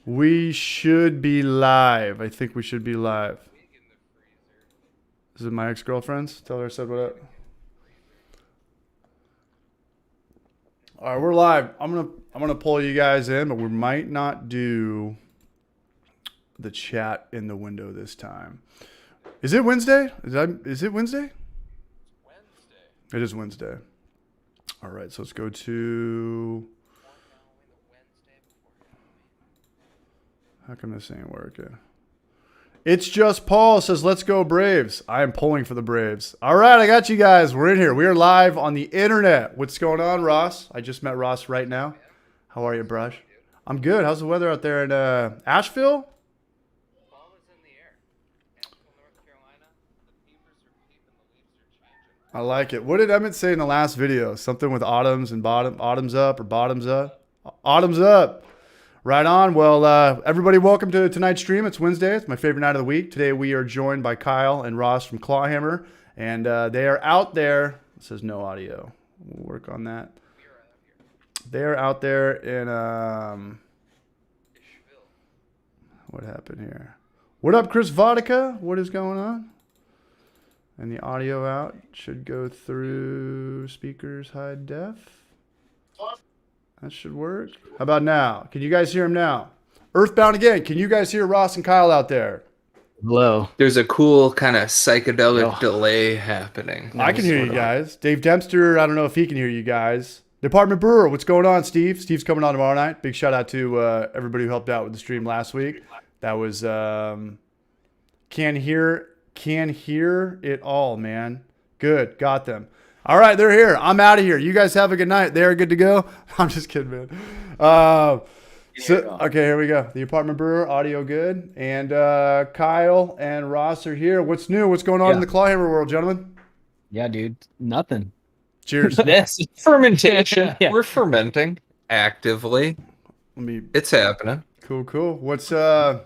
We should be live. I think we should be live. Is it my ex-girlfriend's? Tell her I said what up. All right, we're live. I'm gonna pull you guys in, but we might not do the chat in the window this time. Is it Wednesday? Is it Wednesday? It is Wednesday. All right, so let's go to. How come this ain't working? It's just Paul says, let's go Braves. I am pulling for the Braves. All right, I got you guys. We're in here. We are live on the internet. What's going on, Ross? I just met Ross right now. How are you, Brush? I'm good. How's the weather out there in Asheville? Fall is in the air. Asheville, North Carolina. The beavers are peeping, the leaves are changing. I like it. What did Emmett say in the last video? Something with autumns and autumns up or bottoms up? Autumns up. Right on. Well, everybody, welcome to tonight's stream. It's Wednesday. It's my favorite night of the week. Today we are joined by Kyle and Ross from Clawhammer, and they are out there. It says no audio. We'll work on that. They are out there in Asheville. what happened here? What up, Chris Vodka? What is going on? And the audio out should go through speakers high def. That should work. How about now? Can you guys hear him now? Earthbound again. Can you guys hear Ross and Kyle out there? Hello. There's a cool kind of psychedelic delay happening. I can hear you guys. Dave Dempster, I don't know if he can hear you guys. The Apartment Brewer, what's going on, Steve? Steve's coming on tomorrow night. Big shout out to everybody who helped out with the stream last week. That was can hear it all, man. Good, got them. All right, they're here. I'm out of here. You guys have a good night. They're good to go. I'm just kidding, man. Okay, here we go. The Apartment Brewer, audio good. And Kyle and Ross are here. What's new? What's going on in the Clawhammer world, gentlemen? Yeah, dude. Nothing. Cheers. This Fermentation. Yeah. We're fermenting actively. It's happening. Cool. What's on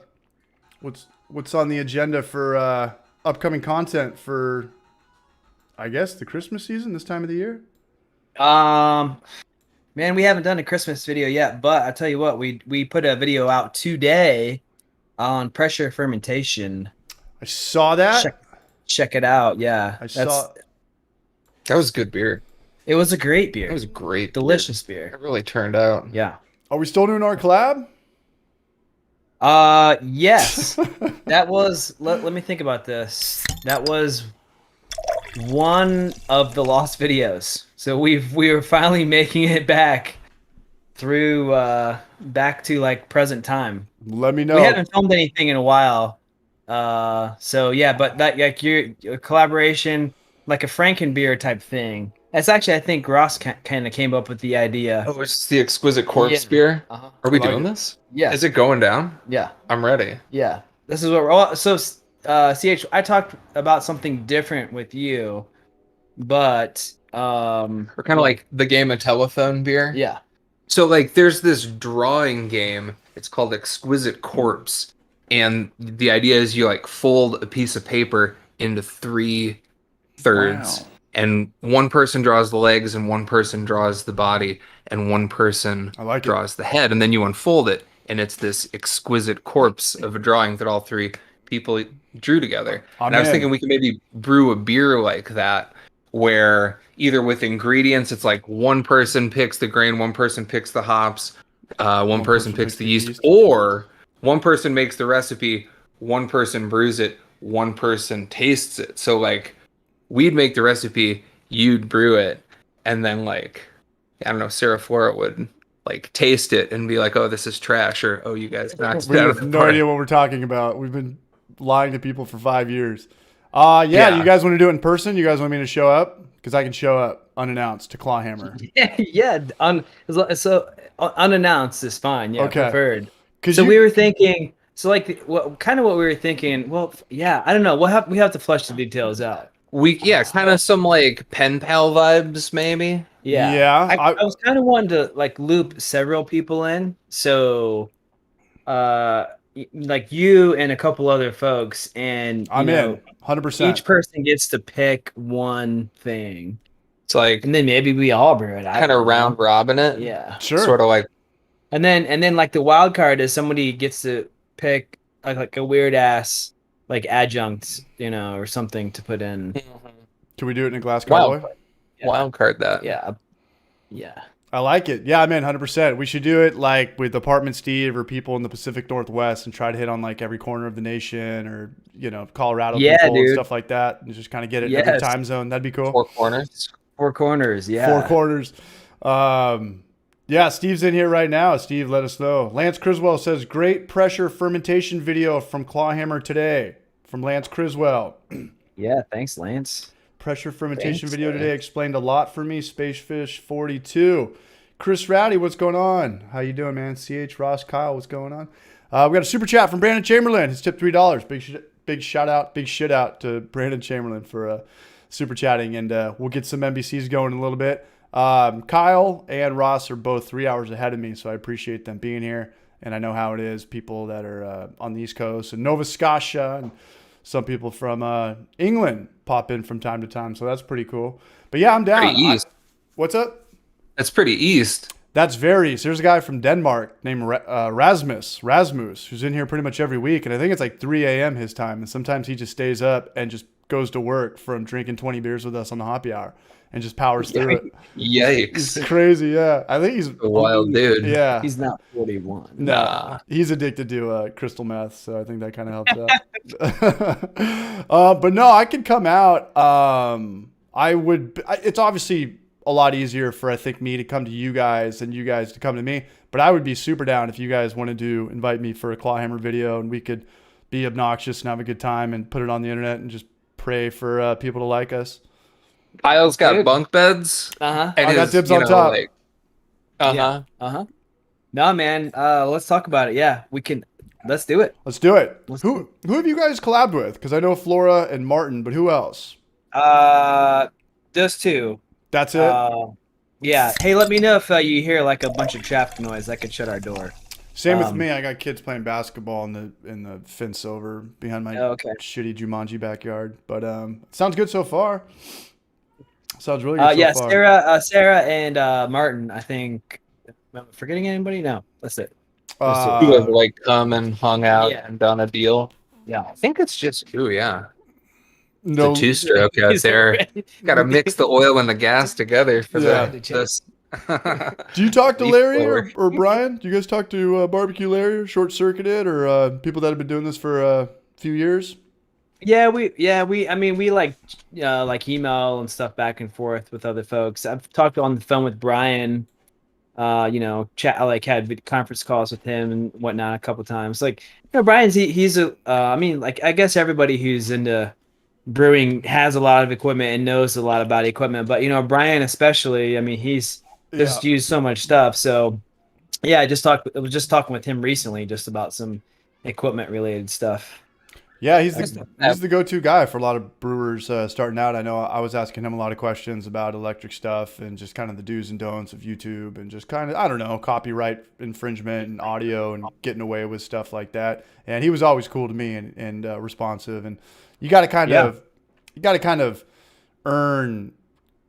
the agenda for upcoming content for, I guess, the Christmas season this time of the year? Man, we haven't done a Christmas video yet, but I tell you what, we put a video out today on pressure fermentation. I saw that. Check it out. Yeah. That was good beer. It was a great beer. It was great. Delicious beer. It really turned out. Yeah. Are we still doing our collab? Yes. That was let me think about this. That was one of the lost videos. So we were finally making it back through back to like present time. Let me know. We haven't filmed anything in a while. So yeah, but that like your collaboration, like a Frankenbeer type thing. That's actually, I think Ross kind of came up with the idea. Oh, it's the Exquisite Corpse beer. Uh-huh. Are we doing this? Yeah. Is it going down? Yeah. I'm ready. Yeah. This is what we're so CH, I talked about something different with you, but We're kind of like the game of telephone beer. yeah. So like there's this drawing game. It's called Exquisite Corpse. And the idea is you like fold a piece of paper into 3 thirds. Wow. And one person draws the legs and one person draws the body and one person draws the head. And then you unfold it. And it's this exquisite corpse of a drawing that all 3 people drew together. And I was thinking we could maybe brew a beer like that, where either with ingredients, it's like one person picks the grain, one person picks the hops, one person picks the yeast, or one person makes the recipe, one person brews it, one person tastes it. So like we'd make the recipe, you'd brew it, and then like, I don't know, Sarah Flora would like taste it and be like, oh, this is trash, or oh, you guys knocked it out of the no park. idea what we're talking about. We've been lying to people for 5 years. Yeah, you guys want to do it in person? You guys want me to show up? Because I can show up unannounced to Clawhammer. Yeah. So unannounced is fine. Yeah. Okay. Preferred. So we were thinking. So like, what we were thinking? Well, yeah. I don't know. We have to flesh the details out. Kind of some like pen pal vibes, maybe. Yeah. Yeah. I was kind of wanting to like loop several people in. So, like you and a couple other folks, and I'm in 100%. Each person gets to pick one thing. It's like, and then maybe we all brew it. Kind of round robin it. Yeah. Sure. Sort of like And then like the wild card is somebody gets to pick like a weird ass like adjunct, or something to put in. Can we do it in a glass cowboy? Wild card that. Yeah. Yeah. I like it. Yeah, man, 100%. We should do it like with Apartment Steve or people in the Pacific Northwest and try to hit on like every corner of the nation or, Colorado people and stuff like that. And just kind of get it in every time zone. That'd be cool. Four corners. Yeah. Four corners. Yeah, Steve's in here right now. Steve, let us know. Lance Criswell says, great pressure fermentation video from Clawhammer today. From Lance Criswell. Yeah, thanks, Lance. Pressure fermentation video today explained a lot for me. Spacefish 42. Chris Rowdy, what's going on? How you doing, man? CH Ross Kyle, what's going on? We got a super chat from Brandon Chamberlain. His tip $3. Big shout out, big shit out to Brandon Chamberlain for super chatting, and we'll get some NBCs going in a little bit. Kyle and Ross are both 3 hours ahead of me, so I appreciate them being here. And I know how it is, people that are on the East Coast and Nova Scotia and some people from England pop in from time to time, so that's pretty cool. But yeah, I'm down. East. What's up? That's pretty east. That's very east. There's a guy from Denmark named Rasmus, who's in here pretty much every week, and I think it's like 3 a.m. his time, and sometimes he just stays up and just goes to work from drinking 20 beers with us on the happy hour and just powers through it. Yikes. It's crazy, yeah. I think he's a wild dude. Yeah. He's not 41. Nah. He's addicted to crystal meth, so I think that kind of helps out. But no, I could come out. It's obviously a lot easier for, I think, me to come to you guys than you guys to come to me. But I would be super down if you guys wanted to invite me for a Clawhammer video and we could be obnoxious and have a good time and put it on the internet and just pray for people to like us. Kyle's got bunk beds. I got dibs on top. No, man. Let's talk about it. Yeah, we can. Let's do it. Let's do it. Who have you guys collabed with? Because I know Flora and Martin, but who else? Those two. That's it. Yeah. Hey, let me know if you hear like a bunch of traffic noise. I could shut our door. Same with me. I got kids playing basketball in the fence over behind my shitty Jumanji backyard. But it sounds good so far. Sounds really good so far. Sarah and Martin, I think. Am I forgetting anybody? No, that's it. You have like come and hung out and done a deal. Yeah, I think it's just you. Yeah. No, it's a two-stroke out there. Got to mix the oil and the gas together for this. Do you talk to Larry or Brian? Do you guys talk to Barbecue Larry or Short Circuited or people that have been doing this for a few years? Yeah, we like email and stuff back and forth with other folks. I've talked on the phone with Brian. Had conference calls with him and whatnot a couple times. Like, Brian's he's a I guess everybody who's into brewing has a lot of equipment and knows a lot about equipment, but Brian especially, he's just used so much stuff. So yeah, I was just talking with him recently just about some equipment related stuff. Yeah, he's the go-to guy for a lot of brewers starting out. I know I was asking him a lot of questions about electric stuff and just kind of the do's and don'ts of YouTube and just kind of, I don't know, copyright infringement and audio and getting away with stuff like that. And he was always cool to me and responsive. And you got to kind of earn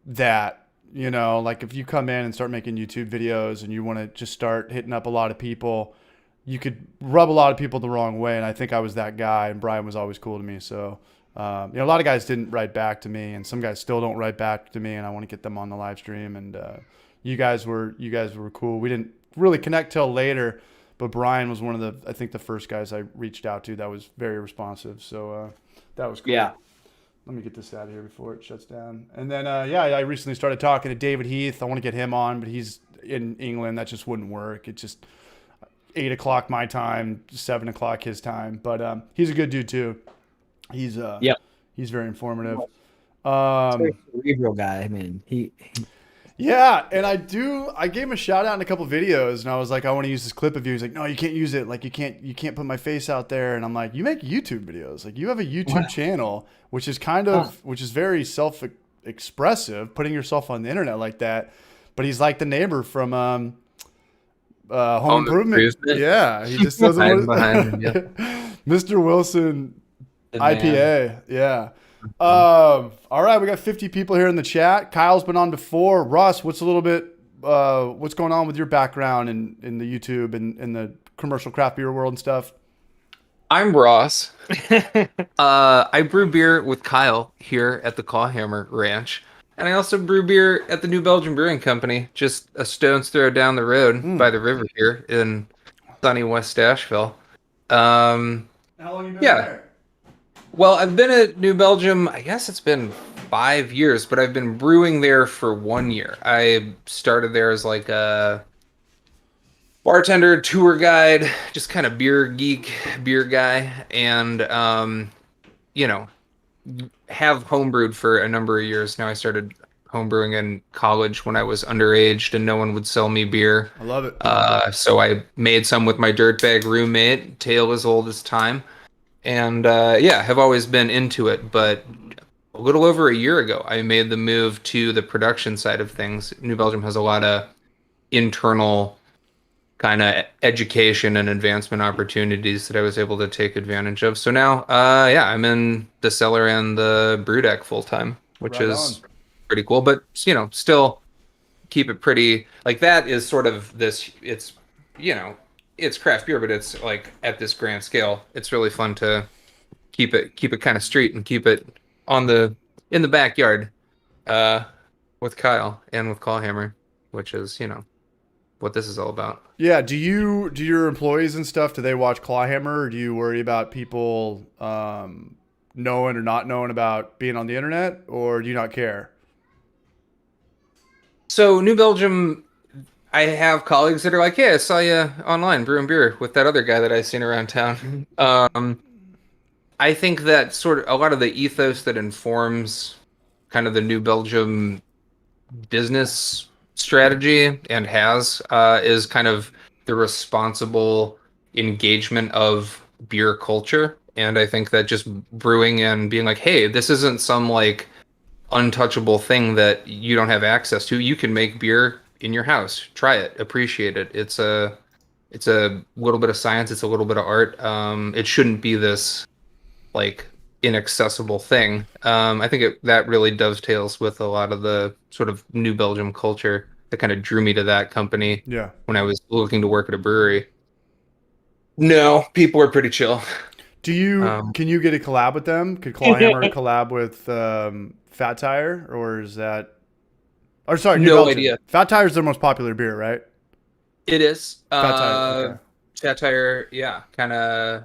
that, like if you come in and start making YouTube videos and you want to just start hitting up a lot of people, you could rub a lot of people the wrong way. And I think I was that guy, and Brian was always cool to me. So, a lot of guys didn't write back to me, and some guys still don't write back to me, and I want to get them on the live stream. And you guys were cool. We didn't really connect till later, but Brian was one of the first guys I reached out to that was very responsive. So that was cool. Yeah. Let me get this out of here before it shuts down. And then, I recently started talking to David Heath. I want to get him on, but he's in England. That just wouldn't work. It just 8 o'clock my time, 7 o'clock his time. But he's a good dude too. He's very informative. Very cerebral guy. I mean, yeah, and I gave him a shout out in a couple videos, and I was like, I want to use this clip of you. He's like, no, you can't use it. Like, you can't put my face out there. And I'm like, you make YouTube videos. Like, you have a YouTube channel, which is which is very self-expressive, putting yourself on the internet like that. But he's like the neighbor from Home Improvement. Yeah, he just doesn't want Mr. Wilson IPA. Yeah. All right, we got 50 people here in the chat. Kyle's been on before. Russ, what's a little bit what's going on with your background in the YouTube and in the commercial craft beer world and stuff? I'm Ross. I brew beer with Kyle here at the Clawhammer Ranch. And I also brew beer at the New Belgium Brewing Company, just a stone's throw down the road by the river here in sunny West Asheville. How long you been there? Well, I've been at New Belgium, I guess it's been 5 years, but I've been brewing there for 1 year. I started there as like a bartender, tour guide, just kind of beer geek, beer guy, and have homebrewed for a number of years. Now I started homebrewing in college when I was underage and no one would sell me beer. I love it. So I made some with my dirtbag roommate, tale as old as time. And have always been into it. But a little over a year ago, I made the move to the production side of things. New Belgium has a lot of internal kind of education and advancement opportunities that I was able to take advantage of. So now, I'm in the cellar and the brew deck full time, which is pretty cool. But still keep it pretty. Like that is sort of this. It's it's craft beer, but it's like at this grand scale. It's really fun to keep it kind of street and keep it in the backyard with Kyle and with Clawhammer, which is what this is all about. Yeah. Do your employees and stuff, do they watch Clawhammer, or do you worry about people knowing or not knowing about being on the internet, or do you not care? So New Belgium, I have colleagues that are like, hey, I saw you online brewing beer with that other guy that I've seen around town. I think that sort of a lot of the ethos that informs kind of the New Belgium business strategy and is kind of the responsible engagement of beer culture. And I think that just brewing and being like, hey, this isn't some like untouchable thing that you don't have access to. You can make beer in your house. Try it, appreciate it. It's a little bit of science, it's a little bit of art. It shouldn't be this like inaccessible thing. I think that really dovetails with a lot of the sort of New Belgium culture that kind of drew me to that company. Yeah. When I was looking to work at a brewery. No, people are pretty chill. Do you can you get a collab with them? Could Clawhammer collab with Fat Tire, or is that? Or sorry, no idea. Fat Tire is their most popular beer, right? It is. Fat Tire. Okay. Fat Tire, yeah, kind of.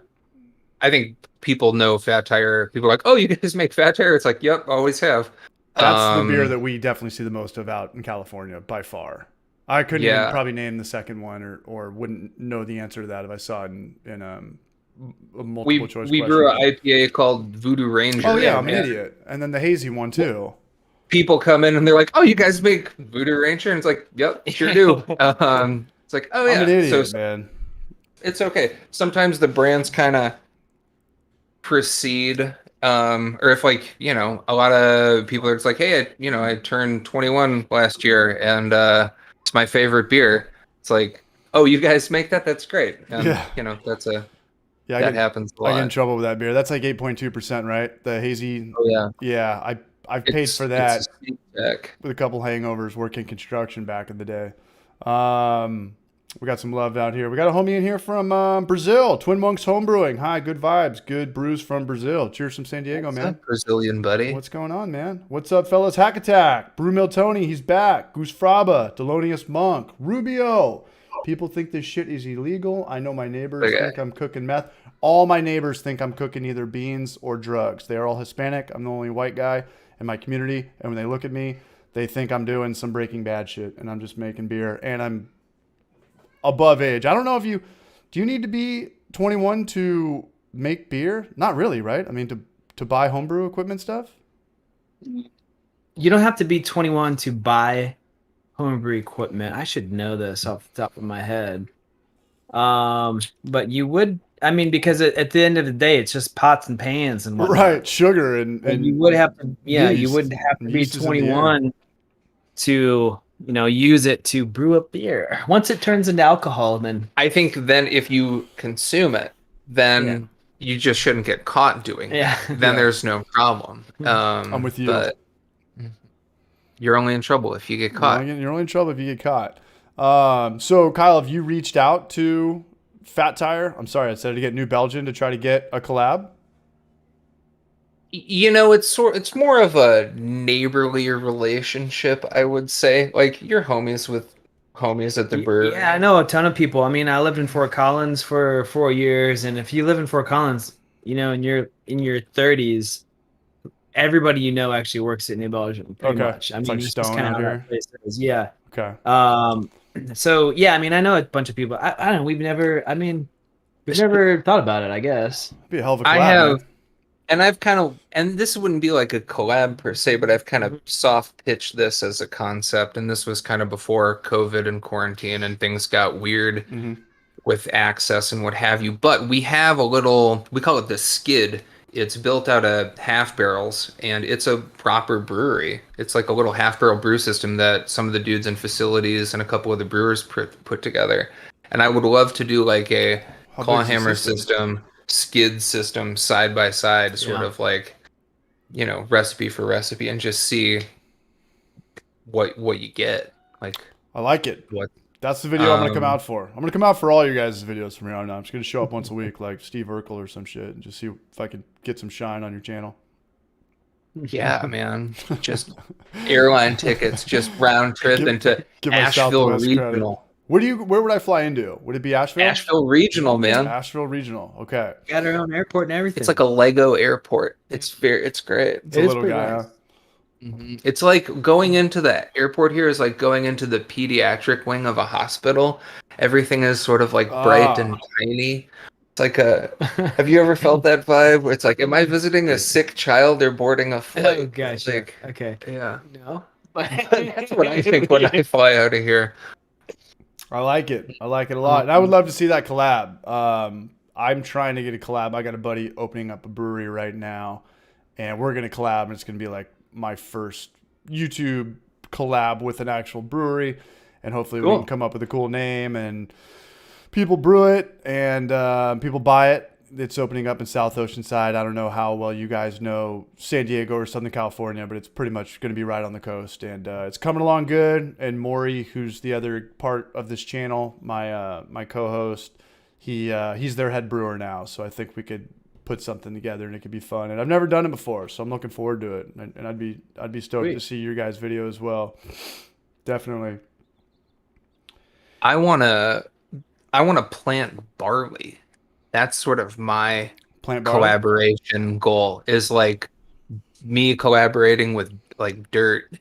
I think people know Fat Tire. People are like, "Oh, you guys make Fat Tire?" It's like, "Yep, always have." That's the beer that we definitely see the most of out in California by far. I couldn't even probably name the second one, or wouldn't know the answer to that if I saw it in a multiple choice. We brew an IPA called Voodoo Ranger. Oh yeah, I'm an idiot. And then the hazy one too. People come in and they're like, "Oh, you guys make Voodoo Ranger?" And it's like, "Yep, sure do." It's like, "Oh yeah." I'm an idiot, man. It's okay. Sometimes the brands kind of precede, or if like a lot of people are just like, "Hey, I turned 21 last year and it's my favorite beer." It's like, "Oh, you guys make that? That's great." And, that's that happens a lot. I get in trouble with that beer. That's like 8.2%, right? The hazy. Oh yeah. Yeah, I've paid for that with a couple hangovers working construction back in the day. We got some love out here. We got a homie in here from Brazil, Twin Monks Homebrewing. Hi, good vibes, good brews from Brazil. Cheers from San Diego, man. Up, Brazilian buddy? What's going on, man? What's up, fellas? Hack Attack, Brewmill Tony, he's back. Goose Fraba, Delonious Monk, Rubio. People think this shit is illegal. I know my neighbors think I'm cooking meth. All my neighbors think I'm cooking either beans or drugs. They are all Hispanic. I'm the only white guy in my community. And when they look at me, they think I'm doing some Breaking Bad shit. And I'm just making beer. And I'm above age. I don't know if do you need to be 21 to make beer? Not really, right? I mean, to buy homebrew equipment stuff? You don't have to be 21 to buy homebrew equipment. I should know this off the top of my head. But you would, I mean, because at the end of the day, it's just pots and pans and whatnot. Right, sugar and you would have to, you would have to be 21 to, use it to brew a beer. Once it turns into alcohol, then I think then if you consume it, then you just shouldn't get caught doing it. Then there's no problem. I'm with you. But You're only in trouble if you get caught. You're only in trouble if you get caught. So Kyle, have you reached out to Fat Tire? I'm sorry, I said to get New Belgium to try to get a collab. You know, it's more of a neighborly relationship, I would say. Like you're homies at the brewery. Yeah, I know a ton of people. I mean, I lived in Fort Collins for 4 years, and if you live in Fort Collins, you know, and you're in your 30s, everybody you know actually works at New Belgium, pretty much. I It's mean, like it's Stone just kind of out how here. that place is. Yeah. Okay. So yeah, I mean, I know a bunch of people. I don't know. We've never thought about it, I guess. It'd be a hell of a collab, I have, man. and I've kind of, and this wouldn't be like a collab per se, but I've kind of soft pitched this as a concept, and this was kind of before COVID and quarantine and things got weird with access and what have you. But we have a little, we call it the skid. It's built out of half barrels, and it's a proper brewery. It's like a little half barrel brew system that some of the dudes in facilities and a couple of the brewers put together. And I would love to do like a clawhammer system, skid system side by side, sort of like, you know, recipe for recipe, and just see what you get. Like, I like it. What? That's the video I'm gonna come out for. I'm gonna come out for all your guys' videos from here on out. I'm just gonna show up once a week, like Steve Urkel or some shit, and just see if I can get some shine on your channel. Yeah, man. Just airline tickets, just round trip into Asheville Regional. Where would I fly into? Would it be Asheville? Asheville Regional, man. Asheville Regional. Okay. Got our own airport and everything. It's like a Lego airport. It's great. It's a little guy. Nice. It's like going into the airport here is like going into the pediatric wing of a hospital. Everything is sort of like bright and tiny. It's like have you ever felt that vibe where it's like, am I visiting a sick child or boarding a flight? Oh gosh. Like, okay. Yeah. No. That's what I think when I fly out of here. I like it. I like it a lot. And I would love to see that collab. I'm trying to get a collab. I got a buddy opening up a brewery right now, and we're going to collab, and it's going to be like my first YouTube collab with an actual brewery, and hopefully we can come up with a cool name and people brew it and people buy it. It's opening up in South Oceanside. I don't know how well you guys know San Diego or Southern California, but it's pretty much going to be right on the coast, and it's coming along good. And Maury, who's the other part of this channel, my co-host, he's their head brewer now, so I think we could put something together and it could be fun. And I've never done it before, so I'm looking forward to it. And I'd be stoked to see your guys' video as well. Definitely. I wanna plant barley. That's sort of my collaboration goal, is like me collaborating with like dirt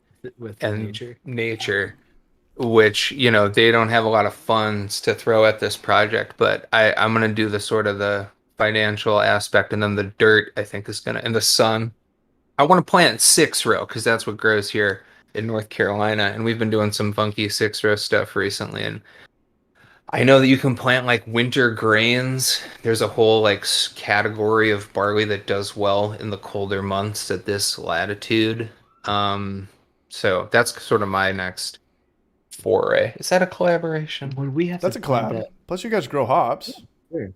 and nature, which, you know, they don't have a lot of funds to throw at this project, but I'm going to do the sort of the financial aspect, and then the dirt I think is going to, and the sun. I want to plant 6-row because that's what grows here in North Carolina, and we've been doing some funky 6-row stuff recently, and I know that you can plant like winter grains. There's a whole like category of barley that does well in the colder months at this latitude. So that's sort of my next foray. Is that a collaboration? That's a collab. Plus you guys grow hops. Yeah, sure.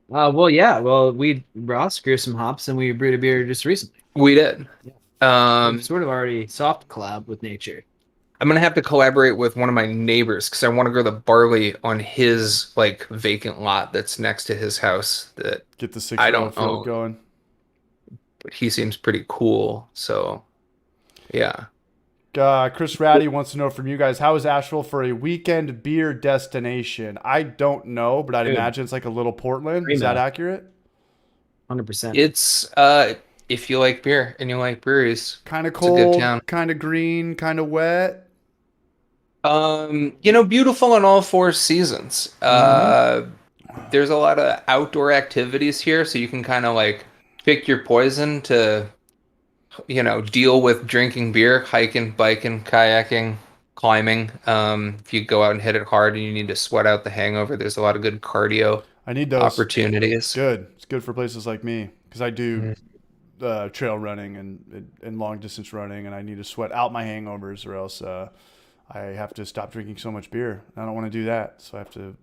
Well, yeah. Well, Ross grew some hops and we brewed a beer just recently. We did. We've sort of already soft collab with nature. I'm gonna have to collaborate with one of my neighbors because I want to grow the barley on his like vacant lot that's next to his house that get the 6-row field going. But he seems pretty cool, so yeah. Chris Ratty wants to know from you guys, how is Asheville for a weekend beer destination? I don't know, but I'd imagine it's like a little Portland. Is that accurate? 100%. It's if you like beer and you like breweries, kind of cold, kind of green, kind of wet. You know, beautiful in all 4 seasons. There's a lot of outdoor activities here, so you can kind of like pick your poison to, you know, deal with drinking beer, hiking, biking, kayaking, climbing. If you go out and hit it hard and you need to sweat out the hangover, there's a lot of good cardio opportunities. Good. It's good for places like me because I do trail running and long distance running, and I need to sweat out my hangovers or else I have to stop drinking so much beer. I don't want to do that, so I have to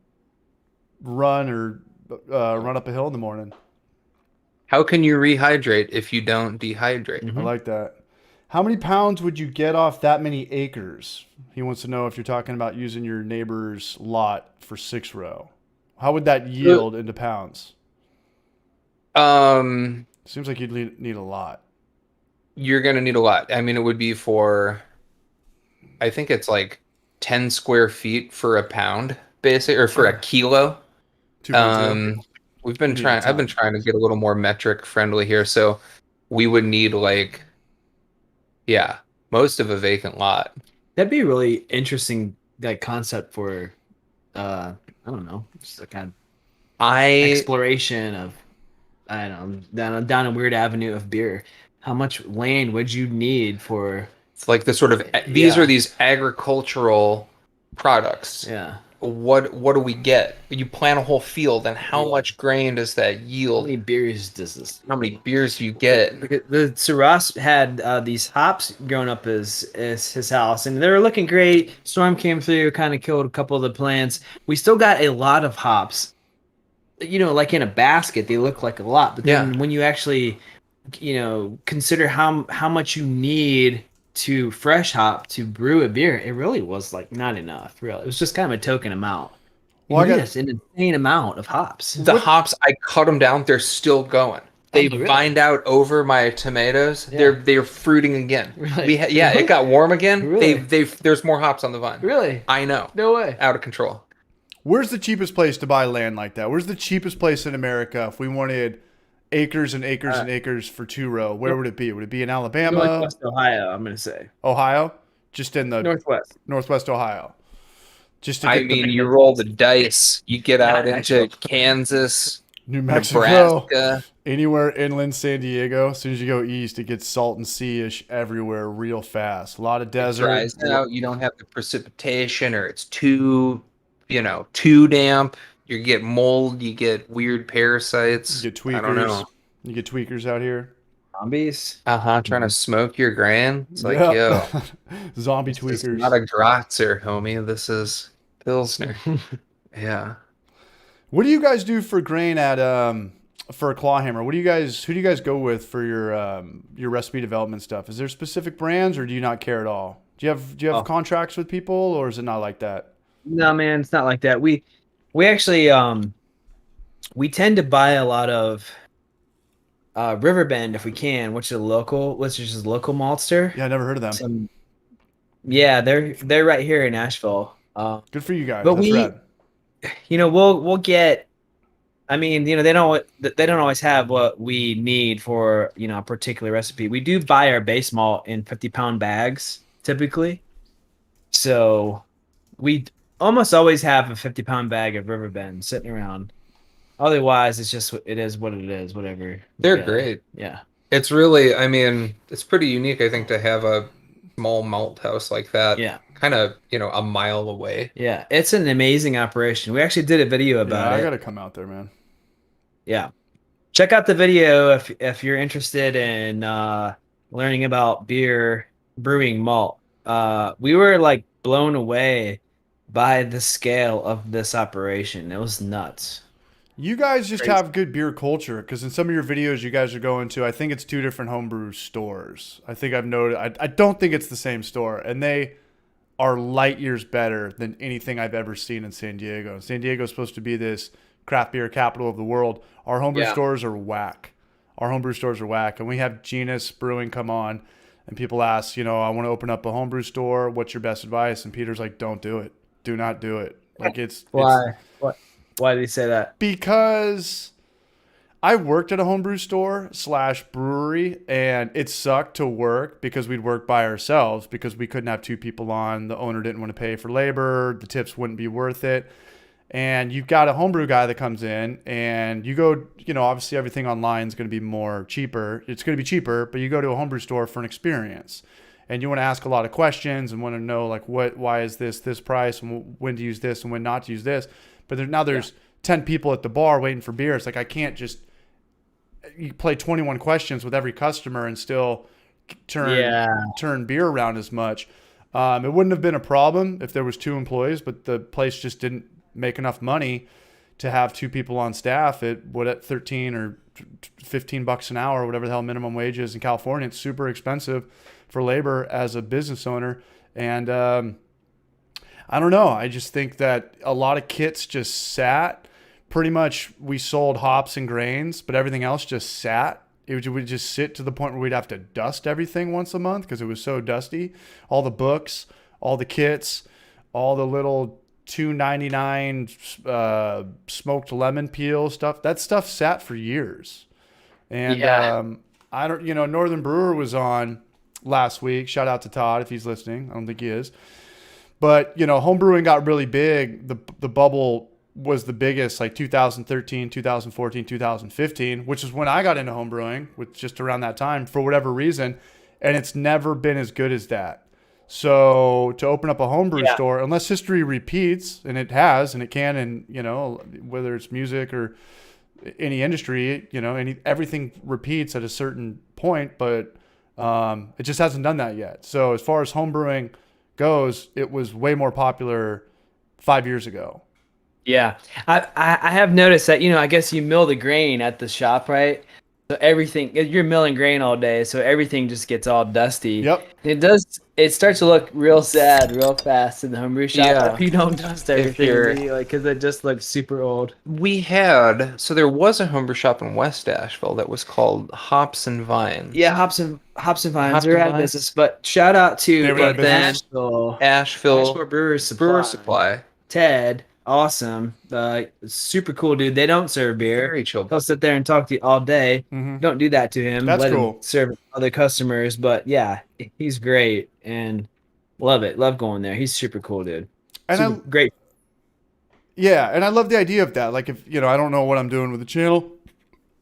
run or run up a hill in the morning. How can you rehydrate if you don't dehydrate? I like that. How many pounds would you get off that many acres? He wants to know if you're talking about using your neighbor's lot for 6-row. How would that yield into pounds? Seems like you'd need a lot. You're going to need a lot. I mean, it would be for, I think it's like 10 square feet for a pound, basically, or for a kilo. 2.2. I've been trying to get a little more metric friendly here. So we would need like, yeah, most of a vacant lot. That'd be a really interesting like concept for, I don't know, just a kind of exploration of, I don't know, down a weird avenue of beer. How much land would you need for? It's like the sort of these are these agricultural products. Yeah. What do we get? You plant a whole field, and how much grain does that yield? How many beers does this? How many beers do you get? So Ross had these hops growing up as his house, and they were looking great. Storm came through, kind of killed a couple of the plants. We still got a lot of hops. You know, like in a basket, they look like a lot, but then when you actually, you know, consider how much you need to fresh hop to brew a beer, it really was like not enough. Really, it was just kind of a token amount. Well, I got an insane amount of hops. The hops, I cut them down; they're still going. They vined out over my tomatoes. Yeah. They're fruiting again. Really? It got warm again. Really? There's more hops on the vine. Really? I know. No way. Out of control. Where's the cheapest place to buy land like that? Where's the cheapest place in America if we wanted acres and acres and acres for 2-row? Where would it be? Would it be in Alabama? Northwest Ohio, I'm going to say. Ohio? Just in the Northwest Ohio. You roll the dice. You get out into Kansas, New Mexico, Nebraska. Anywhere inland San Diego. As soon as you go east, it gets salt and sea-ish everywhere real fast. A lot of desert. It dries out. You don't have the precipitation, or it's too damp. You get mold. You get weird parasites. You get tweakers. I don't know. You get tweakers out here. Zombies. Trying to smoke your grain. It's like, yo. Zombie tweakers. This is not a Grotzer, homie. This is Pilsner. Yeah. What do you guys do for grain at for a Clawhammer? Who do you guys go with for your recipe development stuff? Is there specific brands, or do you not care at all? Do you have contracts with people, or is it not like that? No, man, it's not like that. We actually we tend to buy a lot of Riverbend if we can, which is local maltster. Yeah, I never heard of them. They're right here in Asheville. Good for you guys. But that's rad. You know, we'll get. I mean, you know, they don't always have what we need for, you know, a particular recipe. We do buy our base malt in 50-pound bags typically, so we almost always have a 50-pound bag of Riverbend sitting around. Otherwise, it is what it is. Whatever. They're great. Yeah. It's really, I mean, it's pretty unique, I think, to have a small malt house like that. Yeah. Kind of, you know, a mile away. Yeah. It's an amazing operation. We actually did a video about it. I got to come out there, man. Yeah. Check out the video if you're interested in learning about beer brewing malt. We were like blown away by the scale of this operation. It was nuts. You guys just have good beer culture, because in some of your videos you guys are going to, I think it's 2 different homebrew stores. I think I've noted. I don't think it's the same store, and they are light years better than anything I've ever seen in San Diego. San Diego is supposed to be this craft beer capital of the world. Our homebrew stores are whack. And we have Genus Brewing come on, and people ask, you know, I want to open up a homebrew store. What's your best advice? And Peter's like, don't do it. Do not do it. Like Why? Why did he say that? Because I worked at a homebrew store / brewery, and it sucked to work because we'd work by ourselves because we couldn't have 2 people on. The owner didn't want to pay for labor. The tips wouldn't be worth it. And you've got a homebrew guy that comes in, and you go, you know, obviously everything online is going to be cheaper. It's going to be cheaper, but you go to a homebrew store for an experience. And you want to ask a lot of questions and want to know, like, why is this price, and when to use this and when not to use this. But there's 10 people at the bar waiting for beer. It's like, I can't just play 21 questions with every customer and still turn beer around as much. It wouldn't have been a problem if there was 2 employees, but the place just didn't make enough money to have 2 people on staff. At 13 or $15 an hour, or whatever the hell minimum wage is in California. It's super expensive for labor as a business owner. And I don't know. I just think that a lot of kits just sat. Pretty much we sold hops and grains, but everything else just sat. It would just sit to the point where we'd have to dust everything once a month because it was so dusty. All the books, all the kits, all the little $2.99 smoked lemon peel stuff. That stuff sat for years. And I don't, Northern Brewer was on last week. Shout out to Todd if he's listening. I don't think he is. But, homebrewing got really big. The bubble was the biggest, like 2013, 2014, 2015, which is when I got into homebrewing, with just around that time for whatever reason. And it's never been as good as that. So to open up a homebrew store, unless history repeats, and it has, and it can, and whether it's music or any industry, everything repeats at a certain point, but it just hasn't done that yet. So as far as homebrewing goes, it was way more popular 5 years ago. Yeah, I have noticed that, I guess you mill the grain at the shop, right? So everything, you're milling grain all day, so everything just gets all dusty. Yep. It starts to look real sad real fast in the homebrew shop if you don't dust everything, because it just looks super old. There was a homebrew shop in West Asheville that was called Hops and Vines. Yeah, Hops and Vines. They're out of business, but shout out to Asheville Brewer Supply. Ted. Awesome. Super cool dude. They don't serve beer. Very chill. He'll sit there and talk to you all day. Mm-hmm. Don't do that to him. That's Let cool. him serve other customers. But yeah, he's great and love it. Love going there. He's super cool, dude. And great. Yeah, and I love the idea of that. Like, if I don't know what I'm doing with the channel.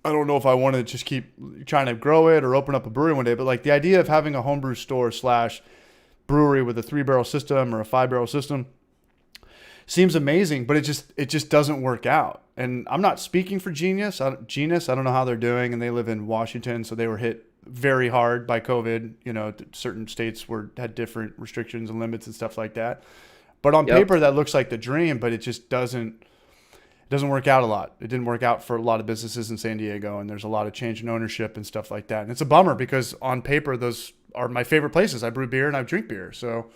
I don't know if I want to just keep trying to grow it or open up a brewery one day. But like the idea of having a homebrew store / brewery with a 3-barrel system or a 5-barrel system seems amazing, but it just doesn't work out. And I'm not speaking for Genius. I don't know how they're doing, and they live in Washington, so they were hit very hard by COVID. Certain states had different restrictions and limits and stuff like that. But on paper, that looks like the dream, but it just doesn't work out a lot. It didn't work out for a lot of businesses in San Diego, and there's a lot of change in ownership and stuff like that. And it's a bummer because on paper, those are my favorite places. I brew beer and I drink beer, so.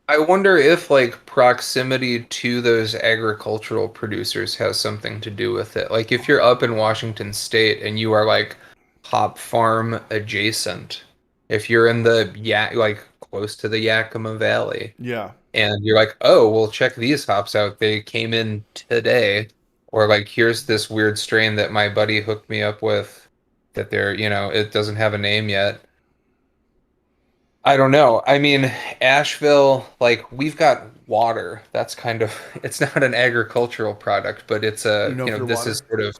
I wonder if proximity to those agricultural producers has something to do with it. Like if you're up in Washington State and you are hop farm adjacent, if you're in the close to the Yakima Valley, and you're oh, well, check these hops out. They came in today, or here's this weird strain that my buddy hooked me up with that it doesn't have a name yet. I don't know. I mean, Asheville, we've got water. That's it's not an agricultural product, but it's this water is sort of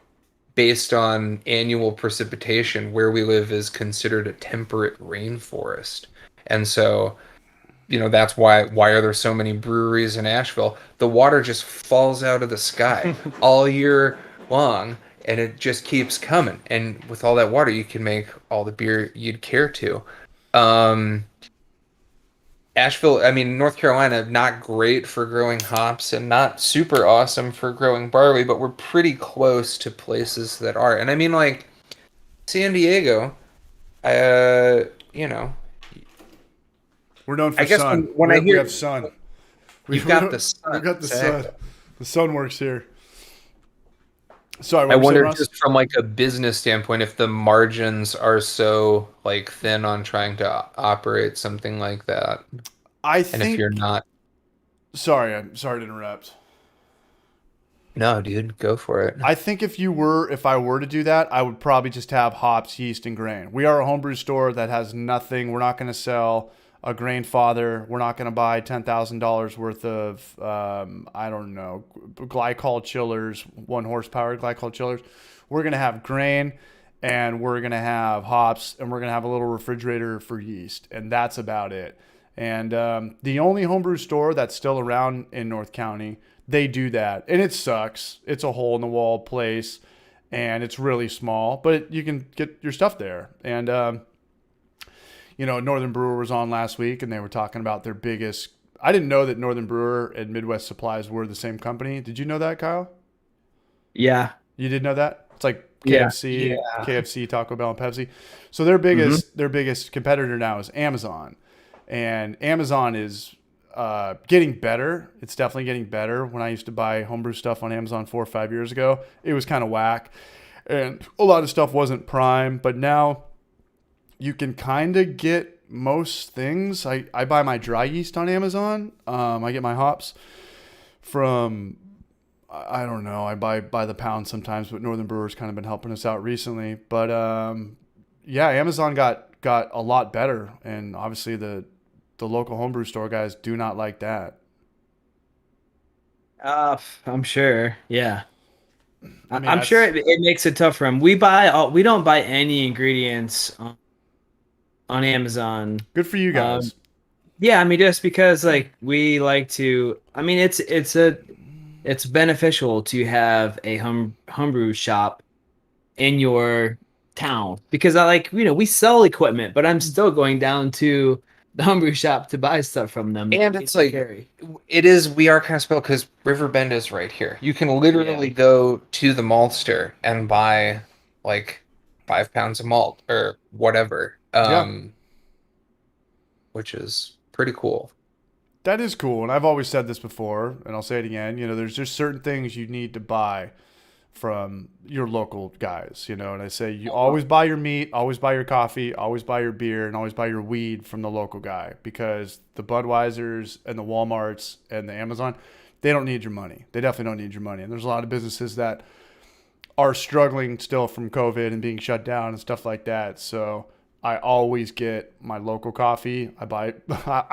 based on annual precipitation. Where we live is considered a temperate rainforest. And so, that's why are there so many breweries in Asheville? The water just falls out of the sky all year long, and it just keeps coming. And with all that water, you can make all the beer you'd care to. Asheville, North Carolina, not great for growing hops and not super awesome for growing barley, but we're pretty close to places that are. And San Diego, we're known for sun. We have sun. We've got the sun. We've got the sun. The sun works here. Sorry, I wonder just from a business standpoint if the margins are so thin on trying to operate something like that. And if you're not, I'm sorry to interrupt. No, dude, go for it. I think if I were to do that, I would probably just have hops, yeast, and grain. We are a homebrew store that has nothing. We're not going to sell a grain father. We're not going to buy $10,000 worth of, glycol chillers, 1 horsepower glycol chillers. We're going to have grain, and we're going to have hops, and we're going to have a little refrigerator for yeast. And that's about it. And the only homebrew store that's still around in North County, they do that. And it sucks. It's a hole-in-the-wall place, and it's really small. But you can get your stuff there. And Northern Brewer was on last week, and they were talking about their biggest. I didn't know that Northern Brewer and Midwest Supplies were the same company. Did you know that, Kyle? Yeah. You did know that? It's KFC, Taco Bell, and Pepsi. So their biggest competitor now is Amazon, and Amazon is getting better. It's definitely getting better. When I used to buy homebrew stuff on Amazon 4 or 5 years ago, it was kind of whack, and a lot of stuff wasn't prime. But now you can kind of get most things. I buy my dry yeast on Amazon. I get my hops from, I don't know, I buy by the pound sometimes, but Northern Brewers kind of been helping us out recently. But yeah, Amazon got a lot better, and obviously the local homebrew store guys do not like that. I'm sure. Yeah. I mean, I'm sure it makes it tough for them. We don't buy any ingredients on Amazon. Good for you guys. Yeah, I mean, just because like we like to. I mean, it's beneficial to have a homebrew shop in your town, because we sell equipment, but I'm still going down to the homebrew shop to buy stuff from them. And it's like, we are kind of spoiled because Riverbend is right here. You can literally go to the maltster and buy like 5 pounds of malt or whatever, which is pretty cool. That is cool. And I've always said this before, and I'll say it again, there's just certain things you need to buy from your local guys, and I say you always buy your meat, always buy your coffee, always buy your beer, and always buy your weed from the local guy, because the Budweisers and the Walmarts and the Amazon, they don't need your money. They definitely don't need your money. And there's a lot of businesses that are struggling still from COVID and being shut down and stuff like that. So I always get my local coffee. I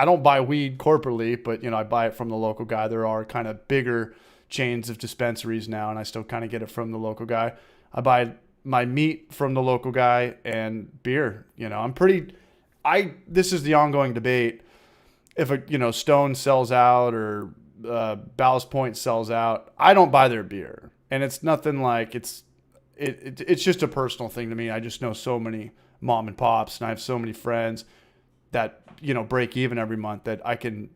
don't buy weed corporately, but I buy it from the local guy. There are kind of bigger chains of dispensaries now, and I still kind of get it from the local guy. I buy my meat from the local guy, and beer. This is the ongoing debate. If a Stone sells out or Ballast Point sells out, I don't buy their beer, and it's nothing like it's just a personal thing to me. I just know so many mom and pops, and I have so many friends that break even every month that I can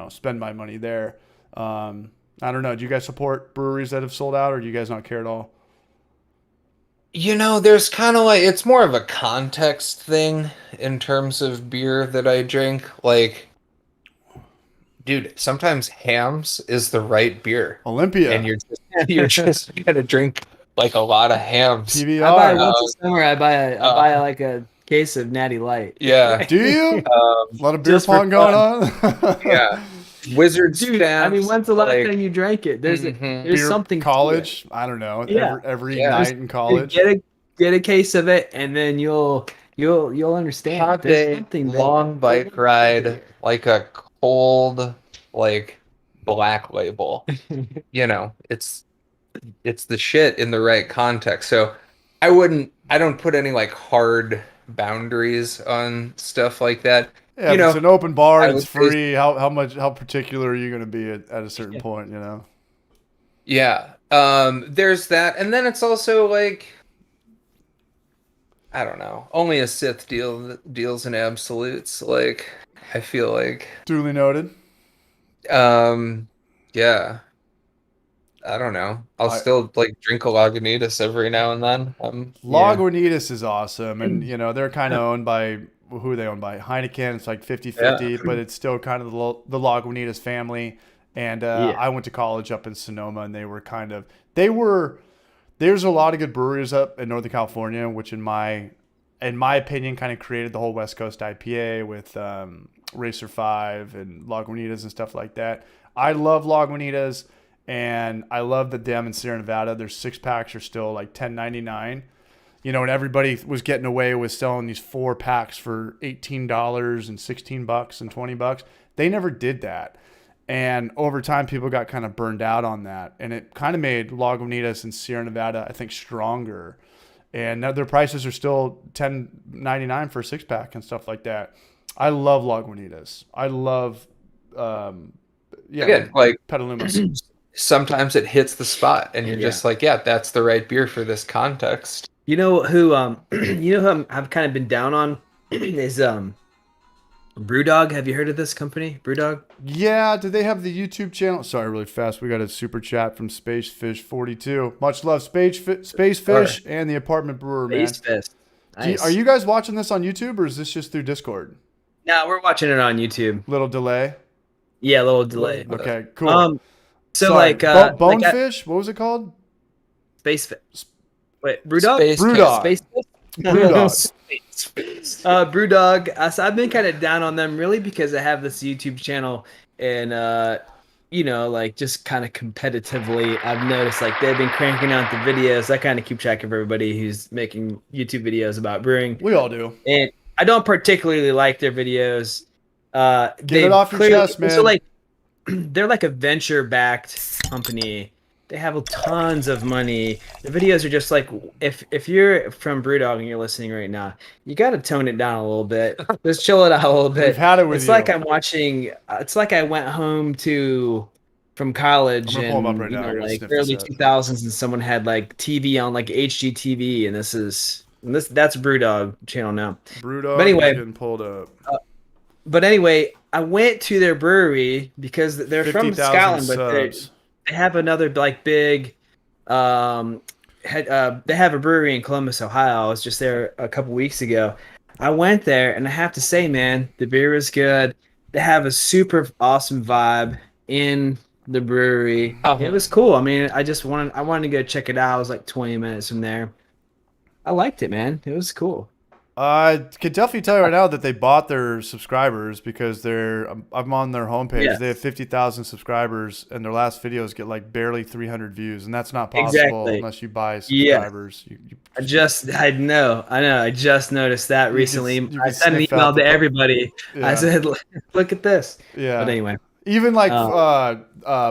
spend my money there. I don't know. Do you guys support breweries that have sold out, or do you guys not care at all? There's kind of it's more of a context thing in terms of beer that I drink. Like, dude, sometimes Hams is the right beer. Olympia. And you're just going to drink like a lot of Hams. PBR. I buy once a summer. I buy like a case of Natty Light. Yeah. Do you? A lot of beer pong going on? Yeah. Wizard Dude, stamps. I mean, when's the last time you drank it? There's beer something. College? I don't know. Yeah. Every night in college. Get a case of it, and then you'll understand. Hot day, long bike ride, like a cold, like Black Label. It's the shit in the right context. So I don't put any like hard boundaries on stuff like that. Yeah, if it's an open bar and it's free, how particular are you going to be at a certain point, Yeah. There's that. And then it's also like, I don't know, only a Sith deals in absolutes. Like, I feel like. Duly noted. Yeah. I don't know. I'll still like drink a Lagunitas every now and then. Lagunitas is awesome. And, they're kind of owned by, who are they owned by? Heineken. It's like 50-50, but it's still kind of the Lagunitas family. And I went to college up in Sonoma, and there's a lot of good breweries up in Northern California, which in my opinion kind of created the whole West Coast IPA with Racer 5 and Lagunitas and stuff like that. I love Lagunitas, and I love that them in Sierra Nevada, their 6-packs are still like $10.99. And everybody was getting away with selling these 4-packs for $18 and $16 and $20. They never did that. And over time, people got kind of burned out on that. And it kind of made Lagunitas and Sierra Nevada, I think, stronger. And now their prices are still $10.99 for a 6-pack and stuff like that. I love Lagunitas. I love, again, like Petaluma. Sometimes it hits the spot, and you're just like, yeah, that's the right beer for this context. You know who I've kind of been down on is BrewDog, have you heard of this company? BrewDog? Yeah, do they have the YouTube channel? Sorry, really fast. We got a super chat from Spacefish42. Much love, Spacefish and the Apartment Brewer, man. Spacefish. Nice. Are you guys watching this on YouTube or is this just through Discord? No, we're watching it on YouTube. Little delay? Yeah, a little delay. Okay, cool. So Sorry, like Bonefish? What was it called? Spacefish. Wait, BrewDog? BrewDog. Spacefish? BrewDog. BrewDog. So I've been kind of down on them really because I have this YouTube channel and like just kind of competitively I've noticed like they've been cranking out the videos. I kind of keep track of everybody who's making YouTube videos about brewing. We all do. And I don't particularly like their videos. Get it off your chest, man. So like they're like a venture-backed company. They have tons of money. The videos are just like, if you're from BrewDog and you're listening right now, you got to tone it down a little bit. Just chill it out a little bit. We've had it with it's you. Like I'm watching. It's like I went home from college I'm gonna pull them up right and now. like early 2000s, and someone had like TV on like HGTV, and that's BrewDog channel now. BrewDog. But anyway, getting pulled up. But anyway, I went to their brewery because they're from Scotland, but they have another like big. They have a brewery in Columbus, Ohio. I was just there a couple weeks ago. I went there, and I have to say, man, the beer is good. They have a super awesome vibe in the brewery. It was cool. I mean, I wanted to go check it out. It was like 20 minutes from there. I liked it, man. It was cool. I can definitely tell you right now that they bought their subscribers because I'm on their homepage. Yeah. They have 50,000 subscribers, and their last videos get like barely 300 views, and that's not possible unless you buy subscribers. Yeah. I know. I just noticed that recently. I sent an email to everybody. Yeah. I said, "Look at this." Yeah. But anyway. Even like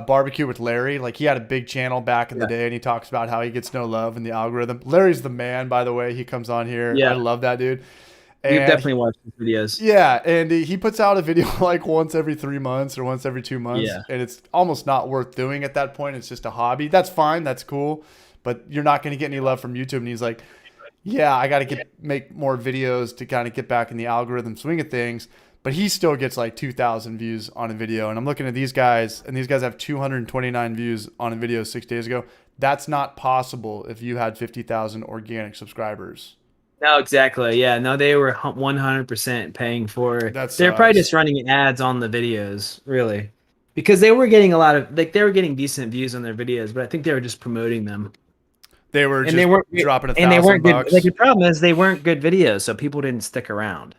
Barbecue with Larry, like he had a big channel back in the day, and he talks about how he gets no love in the algorithm. Larry's the man, by the way. He comes on here. Yeah. I love that dude. We've definitely watched his videos. Yeah, and he puts out a video like once every 3 months or once every 2 months, and it's almost not worth doing at that point. It's just a hobby. That's fine. That's cool, but you're not going to get any love from YouTube. And he's like, yeah, I got to make more videos to kind of get back in the algorithm swing of things. But he still gets like 2,000 views on a video. And I'm looking at these guys, and these guys have 229 views on a video 6 days ago. That's not possible if you had 50,000 organic subscribers. No, exactly. Yeah, no, they were 100% paying for it. They're probably just running ads on the videos, really. Because they were getting they were getting decent views on their videos, but I think they were just promoting them. They were dropping $1,000. And they weren't good. Like, the problem is they weren't good videos, so people didn't stick around.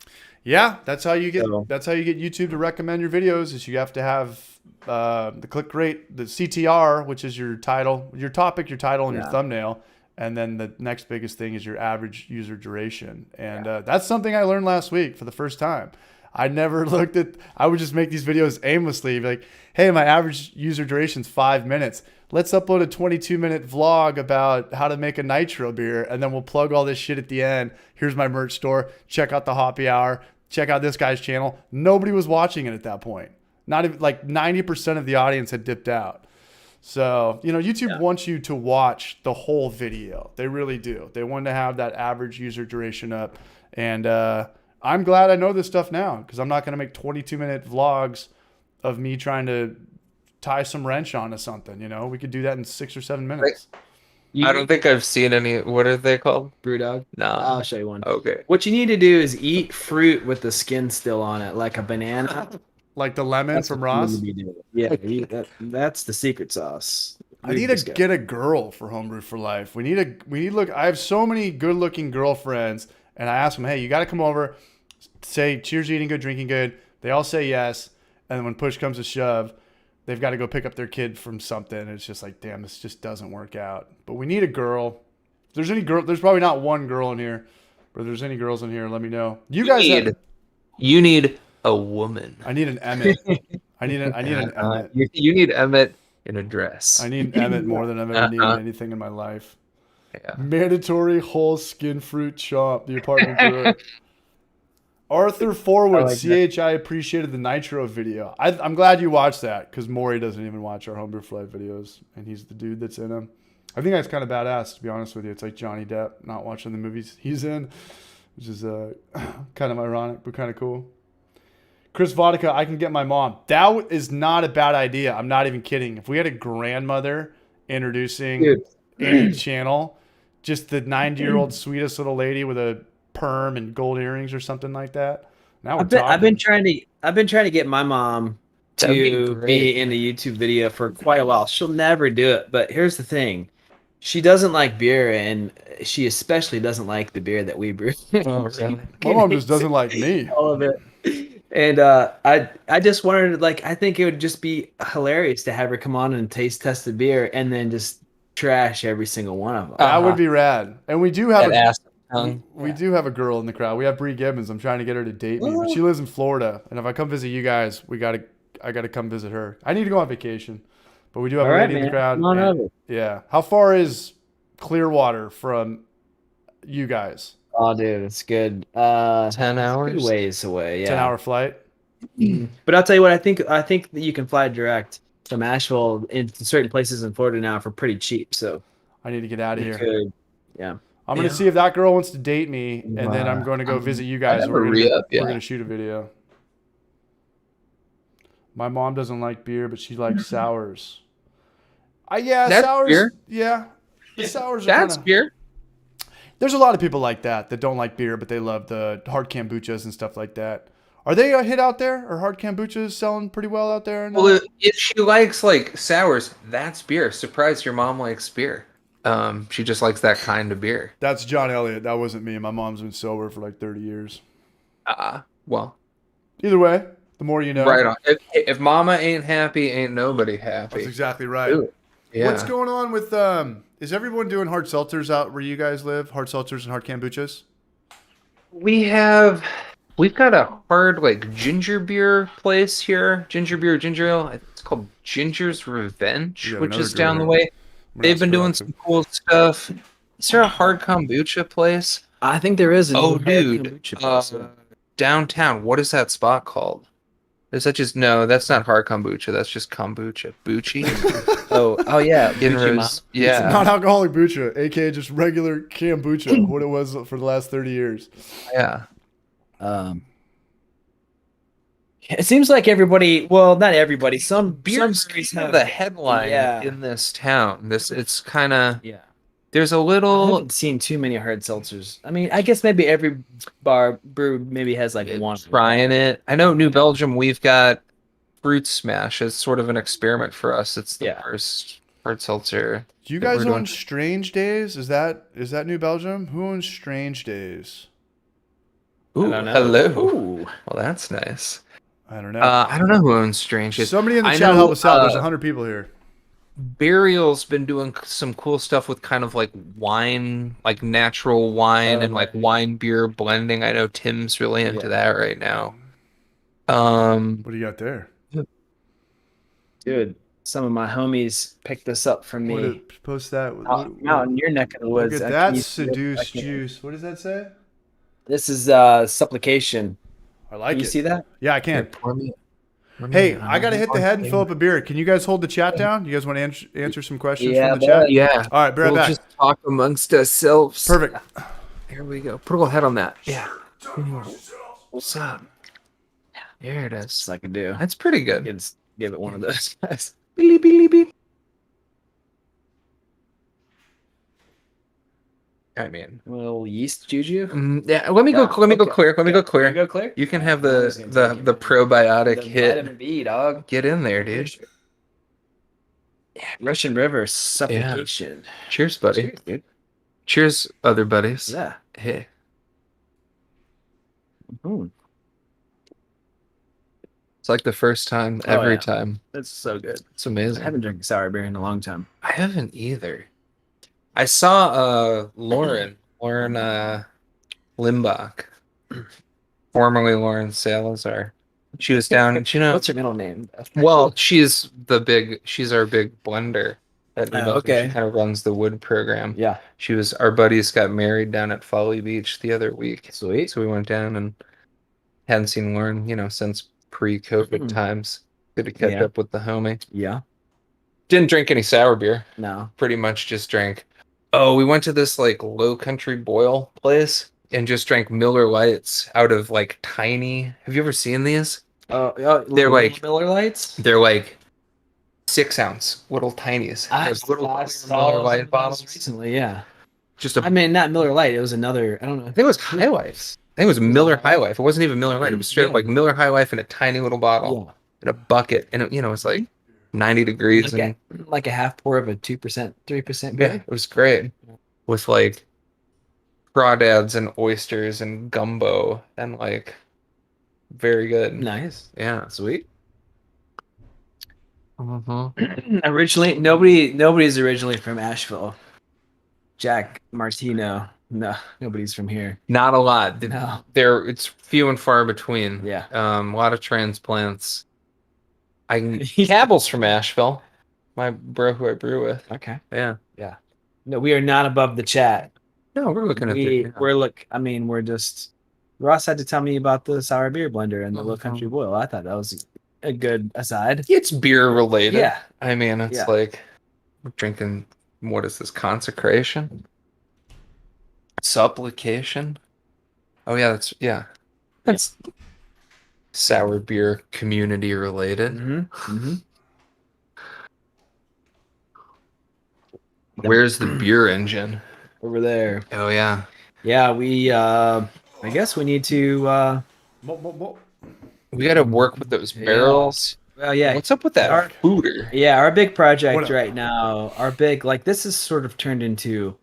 Yeah, that's how you get YouTube to recommend your videos. Is you have to have the click rate, the CTR, which is your title, your topic, your title, and your thumbnail, and then the next biggest thing is your average user duration. And that's something I learned last week for the first time. I never looked at. I would just make these videos aimlessly, be like, "Hey, my average user duration is 5 minutes. Let's upload a 22-minute vlog about how to make a nitro beer, and then we'll plug all this shit at the end. Here's my merch store. Check out the Hoppy Hour. Check out this guy's channel." Nobody was watching it at that point. Not even like 90% of the audience had dipped out. So, YouTube wants you to watch the whole video. They really do. They want to have that average user duration up. And I'm glad I know this stuff now because I'm not going to make 22-minute vlogs of me trying to tie some wrench onto something. We could do that in 6 or 7 minutes. I don't think I've seen any. What are they called? BrewDog? No. I'll show you one. Okay. What you need to do is eat fruit with the skin still on it, like a banana. Like the lemon from Ross? Yeah, that's the secret sauce. I need to get a girl for Homebrew for Life. We need look. I have so many good-looking girlfriends, and I ask them, "Hey, you got to come over, say cheers, eating good, drinking good." They all say yes, and then when push comes to shove, they've got to go pick up their kid from something. And it's just like, damn, this just doesn't work out. But we need a girl. If there's any girl, there's probably not one girl in here, but if there's any girls in here, let me know. You need a woman. I need an Emmett. I need an Emmett. You need Emmett in a dress. I need Emmett more than I've ever needed anything in my life. Yeah. Mandatory whole skin fruit chomp. The Apartment Brewer. Arthur Forward, I appreciated the Nitro video. I'm glad you watched that because Maury doesn't even watch our Homebrew for Life videos, and he's the dude that's in them. I think that's kind of badass, to be honest with you. It's like Johnny Depp not watching the movies he's in, which is kind of ironic, but kind of cool. Chris Vodka, I can get my mom. That is not a bad idea. I'm not even kidding. If we had a grandmother introducing any channel, just the 90-year-old sweetest little lady with a perm and gold earrings or something like that. Now we're talking. I've been trying to get my mom to be in a YouTube video for quite a while. She'll never do it, but here's the thing. She doesn't like beer, and she especially doesn't like the beer that we brew. Oh, really? My mom just doesn't like me. All of it. And I just wondered, like, I think it would just be hilarious to have her come on and taste test the beer and then just trash every single one of them. That would be rad. And we do have We do have a girl in the crowd. We have Bree Gibbons. I'm trying to get her to date me, but she lives in Florida. And if I come visit you guys, I gotta come visit her. I need to go on vacation, but we do have a lady in the crowd. Come on over. Yeah. How far is Clearwater from you guys? Oh, dude, it's good. 10 hours? Good ways away. Yeah. 10-hour flight. But I'll tell you what, I think that you can fly direct from Asheville into certain places in Florida now for pretty cheap. So I need to get out of here. Yeah. I'm going to see if that girl wants to date me, and then I'm going to go visit you guys. We're going to shoot a video. My mom doesn't like beer, but she likes sours. That's sours. Beer? Yeah. The sours are That's kinda, beer. There's a lot of people like that don't like beer, but they love the hard kombuchas and stuff like that. Are they a hit out there? Are hard kombuchas selling pretty well out there? Well, if she likes like sours, that's beer. Surprised your mom likes beer. She just likes that kind of beer. That's John Elliott. That wasn't me. My mom's been sober for like 30 years. Well. Either way, the more you know. Right on. If mama ain't happy, ain't nobody happy. That's exactly right. Ooh, yeah. What's going on with is everyone doing hard seltzers out where you guys live? Hard seltzers and hard kombuchas? We've got a hard like ginger beer place here. Ginger beer, ginger ale. It's called Ginger's Revenge, which is down the way. They've been doing some cool stuff. Is there a hard kombucha place? I think there is. Dude. Downtown. What is that spot called? Is that just that's not hard kombucha. That's just kombucha. Bucci. oh yeah. Yeah. It's non-alcoholic bucha, aka just regular kombucha. What it was for the last 30 years. Yeah. It seems like everybody. Well, not everybody. Some breweries have the headline in this town. It's kind of There's a I little. haven't seen too many hard seltzers. I mean, I guess maybe every brew maybe has like one. Trying it. I know New Belgium. We've got Fruit Smash as sort of an experiment for us. It's the first hard seltzer. Do you guys own Strange Days? Is that New Belgium? Who owns Strange Days? Ooh, hello. Ooh. Well, that's nice. I don't know. I don't know who owns Strange Days. Somebody in the chat help us out. There's 100 people here. Burial's been doing some cool stuff with kind of like wine, like natural wine and like wine beer blending. I know Tim's really into that right now. What do you got there? Dude, some of my homies picked this up from me. Post that. Out in your neck of the woods. Look at that Seduce juice. What does that say? This is supplication. I like it. Can you see that? Yeah, I can. Hey, I got to hit the head and fill up a beer. Can you guys hold the chat down? You guys want to answer some questions from the chat? Yeah. All right, be right back. Just talk amongst ourselves. Perfect. Here we go. Put a little head on that. Yeah. What's up? There it is. That's I can do. That's pretty good. Let's give it one of those guys. Beep, beep, beep. I mean, a little yeast juju. Yeah, let me go clear. Let me go clear. You go clear. You can have the probiotic hit. Vitamin B, dog. Get in there, dude. Yeah, Russian River suffocation. Yeah. Cheers, buddy. Cheers, dude. Cheers, other buddies. Yeah. Hey. Mm. It's like the first time, every time. That's so good. It's amazing. I haven't drank a sour beer in a long time. I haven't either. I saw Lauren Limbach, formerly Lauren Salazar. She was down. What's her middle name? Well, she's our big blender. Okay. She kind of runs the wood program. Yeah. Our buddies got married down at Folly Beach the other week. Sweet. So we went down and hadn't seen Lauren, since pre-COVID times. Good to catch up with the homie. Yeah. Didn't drink any sour beer. No. Pretty much just drank. Oh, we went to this like low country boil place and just drank Miller Lights out of like tiny. Have you ever seen these? They're like Miller Lights. They're like 6-ounce little tinies. There's little Miller Lite bottles recently. Yeah, I mean, not Miller Lite. It was another. I don't know. think it was High Life. I think it was Miller High Life. It wasn't even Miller Lite. It was straight up like Miller High Life in a tiny little bottle in a bucket, and it's like 90 degrees like a half pour of a 2%, 3% beer. beer. It was great with like crawdads and oysters and gumbo and like very good. Nice. Yeah. Sweet. Mm-hmm. Originally, nobody's originally from Asheville. Jack Martino. No, nobody's from here. Not a lot. No. It's few and far between. Yeah. A lot of transplants. Cabell's from Asheville. My bro who I brew with. Okay. Yeah. Yeah. No, we are not above the chat. No, we're looking at we're just Ross had to tell me about the sour beer blender and the Low Country Boil. I thought that was a good aside. It's beer related. Yeah. I mean, it's like we're drinking, what is this, consecration? Supplication? Oh yeah, that's sour beer community related. Mm-hmm. Where's the beer engine? Over there. Oh yeah. Yeah, we I guess we need to we got to work with those barrels. Well, yeah. What's up with that fooder? Yeah, our big project right now, this is sort of turned into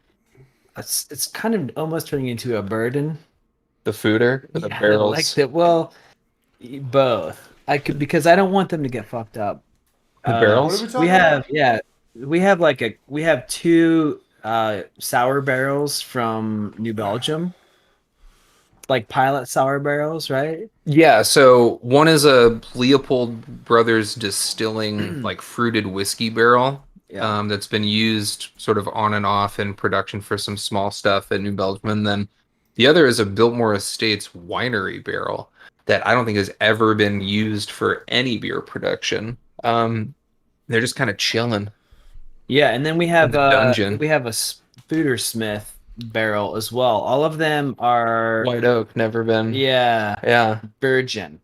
it's kind of almost turning into a burden. The fooder or the barrels? Both. Because I don't want them to get fucked up. The barrels? We have two sour barrels from New Belgium. Like pilot sour barrels, right? Yeah, so one is a Leopold Brothers distilling like fruited whiskey barrel that's been used sort of on and off in production for some small stuff at New Belgium. And then the other is a Biltmore Estates winery barrel that I don't think has ever been used for any beer production. They're just kind of chilling. Yeah, and then we have dungeon. We have a Spooder Smith barrel as well. All of them are white oak, never been. Yeah. Virgin.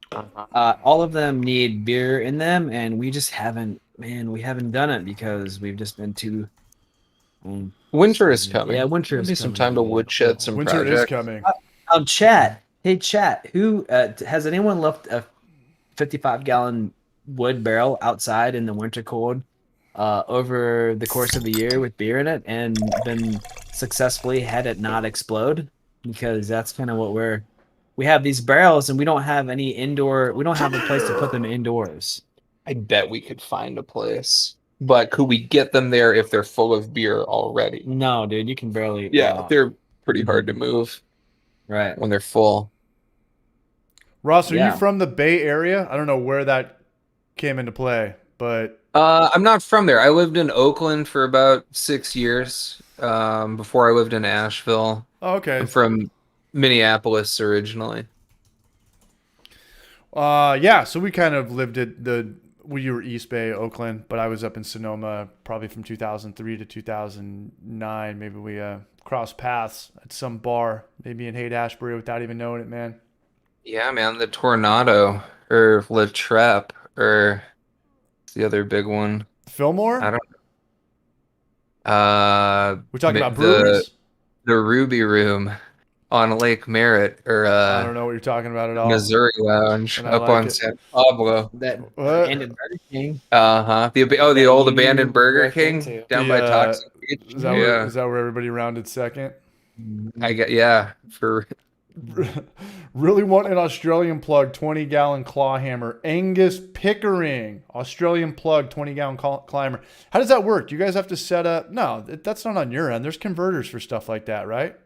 All of them need beer in them, and we just haven't done it because we've just been too. Winter is coming. Yeah, winter is coming. Some time to woodshed some winter projects. is coming. Chat. Hey, chat. Who has anyone left a 55-gallon wood barrel outside in the winter cold over the course of the year with beer in it and been successfully had it not explode? Because that's kind of what we have these barrels and we don't have a place to put them indoors. I bet we could find a place, but could we get them there if they're full of beer already? No, dude, you can barely. They're pretty hard to move, right, when they're full. Ross, are you from the Bay Area? I don't know where that came into play, but I'm not from there. I lived in Oakland for about 6 years before I lived in Asheville. Oh, okay. I'm from Minneapolis originally. So we kind of lived at we were East Bay, Oakland, but I was up in Sonoma probably from 2003 to 2009. Maybe we crossed paths at some bar, maybe in Haight-Ashbury without even knowing it, man. Yeah, man, the Tornado or La Trappe or the other big one. Fillmore? I don't know. We're talking about breweries? The Ruby Room on Lake Merritt or I don't know what you're talking about at all. Missouri Lounge up on San Pablo. That abandoned Burger King. The old abandoned Burger King down by Toxic Beach. Is that where everybody rounded second? For really want an Australian plug 20-gallon Clawhammer. Angus Pickering, Australian plug 20-gallon Clawhammer. How does that work? Do you guys have to set up? No, that's not on your end. There's converters for stuff like that, right?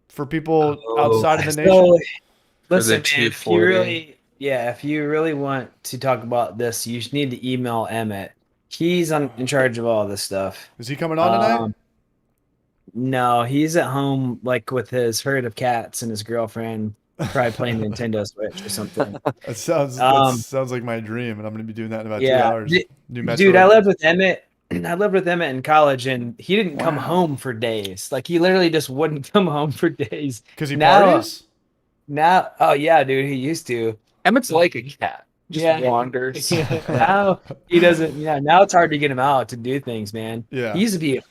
For people outside of the nation. Listen, man, if you really want to talk about this, you need to email Emmett. He's in charge of all this stuff. Is he coming on tonight? No, he's at home like with his herd of cats and his girlfriend, probably playing Nintendo Switch or something. That sounds like my dream, and I'm going to be doing that in about 2 hours. Dude, I lived with Emmett. I lived with Emmett in college, and he didn't come home for days. Like he literally just wouldn't come home for days. Because he parties? Oh yeah, dude, he used to. Emmett's like a cat. Just wanders. Now he doesn't. Yeah, now it's hard to get him out to do things, man. Yeah. He used to be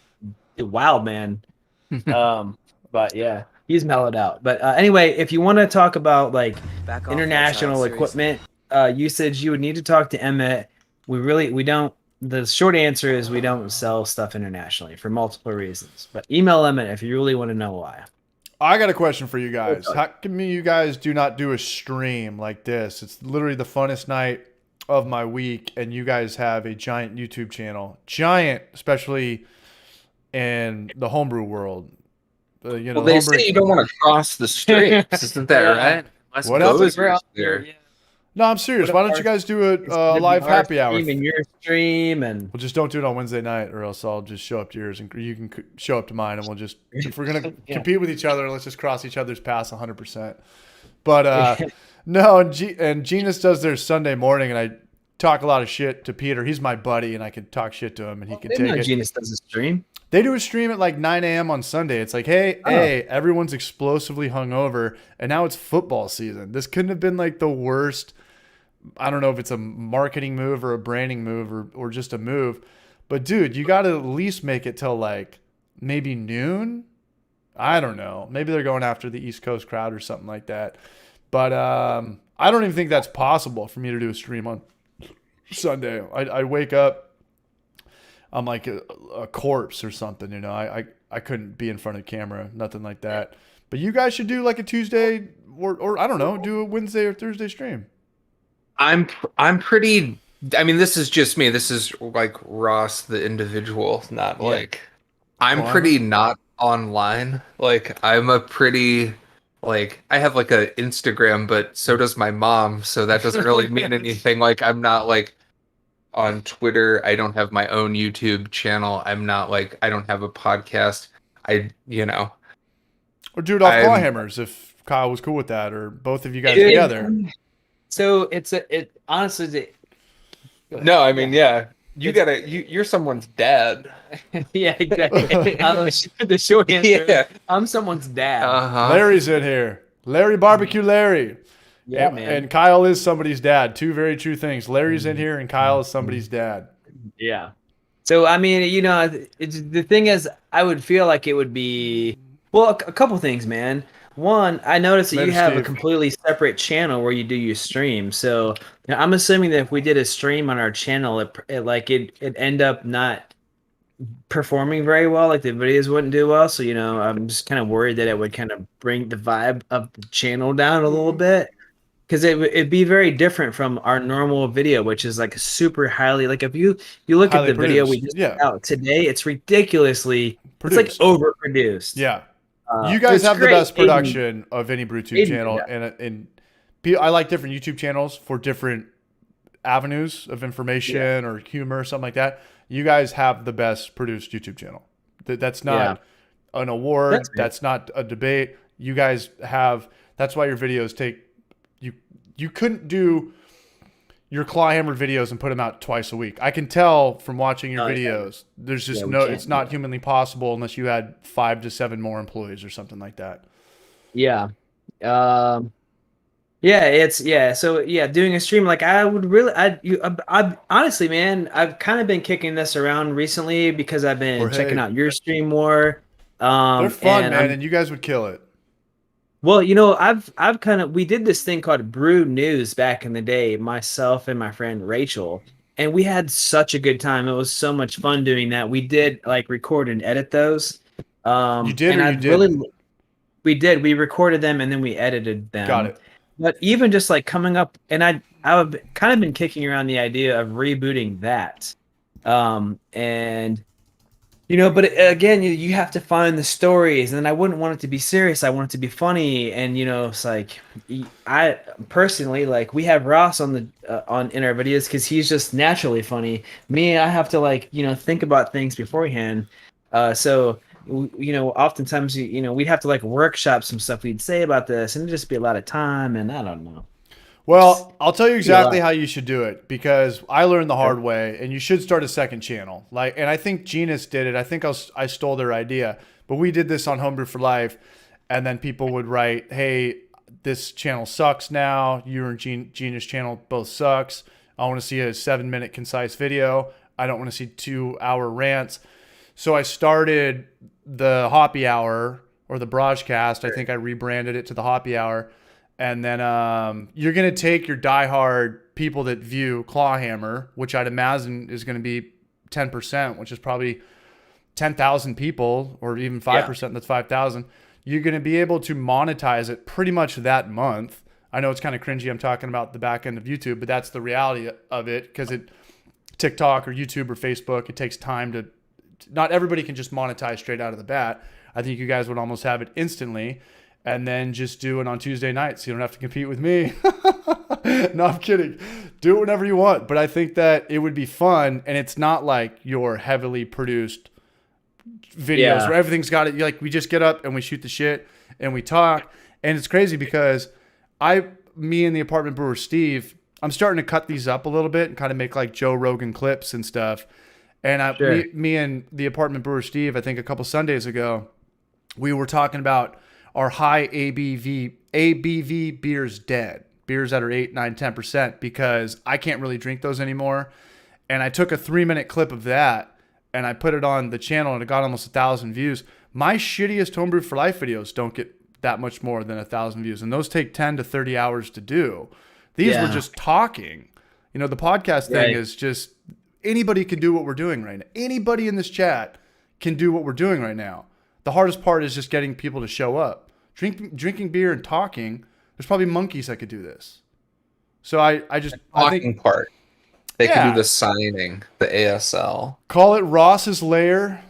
a wild man. But yeah, he's mellowed out. But anyway, if you want to talk about like international equipment usage, you would need to talk to Emmett. We don't. The short answer is we don't sell stuff internationally for multiple reasons. But email Emmett if you really want to know why. I got a question for you guys. How come you guys do not do a stream like this? It's literally the funnest night of my week, and you guys have a giant YouTube channel. Giant, especially in the homebrew world. You know, well, they say you don't want to cross the streams. Isn't that right? What else? No, I'm serious. Why don't you guys do a live happy hour? In your stream, and well, just don't do it on Wednesday night, or else I'll just show up to yours, and you can show up to mine, and we'll just, if we're gonna compete with each other, let's just cross each other's paths 100%. But no, and Genus does their Sunday morning, and I talk a lot of shit to Peter. He's my buddy, and I can talk shit to him, and he can take it. Genus does a stream. They do a stream at like 9 a.m. on Sunday. It's like, hey, everyone's explosively hungover, and now it's football season. This couldn't have been like the worst. I don't know if it's a marketing move or a branding move or just a move. But, dude, you got to at least make it till like maybe noon. I don't know. Maybe they're going after the East Coast crowd or something like that. But I don't even think that's possible for me to do a stream on Sunday. I wake up. I'm like a corpse or something, you know. I couldn't be in front of the camera, nothing like that. But you guys should do like a Tuesday or I don't know, do a Wednesday or Thursday stream. I'm pretty. I mean, this is just me. This is like Ross, the individual, not like. I'm pretty not online. Like I'm a pretty. Like I have like a Instagram, but so does my mom. So that doesn't really mean anything. Like I'm not like on Twitter. I don't have my own YouTube channel. I'm not like I don't have a podcast. Or do it off Clawhammers if Kyle was cool with that, or both of you guys together. So it honestly. No, I mean, yeah, you're someone's dad. Yeah, exactly. The short answer. Yeah. I'm someone's dad. Larry's in here. Larry Barbecue Larry. Yeah, man. And Kyle is somebody's dad. Two very true things. Larry's in here and Kyle is somebody's dad. Yeah. So, I mean, the thing is, I would feel like it would be, well, a couple things, man. One, I noticed that you have a completely separate channel where you do your stream. So I'm assuming that if we did a stream on our channel, it end up not performing very well. Like the videos wouldn't do well. So I'm just kind of worried that it would kind of bring the vibe of the channel down a little bit, because it'd be very different from our normal video, which is like super highly, like if you look at the video we just put out today, it's ridiculously produced. It's like overproduced. Yeah. You guys have the best production of any BrewTube channel, and I like different YouTube channels for different avenues of information or humor or something like that. You guys have the best produced YouTube channel. That's not an award. That's not a debate. You guys have. That's why your videos take. You couldn't do your Clawhammer videos and put them out twice a week. I can tell from watching your videos. There's just it's not humanly possible unless you had 5 to 7 more employees or something like that. Yeah. So doing a stream, like I would really, I honestly, man, I've kind of been kicking this around recently because I've been checking out your stream more. They're fun, man, and you guys would kill it. Well, we did this thing called Brew News back in the day, myself and my friend Rachel, and we had such a good time. It was so much fun doing that. We did like record and edit those. You did, or you didn't? We did. We recorded them and then we edited them. Got it. But even just like coming up, and I've kind of been kicking around the idea of rebooting that, but again, you have to find the stories, and I wouldn't want it to be serious. I want it to be funny, and it's like I personally like we have Ross on in our videos because he's just naturally funny. Me, I have to think about things beforehand. So oftentimes we'd have to workshop some stuff we'd say about this, and it'd just be a lot of time, and I don't know. Well, I'll tell you exactly how you should do it, because I learned the hard way, and you should start a second channel. And I think Genus did it. I think I stole their idea, but we did this on Homebrew for Life, and then people would write, "Hey, this channel sucks now. You and Gina's channel both sucks. I want to see a 7-minute concise video. I don't want to see 2-hour rants. So I started the Hoppy Hour, or the broadcast. I think I rebranded it to the Hoppy Hour. And then you're going to take your diehard people that view Clawhammer, which I'd imagine is going to be 10%, which is probably 10,000 people, or even 5%, that's 5,000. You're going to be able to monetize it pretty much that month. I know it's kind of cringy. I'm talking about the back end of YouTube, but that's the reality of it, because TikTok or YouTube or Facebook, it takes time to, not everybody can just monetize straight out of the bat. I think you guys would almost have it instantly, and then just do it on Tuesday nights. So you don't have to compete with me. No, I'm kidding. Do it whenever you want. But I think that it would be fun, and it's not like your heavily produced videos where everything's got it. Like, we just get up and we shoot the shit and we talk. And it's crazy because me and the Apartment Brewer Steve, I'm starting to cut these up a little bit and kind of make like Joe Rogan clips and stuff. And me and the Apartment Brewer Steve, I think a couple Sundays ago, we were talking about our high ABV beers dead. Beers that are 8, 9, 10%, because I can't really drink those anymore. And I took a 3-minute clip of that and I put it on the channel, and it got almost 1,000 views. My shittiest Homebrew for Life videos don't get that much more than 1,000 views. And those take 10 to 30 hours to do. These were just talking. You know, the podcast thing is just, anybody can do what we're doing right now. Anybody in this chat can do what we're doing right now. The hardest part is just getting people to show up. Drinking beer and talking, there's probably monkeys that could do this. So I think part. They can do the signing, the ASL. Call it Ross's Lair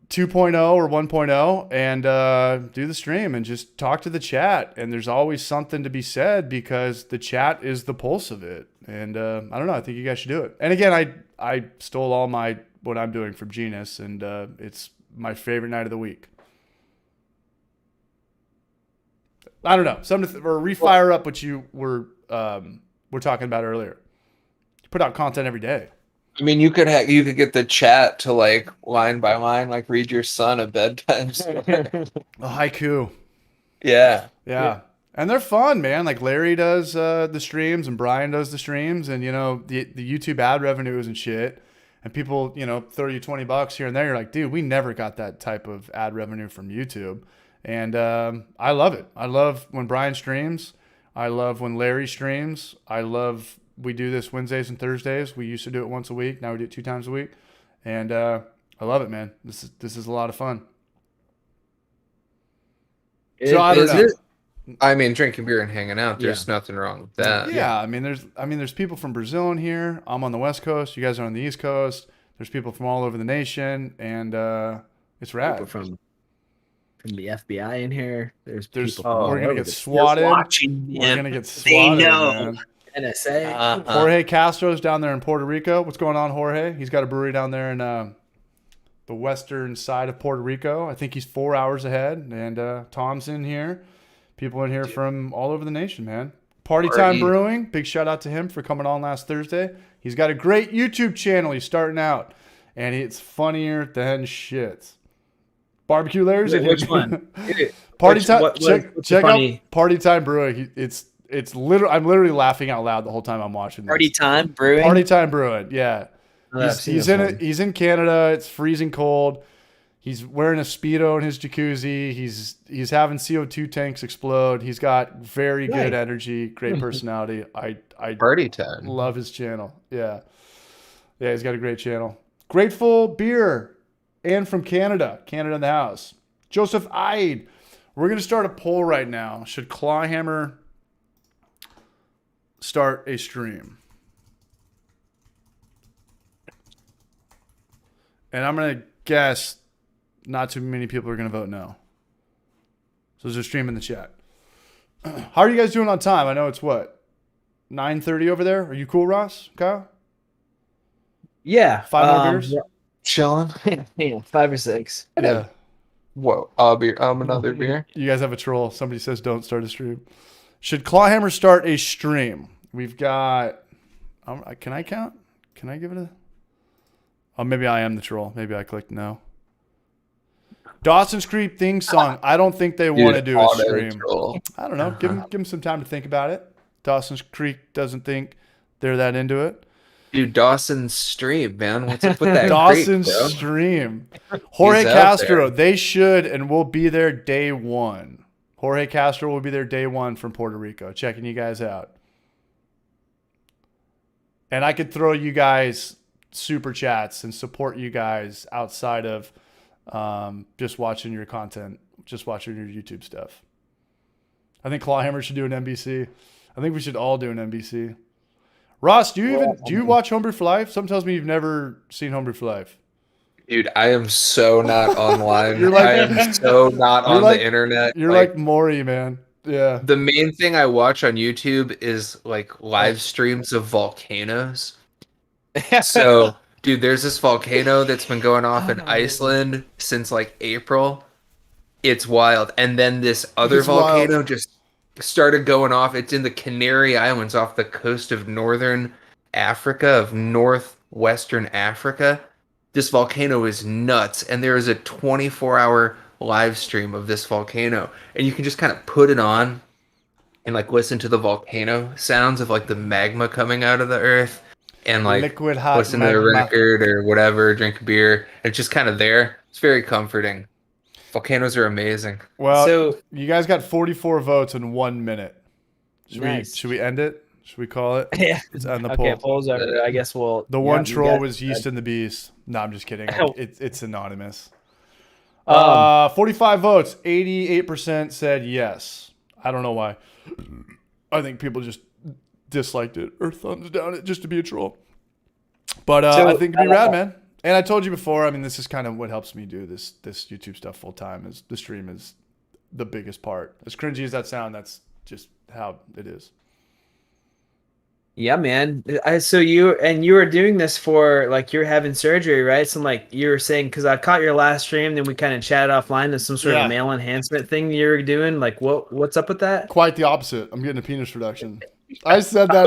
2.0 or 1.0, and do the stream and just talk to the chat. And there's always something to be said, because the chat is the pulse of it. And I don't know. I think you guys should do it. And again, I stole all what I'm doing from Genus, and it's my favorite night of the week. I don't know. Or refire up what you were talking about earlier. You put out content every day. I mean, you could get the chat to, like, line by line, like, read your son a bedtime story. A haiku. Yeah. And they're fun, man. Like, Larry does the streams, and Brian does the streams, and, you know, the YouTube ad revenues and shit. And people, you know, throw you $20 here and there. You're like, dude, we never got that type of ad revenue from YouTube. And I love it. I love when Brian streams. I love when Larry streams. We do this Wednesdays and Thursdays. We used to do it once a week. Now we do it 2 times a week. And I love it, man. This is a lot of fun. I mean, drinking beer and hanging out, there's nothing wrong with that. Yeah, I mean, there's people from Brazil in here. I'm on the West Coast. You guys are on the East Coast. There's people from all over the nation, and it's rad. People from the FBI in here. There's we're gonna get swatted. We're gonna get swatted, man. NSA. Jorge Castro's down there in Puerto Rico. What's going on, Jorge? He's got a brewery down there in the western side of Puerto Rico. I think he's 4 hours ahead. And Tom's in here. People in here from all over the nation, man. Party Time Brewing. Big shout out to him for coming on last Thursday. He's got a great YouTube channel. He's starting out, and it's funnier than shit. Barbecue Larry's. Which one? Party Time. Check out Party Time Brewing. It's literally, I'm literally laughing out loud the whole time I'm watching this. Party Time Brewing. Party Time Brewing. Yeah. He's in Canada. It's freezing cold. He's wearing a Speedo in his jacuzzi. He's having CO2 tanks explode. He's got very good energy, great personality. I Party Time. Love his channel. Yeah. Yeah, he's got a great channel. Grateful Beer, and from Canada. Canada in the house. Joseph Ide. We're going to start a poll right now. Should Clawhammer start a stream? And I'm going to guess not too many people are going to vote no. So there's a stream in the chat. How are you guys doing on time? I know it's what? 9:30 over there? Are you cool, Ross? Kyle? Yeah. 5 more beers? Chilling. Yeah, 5 or 6. Yeah. Whoa. Another beer. You guys have a troll. Somebody says don't start a stream. Should Clawhammer start a stream? We've got... can I count? Can I give it a... Oh, maybe I am the troll. Maybe I clicked no. Dawson's Creek theme song. I don't think they want to do a stream. Troll. I don't know. Give them some time to think about it. Dawson's Creek doesn't think they're that into it. Dude, Dawson's stream, man. What's up with that? Dawson's creek, stream. Jorge Castro. They should, and we'll be there day one. Jorge Castro will be there day one from Puerto Rico, checking you guys out. And I could throw you guys super chats and support you guys outside of just watching your content, just watching your YouTube stuff. I think Clawhammer should do an NBC. I think we should all do an NBC. Ross, do you watch Homebrew for Life? Something tells me you've never seen Homebrew for Life. Dude, I am so not online. I am so not on the internet. You're like Maury, man. Yeah. The main thing I watch on YouTube is like live streams of volcanoes. So, dude, there's this volcano that's been going off in Iceland since like April. It's wild. And then this other volcano just started going off. It's in the Canary Islands off the coast of northern Africa, of northwestern Africa. This volcano is nuts. And there is a 24-hour live stream of this volcano. And you can just kind of put it on and like listen to the volcano sounds of like the magma coming out of the earth. And like liquid hot listen to a record or whatever, drink a beer. It's just kind of there. It's very comforting. Volcanoes are amazing. Well, so you guys got 44 votes in 1 minute. Should we end it? Should we call it? Yeah. It's on the okay, poll. polls are, I guess we'll. The one troll was Yeast and the Beast. No, I'm just kidding. It's anonymous. 45 votes. 88% said yes. I don't know why. I think people just disliked it or thumbs down it just to be a troll. But I think it'd be rad, man. And I told you before, I mean, this is kind of what helps me do this YouTube stuff full time. Is the stream is the biggest part. As cringy as that sound, that's just how it is. Yeah, man. So you were doing this for like you're having surgery, right? So like you were saying, because I caught your last stream, then we kind of chatted offline. There's some sort of male enhancement thing you're doing. Like what's up with that? Quite the opposite. I'm getting a penis reduction. I said that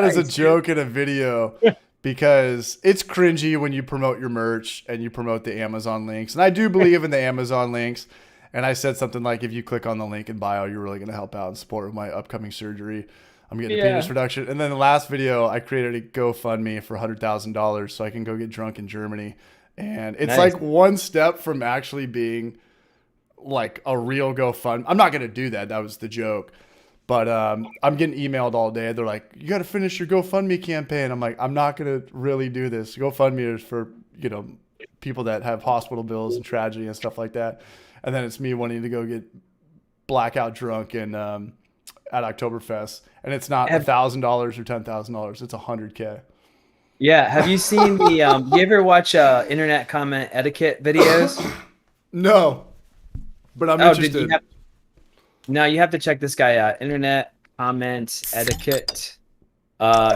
as a joke in a video. Because it's cringy when you promote your merch and you promote the Amazon links. And I do believe in the Amazon links. And I said something like, if you click on the link in bio, you're really going to help out and support my upcoming surgery. I'm getting a penis reduction. And then the last video, I created a GoFundMe for $100,000 so I can go get drunk in Germany. And it's like one step from actually being like a real GoFundMe. I'm not going to do that. That was the joke. But I'm getting emailed all day. They're like, you got to finish your GoFundMe campaign. I'm like, I'm not going to really do this. GoFundMe is for, people that have hospital bills and tragedy and stuff like that. And then it's me wanting to go get blackout drunk at Oktoberfest. And it's not $1,000 or $10,000. It's $100K. Yeah. Have you seen the, you ever watch internet comment etiquette videos? No, but I'm interested. No, you have to check this guy out. Internet comment etiquette.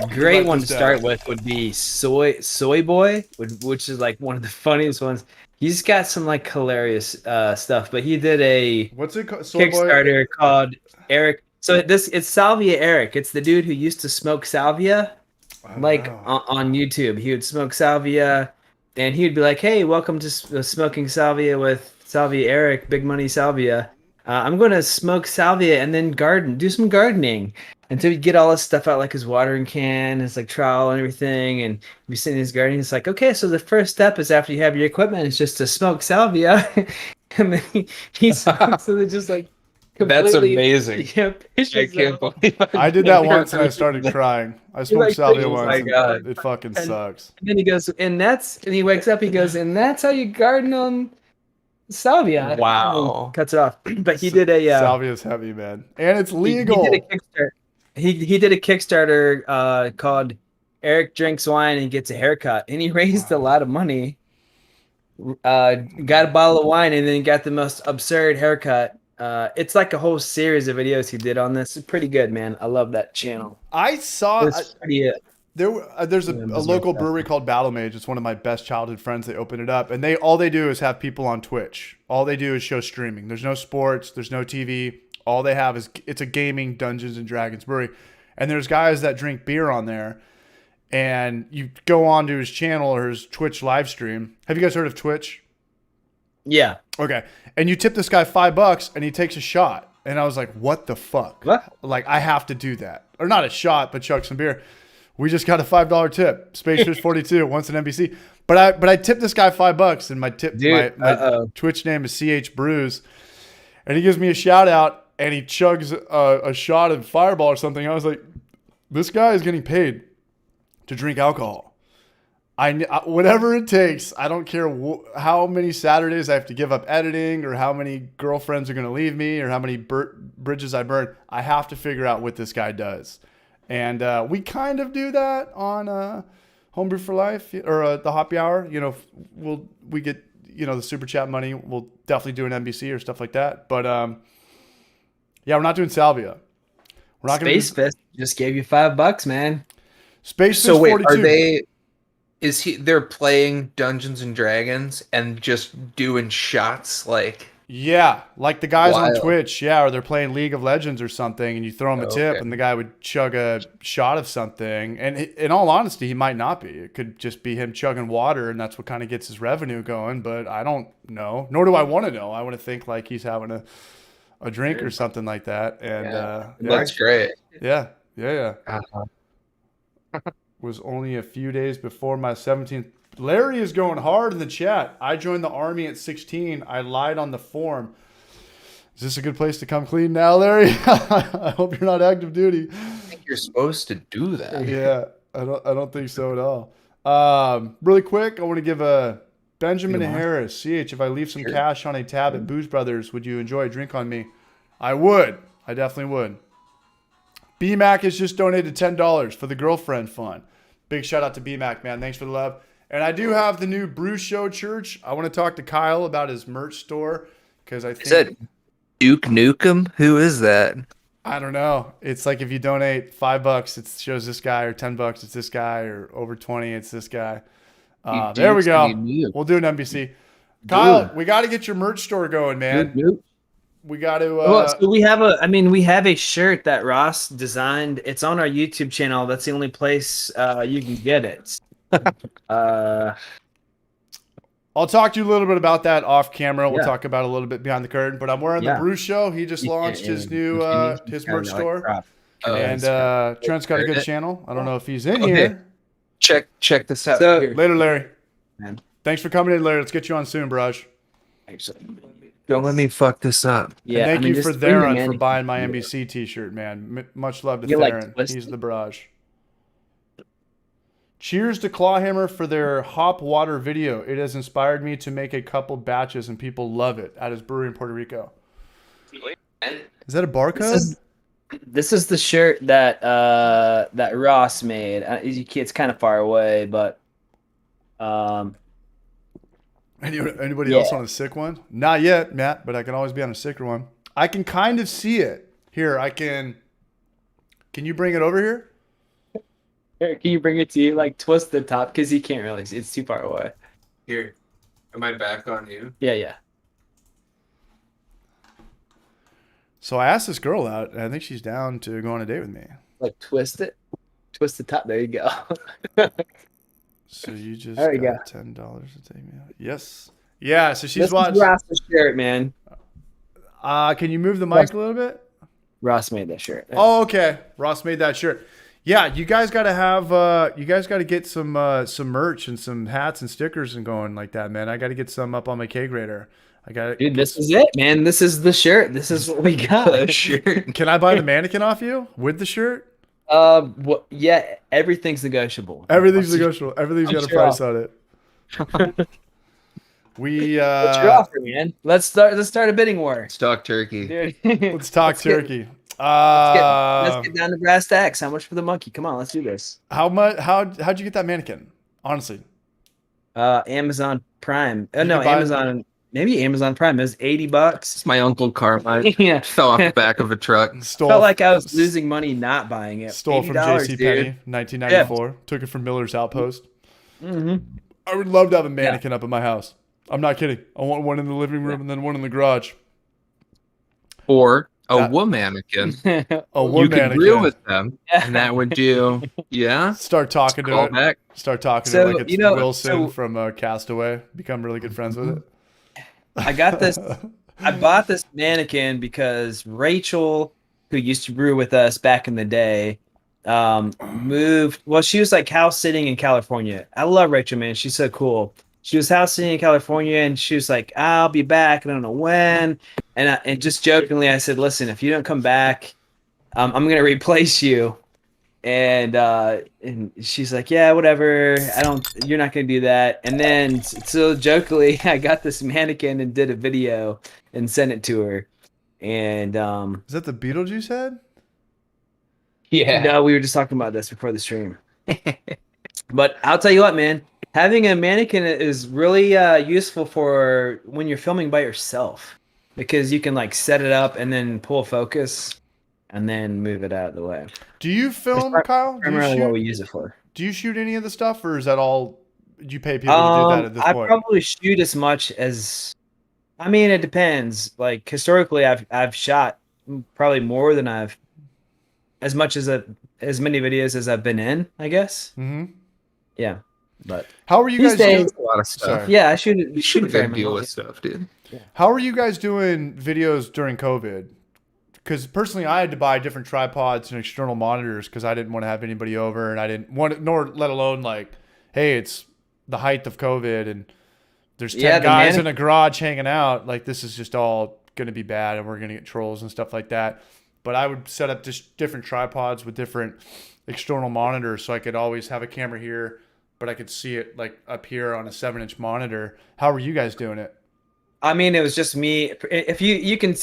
Great one to start with would be Soy Boy, which is like one of the funniest ones. He's got some like hilarious stuff, but he did a what's it called? Kickstarter called Eric. So it's Salvia Eric. It's the dude who used to smoke salvia, on YouTube. He would smoke salvia, and he would be like, "Hey, welcome to smoking salvia with Salvia Eric, Big Money Salvia. I'm going to smoke salvia and then do some gardening." And so he'd get all his stuff out, like his watering can, his like trowel and everything, and be sitting in his garden. It's like, okay, so the first step is after you have your equipment, it's just to smoke salvia. And then he smokes, so they're just like that's amazing. Yeah, I can't believe I did that once and I started crying. I smoked salvia once. My God. It fucking sucks. And then he goes, and he wakes up, he goes, and that's how you garden on salvia. Wow. Cuts it off. But he did a salvia's heavy, man, and it's legal. He did a Kickstarter. He did a Kickstarter called Eric Drinks Wine and Gets a Haircut, and he raised a lot of money. Got a bottle of wine and then got the most absurd haircut. It's like a whole series of videos he did on this. It's pretty good, man. I love that channel. I saw there's a Yeah, local brewery called Battle Mage. It's one of my best childhood friends. They opened it up, and all they do is have people on Twitch. All they do is show streaming. There's no sports. There's no TV. All they have is it's a gaming Dungeons and Dragons brewery, and there's guys that drink beer on there. And you go on to his channel or his Twitch live stream. Have you guys heard of Twitch? Yeah. Okay. And you tip this guy $5 and he takes a shot. And I was like, what the fuck? What? Like, I have to do that. Or not a shot, but chug some beer. We just got a $5 tip. Spacefish 42 wants an NBC. But I tipped this guy $5 and my Twitch name is CH and he gives me a shout out and he chugs a shot of Fireball or something. I was like, this guy is getting paid to drink alcohol. Whatever it takes. I don't care how many Saturdays I have to give up editing or how many girlfriends are going to leave me or how many bridges I burn. I have to figure out what this guy does. And we kind of do that on Homebrew for Life or the Hoppy Hour. You know, we get, you know, the super chat money. We'll definitely do an NBC or stuff like that. But yeah, we're not doing Salvia. We're not Space Fist just gave you $5, man. Space Fist 42. They're playing Dungeons and Dragons and just doing shots like... Yeah, like the guys on Twitch, or they're playing League of Legends or something, and you throw him a tip, and the guy would chug a shot of something. And in all honesty, he might not be. It could just be him chugging water, and that's what kind of gets his revenue going. But I don't know, nor do I want to know. I want to think like he's having a drink or something like that. And that's great. Yeah. Was only a few days before my 17th. Larry is going hard in the chat. I joined the Army at 16. I lied on the form. Is this a good place to come clean now, Larry? I hope you're not active duty. I think you're supposed to do that. Yeah, I don't think so at all. Really quick, I want to give a Benjamin Harris. CH, if I leave some cash on a tab at Booze Brothers, would you enjoy a drink on me? I would. I definitely would. BMAC has just donated $10 for the girlfriend fund. Big shout out to BMAC, man. Thanks for the love. And I do have the new Brew Show Church. I want to talk to Kyle about his merch store because I think... Is that Duke Nukem? Who is that? I don't know. It's like if you donate $5, it shows this guy, or $10, it's this guy, or over 20, it's this guy. There we go. We'll do an NBC. Kyle, we got to get your merch store going, man. We got to. So we have a shirt that Ross designed. It's on our YouTube channel. That's the only place you can get it. I'll talk to you a little bit about that off camera. We'll talk about it a little bit behind the curtain. But I'm wearing the Brew Show. He just launched his new his merch store, and Trent's got a good channel. I don't know if he's in here. Check this out. So, later, Larry. Man. Thanks for coming in, Larry. Let's get you on soon, Braj. Don't let me fuck this up. Yeah, and thank you for Theron for buying my NBC t-shirt, man. Much love to Theron. He's the Braj. Cheers to Clawhammer for their hop water video. It has inspired me to make a couple batches, and people love it at his brewery in Puerto Rico. Is that a barcode? This is the shirt that that Ross made. It's kind of far away, but anybody else on a sick one? Not yet, Matt, but I can always be on a sicker one. I can kind of see it. Here, I can. Can you bring it over here? Here, can you bring it to you? Like twist the top because you can't really see. It's too far away. Here, am I back on you? Yeah. So I asked this girl out, and I think she's down to go on a date with me. Like twist it, twist the top. There you go. So you just got $10 to take me out. Yes. Yeah. So she's watching. Ross the shirt, man. Can you move the mic a little bit? Ross made that shirt. Oh, okay. Ross made that shirt. Yeah, you guys got to have. You guys got to get some merch and some hats and stickers and going like that, man. I got to get some up on my keg grader. I got it. Dude, this is it, man. This is the shirt. This is what we got. The shirt. Can I buy the mannequin off you with the shirt? Yeah, everything's negotiable. Everything's negotiable. Everything's got a price on it. We what's your offer, man? Let's start a bidding war. Let's talk turkey. Dude. Let's talk turkey. Let's get down to brass tacks. How much for the monkey? Come on, let's do this. How much? How'd you get that mannequin? Honestly. Amazon Prime. No, Amazon. Maybe Amazon Prime. It was $80. It's my Uncle Carmine. Yeah. Fell off the back of a truck. Felt like I was losing money not buying it. Stole from JCPenney, 1994. Yeah. Took it from Miller's Outpost. Mm-hmm. I would love to have a mannequin up in my house. I'm not kidding. I want one in the living room and then one in the garage. Or a wool mannequin. You could brew with them, and that would do. Yeah. Start talking to it. Start talking to it like it's Wilson from Castaway. Become really good friends with it. I got this. I bought this mannequin because Rachel, who used to brew with us back in the day, moved. Well, she was like house sitting in California. I love Rachel, man. She's so cool. She was house sitting in California, and she was like, "I'll be back. I don't know when." And just jokingly, I said, "Listen, if you don't come back, I'm gonna replace you." And she's like, "Yeah, whatever. You're not gonna do that." And then so jokingly, I got this mannequin and did a video and sent it to her. And Is that the Beetlejuice head? Yeah. no, we were just talking about this before the stream. But I'll tell you what, man, having a mannequin is really useful for when you're filming by yourself, because you can like set it up and then pull focus and then move it out of the way. Do you film, Kyle? Primarily what we use it for. Do you shoot any of the stuff, or is that all? Do you pay people to do that at this point? I probably shoot as much as. I mean, it depends. Like historically, I've shot probably more than as many videos as I've been in, I guess. Mm-hmm. Yeah, but how are you these guys days, doing? A lot of stuff. Sorry. Yeah, I shoot Shoot a very good deal much. with stuff, dude. Yeah. How are you guys doing videos during COVID? Because personally, I had to buy different tripods and external monitors because I didn't want to have anybody over, and I didn't want, nor let alone like, hey, it's the height of COVID, and there's 10 guys in a garage hanging out. Like, this is just all going to be bad, and we're going to get trolls and stuff like that. But I would set up just different tripods with different external monitors, so I could always have a camera here, but I could see it like up here on a 7-inch monitor. How are you guys doing it? I mean, it was just me. If you can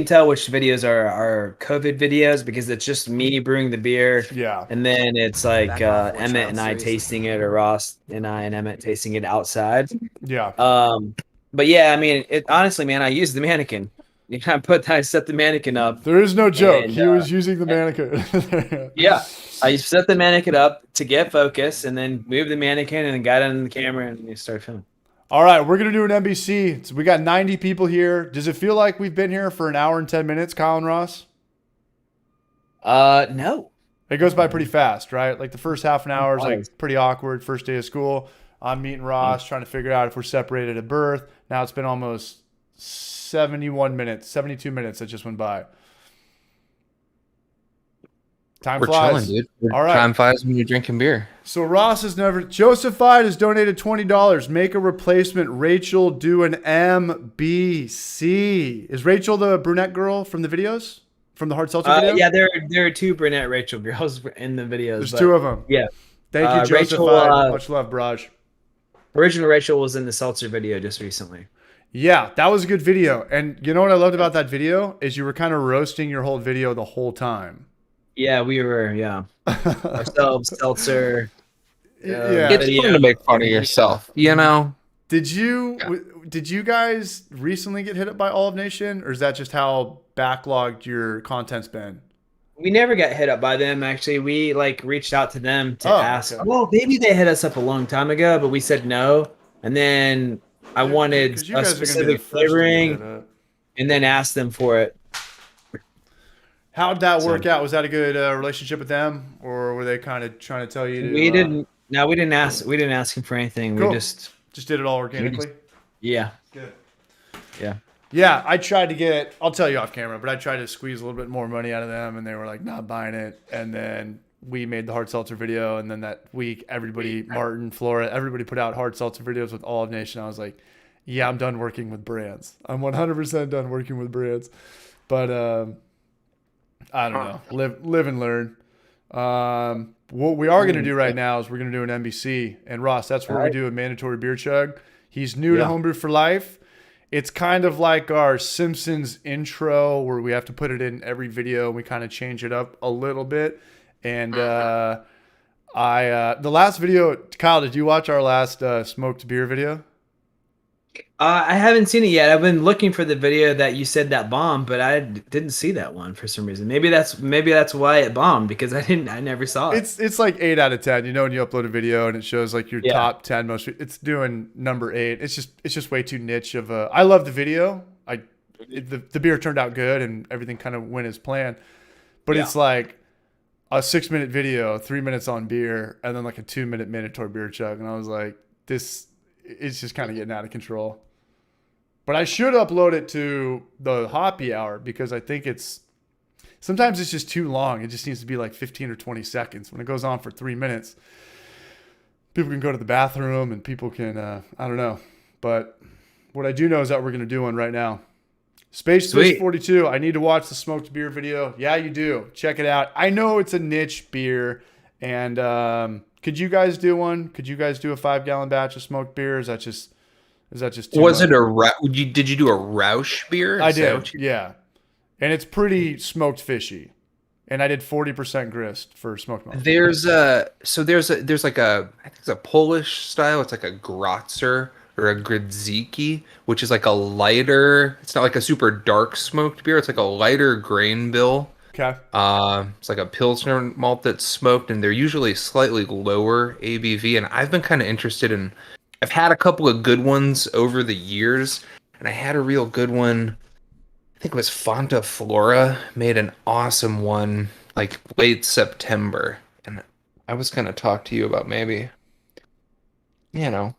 tell which videos are COVID videos because it's just me brewing the beer. Yeah. And then it's like Emmett and I tasting it, or Ross and I and Emmett tasting it outside. Yeah. But yeah, I mean, honestly, man, I used the mannequin. I set the mannequin up. There is no joke. And, he was using the mannequin. Yeah. I set the mannequin up to get focus, and then moved the mannequin, and then got on the camera, and we started filming. All right, we're going to do an NBC. So we got 90 people here. Does it feel like we've been here for an hour and 10 minutes, Kyle and Ross? No. It goes by pretty fast, right? Like the first half an hour is like pretty awkward. First day of school. I'm meeting Ross, trying to figure out if we're separated at birth. Now it's been almost 71 minutes, 72 minutes that just went by. Time flies. Chilling, dude. All right. Time flies when you're drinking beer. So Ross has never. Josephied has donated $20. Make a replacement. Rachel, do an MBC. Is Rachel the brunette girl from the videos? From the hard seltzer video? Yeah, there are two brunette Rachel girls in the videos. There's two of them. Yeah. Thank you, Rachel, Josephied. Much love, Braj. Original Rachel was in the seltzer video just recently. Yeah, that was a good video. And you know what I loved about that video is you were kind of roasting your whole video the whole time. Yeah, we were, ourselves, seltzer. Yeah. It's fun to make fun of yourself, you know? Did you guys recently get hit up by Olive Nation, or is that just how backlogged your content's been? We never got hit up by them, actually. We reached out to them to ask. Okay. Well, maybe they hit us up a long time ago, but we said no. And then I wanted a specific flavoring and then asked them for it. How'd that work out? Was that a good relationship with them, or were they kind of trying to tell you to? We didn't ask him for anything. Cool. We just did it all organically. Yeah. Good. Yeah. Yeah, I tried to get. I'll tell you off camera, but I tried to squeeze a little bit more money out of them, and they were like, not buying it. And then we made the hard seltzer video, and then that week, everybody, Martin, Flora, everybody put out hard seltzer videos with Olive Nation. I was like, yeah, I'm done working with brands. I'm 100% done working with brands. But I don't know. Live and learn. What we are going to do right now is we're going to do an NBC. And Ross, that's where we do a mandatory beer chug. He's new to Homebrew for Life. It's kind of like our Simpsons intro where we have to put it in every video. And we kind of change it up a little bit. And the last video, Kyle, did you watch our last smoked beer video? I haven't seen it yet. I've been looking for the video that you said that bombed, but I didn't see that one for some reason. Maybe that's why it bombed, because I never saw it. It's like 8 out of 10. You know, when you upload a video and it shows like your top 10 most, it's doing number 8. It's just way too niche of a. I love the video. The beer turned out good and everything kind of went as planned, but it's like a 6-minute video, 3 minutes on beer, and then like a 2-minute mandatory beer chug, and I was like, this. It's just kind of getting out of control. But I should upload it to the Hoppy Hour because I think sometimes it's just too long. It just needs to be like 15 or 20 seconds. When it goes on for 3 minutes, people can go to the bathroom and people can, I don't know. But what I do know is that we're going to do one right now. Space 42. I need to watch the smoked beer video. Yeah, you do. Check it out. I know it's a niche beer. And could you guys do one? Could you guys do a 5-gallon batch of smoked beer? Is that just too Was much? Did you do a Roush beer? I did. Yeah. And it's pretty smoked fishy. And I did 40% grist for smoked malt. There's like I think it's a Polish style. It's like a Grotzer or a Grzyki, which is like a lighter. It's not like a super dark smoked beer. It's like a lighter grain bill. Okay. It's like a Pilsner malt that's smoked, and they're usually slightly lower ABV. And I've been kind of interested in. I've had a couple of good ones over the years, and I had a real good one. I think it was Fonta Flora made an awesome one like late September, and I was going to talk to you about maybe, kind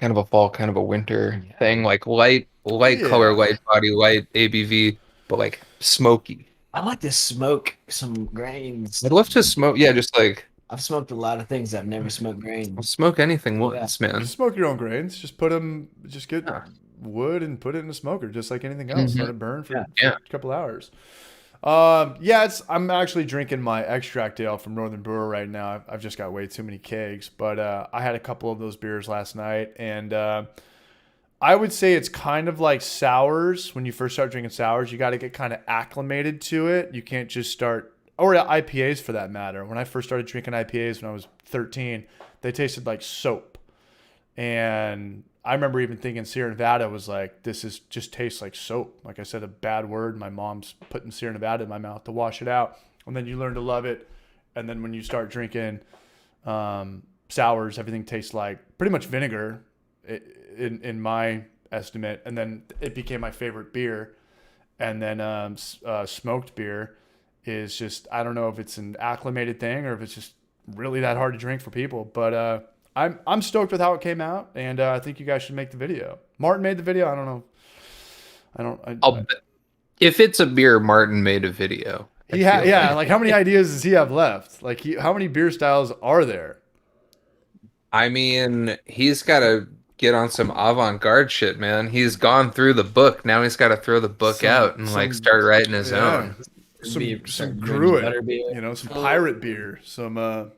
of a fall, kind of a winter thing, like light color, light body, light ABV, but like smoky. I like to smoke some grains. I'd love to smoke, just like I've smoked a lot of things. I've never smoked grains. I'll smoke anything once, man. Just smoke your own grains. Just get wood and put it in a smoker, just like anything else. Let it burn for a couple hours. I'm actually drinking my extract ale from Northern Brewer right now. I've just got way too many kegs, but I had a couple of those beers last night, and I would say it's kind of like sours. When you first start drinking sours, you got to get kind of acclimated to it. You can't just start, or IPAs for that matter. When I first started drinking IPAs when I was 13, they tasted like soap, and I remember even thinking Sierra Nevada was like, just tastes like soap. Like I said, a bad word. My mom's putting Sierra Nevada in my mouth to wash it out. And then you learn to love it. And then when you start drinking sours, everything tastes like pretty much vinegar in my estimate. And then it became my favorite beer. And then smoked beer is just, I don't know if it's an acclimated thing or if it's just really that hard to drink for people. But I'm stoked with how it came out, and I think you guys should make the video. Martin made the video. I don't know. If it's a beer, Martin made a video. Like how many ideas does he have left? Like how many beer styles are there? I mean, he's got to get on some avant-garde shit, man. He's gone through the book. Now he's got to throw the book out and start writing his own. Some Gruit, some pirate beer, some Lord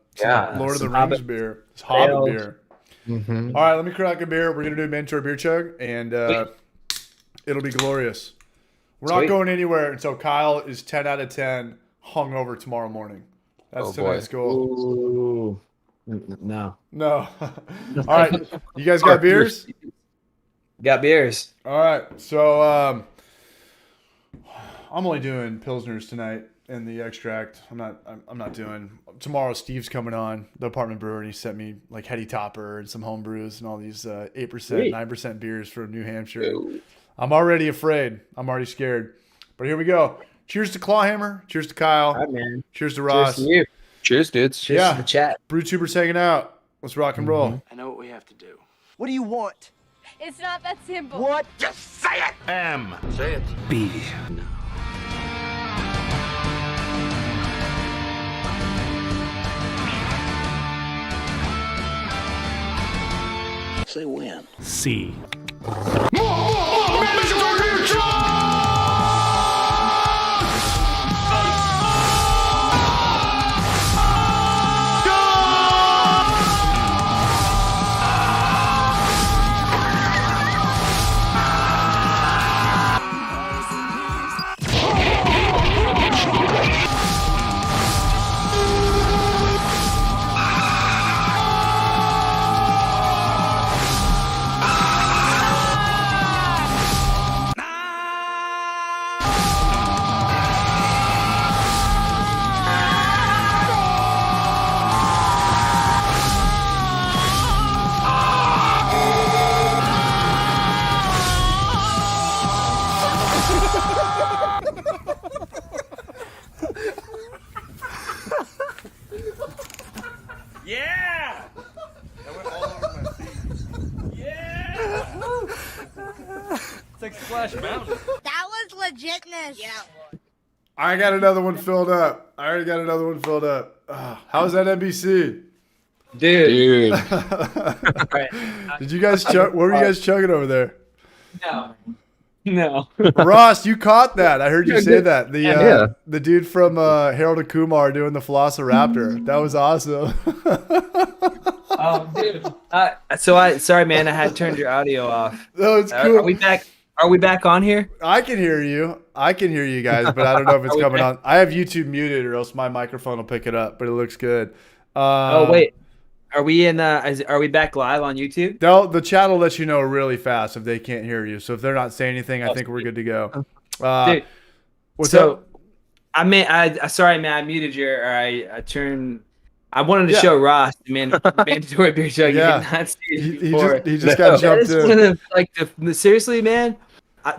of the Rings beer, Hobbit beer. Mm-hmm. All right, let me crack a beer. We're gonna do a mandatory beer chug, and it'll be glorious. We're not going anywhere until Kyle is 10 out of 10 hungover tomorrow morning. That's tonight's goal. No. All right, you guys got beers? Got beers. All right, so I'm only doing Pilsners tonight and the extract. I'm not doing tomorrow. Steve's coming on, the Apartment Brewer, and he sent me like Heady Topper and some homebrews and all these 8%, 9% beers from New Hampshire. Ooh. I'm already afraid. I'm already scared. But here we go. Cheers to Clawhammer. Cheers to Kyle. All right, man. Cheers to Ross. Cheers to you. Cheers, dudes. Cheers to the chat. Brewtubers hanging out. Let's rock and roll. I know what we have to do. What do you want? It's not that simple. What? Just say it! M. Say it. B. No. Say when. C. legitness. Yeah. I got another one filled up. I already got another one filled up. How's that NBC? Dude. Did you guys chug? What were you guys chugging over there? No. Ross, you caught that. I heard you say that. Yeah. The dude from Harold and Kumar doing the Velociraptor. That was awesome. Oh, dude. Sorry, man. I had turned your audio off. No, it's cool. Are we back? Are we back on here? I can hear you. I can hear you guys, but I don't know if it's coming on. I have YouTube muted, or else my microphone will pick it up. But it looks good. Oh wait. Are we in? Are we back live on YouTube? The chat will let you know really fast if they can't hear you. So if they're not saying anything, I think we're good to go. Dude, what's up? Sorry, man. I muted your. Or I turned. I wanted to show Ross the mandatory beer chug. Yeah. You did not see it before. He just got jumped in. One of, like seriously, man.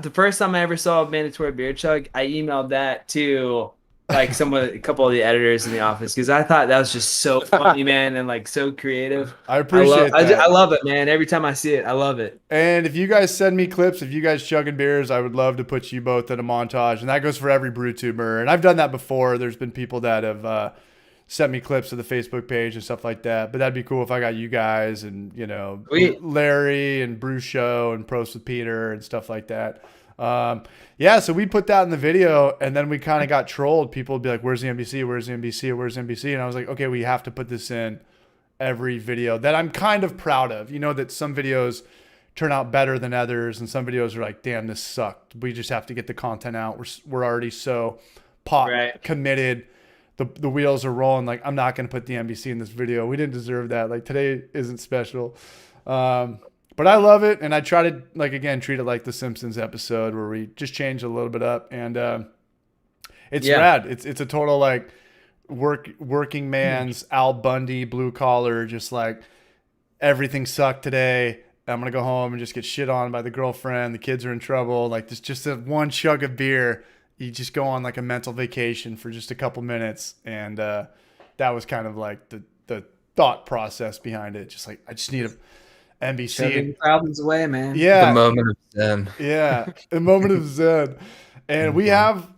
The first time I ever saw a mandatory beer chug, I emailed that to like a couple of the editors in the office because I thought that was just so funny, man, and like so creative. I appreciate that. I love it, man. Every time I see it, I love it. And if you guys send me clips, if you guys chugging beers, I would love to put you both in a montage. And that goes for every brew tuber. And I've done that before. There's been people that have sent me clips of the Facebook page and stuff like that. But that'd be cool if I got you guys and, Larry and Brew Show and Pros with Peter and stuff like that. So we put that in the video, and then we kind of got trolled. People would be like, where's the NBC? Where's the NBC? Where's the NBC? And I was like, okay, we have to put this in every video that I'm kind of proud of. You know that some videos turn out better than others, and some videos are like, damn, this sucked. We just have to get the content out. We're already so committed. The wheels are rolling. Like, I'm not going to put the NBC in this video. We didn't deserve that. Like, today isn't special. But I love it, and I try to, treat it like the Simpsons episode where we just change a little bit up, and it's rad. It's a total, working man's Al Bundy, blue collar, just like, everything sucked today. I'm going to go home and just get shit on by the girlfriend. The kids are in trouble. Like, just a one chug of beer. You just go on, a mental vacation for just a couple minutes, and that was kind of, the thought process behind it. Just, I just need a NBC. Shoving problems away, man. Yeah. The moment of zen. Yeah. A moment of zen. And we have,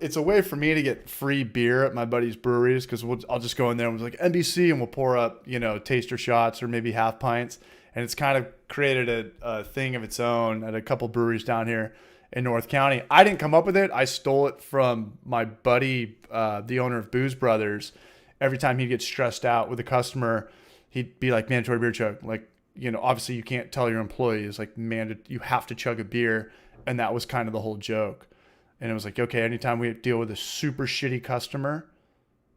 it's a way for me to get free beer at my buddy's breweries. Cause I'll just go in there and we're like NBC and we'll pour up, taster shots or maybe half pints. And it's kind of created a thing of its own at a couple breweries down here in North County. I didn't come up with it. I stole it from my buddy, the owner of Booze Brothers. Every time he'd get stressed out with a customer, he'd be like, mandatory beer chug. Obviously you can't tell your employees you have to chug a beer. And that was kind of the whole joke. And it was like, okay, anytime we deal with a super shitty customer,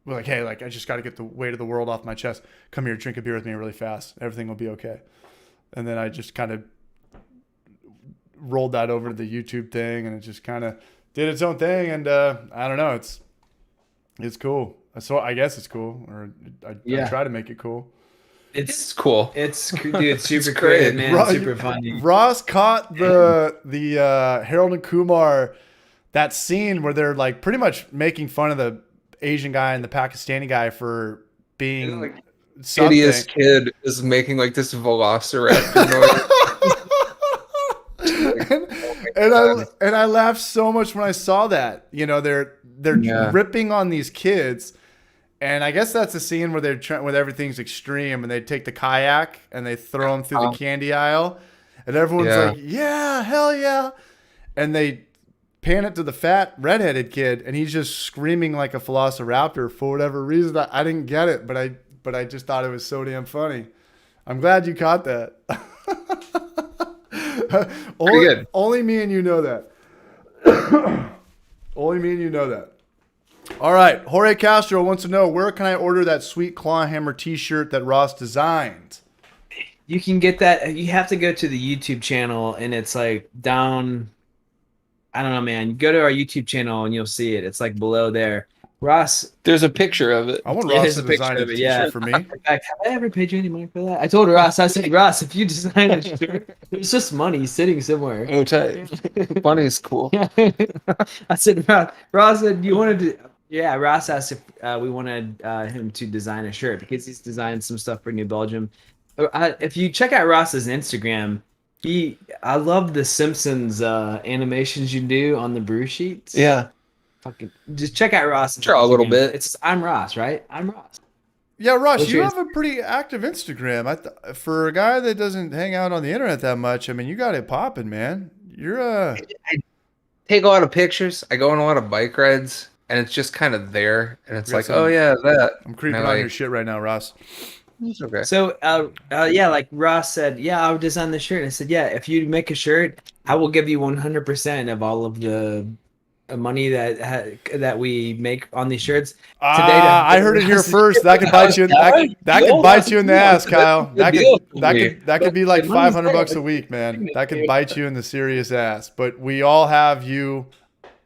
we're like, hey, I just got to get the weight of the world off my chest. Come here, drink a beer with me really fast. Everything will be okay. And then I just kind of rolled that over to the YouTube thing, and it just kind of did its own thing. And I don't know, it's cool. So I guess it's cool, or I try to make it cool. It's cool. It's super creative, man. Super funny. Ross caught the Harold and Kumar, that scene where they're pretty much making fun of the Asian guy and the Pakistani guy for being something. Hideous kid is making this velociraptor noise. and I laughed so much when I saw that. They're ripping on these kids. And I guess that's a scene where where everything's extreme, and they take the kayak and they throw them through the candy aisle, and everyone's like, "Yeah, hell yeah!" And they pan it to the fat redheaded kid, and he's just screaming like a velociraptor for whatever reason. I didn't get it, but I just thought it was so damn funny. I'm glad you caught that. Only me and you know that. Only me and you know that. All right, Jorge Castro wants to know, where can I order that sweet Clawhammer t-shirt that Ross designed? You can get that. You have to go to the YouTube channel, and it's down. I don't know, man. Go to our YouTube channel, and you'll see it. It's below there. Ross, there's a picture of it. I want Ross to design a t-shirt for me. In fact, have I ever paid you any money for that? I told Ross, I said, Ross, if you design a shirt, there's just money sitting somewhere. Oh, tight. Money's cool. I said, Ross said, you wanted to. Yeah, Ross asked if we wanted him to design a shirt because he's designed some stuff for New Belgium. If you check out Ross's Instagram, I love the Simpsons animations you do on the brew sheets. Yeah. Fucking just check out Ross. Draw a little bit. I'm Ross, right? I'm Ross. Yeah, Ross, What's you yours? have a pretty active Instagram. For a guy that doesn't hang out on the internet that much, I mean, you got it popping, man. You're I take a lot of pictures. I go on a lot of bike rides, and it's just kind of there. And it's Got like, some- oh yeah, that. I'm creeping And on I your like- shit right now, Ross. It's okay. So, yeah, like Ross said, yeah, I'll design the shirt. I said, yeah, if you make a shirt, I will give you 100% of all of the money that we make on these shirts. I heard it here first. That could bite you. That could bite you in the ass, Kyle. That could be like $500 a week, man. That could bite you in the serious ass. But we all have you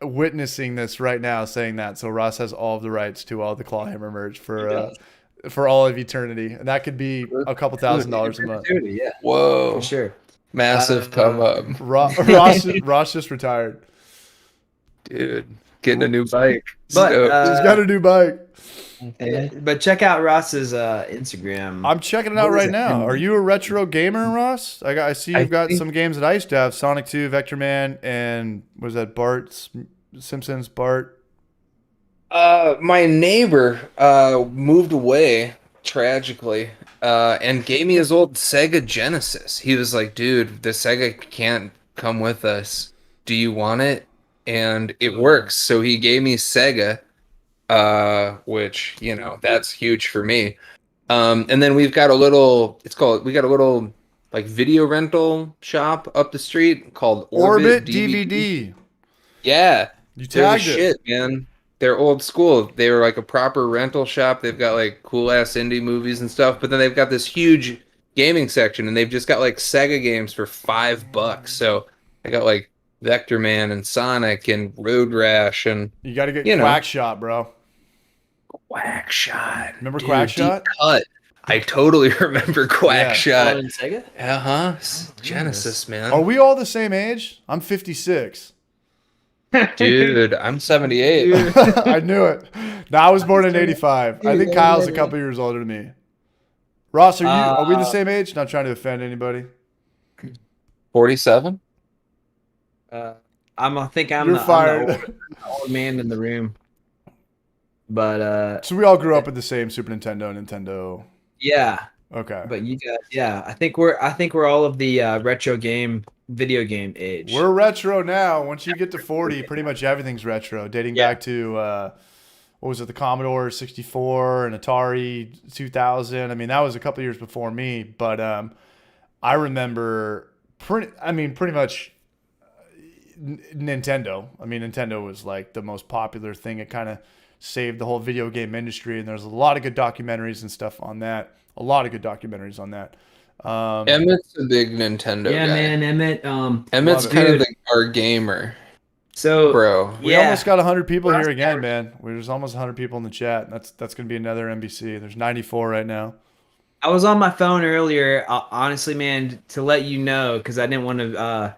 witnessing this right now, saying that. So Ross has all of the rights to all the Clawhammer merch for all of eternity, and that could be a couple $1,000s a month. Yeah, Whoa. for sure. Massive come up. Ross just retired. Dude, getting a new bike. But, So- He's got a new bike. But check out Ross's Instagram. I'm checking it out right now. Are you a retro gamer, Ross? I see you've got some games that I used to have: Sonic 2, Vector Man, and was that Simpsons Bart? My neighbor moved away tragically and gave me his old Sega Genesis. He was like, dude, the Sega can't come with us. Do you want it? And it works. So he gave me Sega, which, you know, that's huge for me. And then we've got a little like video rental shop up the street called Orbit DVD. Yeah. You They're the tagged it. shit, man. They're old school. They were like a proper rental shop. They've got like cool ass indie movies and stuff, but then they've got this huge gaming section, and they've just got like Sega games for $5. So I got like Vector Man and Sonic and Road Rash and You got to get You know. Quackshot, bro. Quackshot. Remember Dude, Quackshot? deep cut. I totally remember Quackshot. in Sega? Genesis, man. Are we all the same age? I'm 56. Dude, I'm 78. I knew it. No, I was born in 85. I think Kyle's a couple years older than me. Ross, are we the same age? Not trying to offend anybody. 47? I think I'm You're the fired. old man in the room. But So we all grew up with the same Super Nintendo. yeah. Okay. But you guys, yeah, I think we're all of the retro video game age. We're retro now. Once you get to 40, pretty much everything's retro, dating back to what was it, the Commodore 64 and Atari 2000. I mean, that was a couple years before me, but I remember pretty much Nintendo. I mean, Nintendo was like the most popular thing. It kind of saved the whole video game industry, and there's a lot of good documentaries and stuff on that. Emmett's a big Nintendo guy. man, Emmett. Emmett's Love it. kind of Dude. our gamer, So bro. We yeah. almost got 100 people here again, man. There's almost 100 people in the chat. That's going to be another NBC. There's 94 right now. I was on my phone earlier, honestly, man, to let you know, because I didn't want to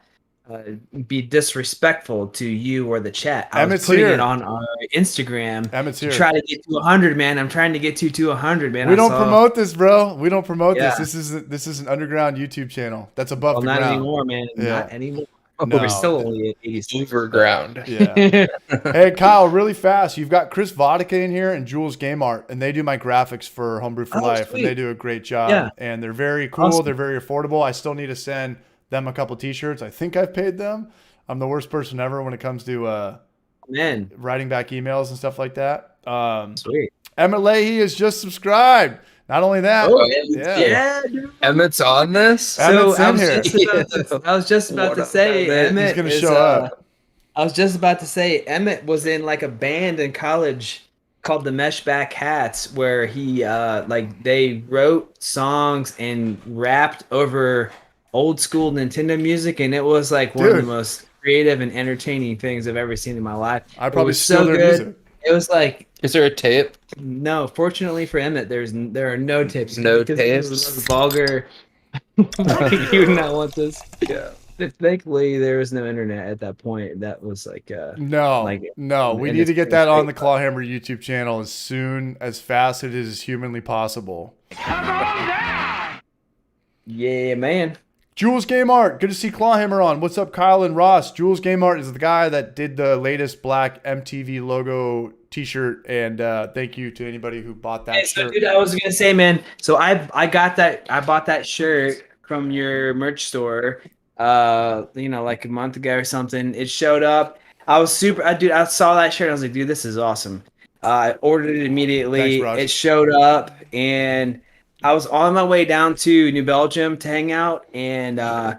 be disrespectful to you or the chat. I Emmett's was putting here. it on our Instagram Emmett's to here. try to get to 100, man. I'm trying to get to 100, man. We I don't saw- promote this, bro. We don't promote Yeah. this. This is an underground YouTube channel. That's above Well, the not ground. anymore, man. Yeah. Not anymore. No. We're still only at 86. Overground. Yeah. Hey, Kyle, really fast. You've got Chris Vodka in here and Jules Game Art, and they do my graphics for Homebrew for Oh, Life, sweet. and they do a great job. Yeah. And they're very cool. Awesome. They're very affordable. I still need to send them a couple T-shirts. I think I've paid them. I'm the worst person ever when it comes to Man, writing back emails and stuff like that. sweet. Emmett Leahy is just subscribed. Not only that, Oh, Yeah, dude. Emmett's on this. Emmett's I in was here. just about What to up, say, Emmett? Emmett He's gonna is, show up. I was just about to say, Emmett was in like a band in college called the Meshback Hats, where he they wrote songs and rapped over old school Nintendo music, and it was like one of the Dude. most creative and entertaining things I've ever seen in my life. I It probably was steal so their good. music. It was like, Is there a tape? no, fortunately for Emmett, there are no tips. No because it was tapes? the most vulgar. You would not want this. Yeah. Thankfully, there was no internet at that point. That was like, No, Like, no. We and need to it's get that on the pretty Clawhammer YouTube channel as fast as it is humanly possible. yeah, man. Jules Game Art, good to see Clawhammer on. What's up, Kyle and Ross? Jules Game Art is the guy that did the latest black MTV logo T-shirt, and thank you to anybody who bought that shirt. Dude, I was gonna say, man. So I bought that shirt from your merch store, like a month ago or something. It showed up. I was I saw that shirt. I was like, dude, this is awesome. I ordered it immediately. Thanks, it showed up, and I was on my way down to New Belgium to hang out, and I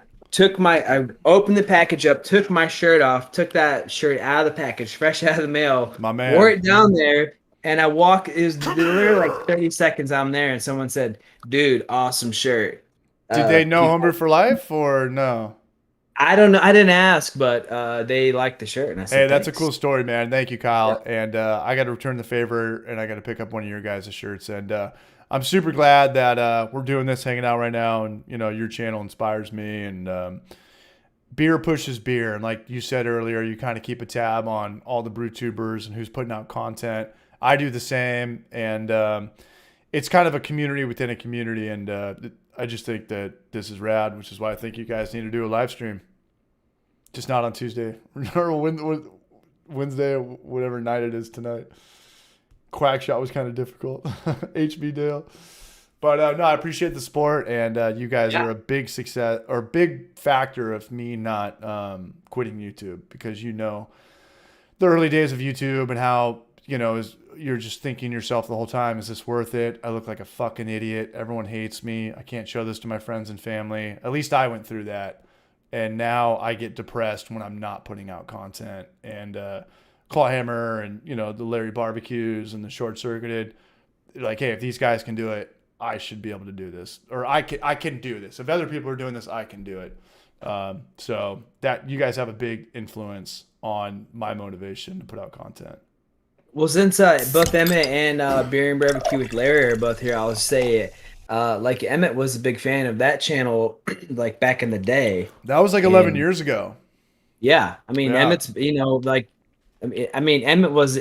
opened the package up, took my shirt off, took that shirt out of the package, fresh out of the mail, My man. wore it down there, and I walked. It was literally like 30 seconds. I'm there, and someone said, "Dude, awesome shirt." Did they know Homebrew for Life or no? I don't know. I didn't ask, but they liked the shirt, and I said, Hey, that's a "Thanks." cool story, man. Thank you, Kyle. Yeah. And I got to return the favor, and I got to pick up one of your guys' shirts. And I'm super glad that we're doing this, hanging out right now, and your channel inspires me. And beer pushes beer, and like you said earlier, you kind of keep a tab on all the brew tubers and who's putting out content. I do the same, and it's kind of a community within a community. And I just think that this is rad, which is why I think you guys need to do a live stream. Just not on Tuesday or Wednesday, or whatever night it is tonight. Quack shot was kind of difficult. HB Dale. But no, I appreciate the support, and you guys are a big success or big factor of me not quitting YouTube, because the early days of YouTube and how you're just thinking to yourself the whole time, is this worth it? I look like a fucking idiot. Everyone hates me. I can't show this to my friends and family. At least I went through that. And now I get depressed when I'm not putting out content. And Clawhammer and, the Larry Barbecues and the Short Circuited, like, hey, if these guys can do it, I should be able to do this. Or I can do this. If other people are doing this, I can do it. So that you guys have a big influence on my motivation to put out content. Well, since both Emmett and Beer and Barbecue with Larry are both here, I'll say it. Like Emmett was a big fan of that channel, like back in the day. That was like 11 years ago. Yeah, I mean, Emmett's, Emmett was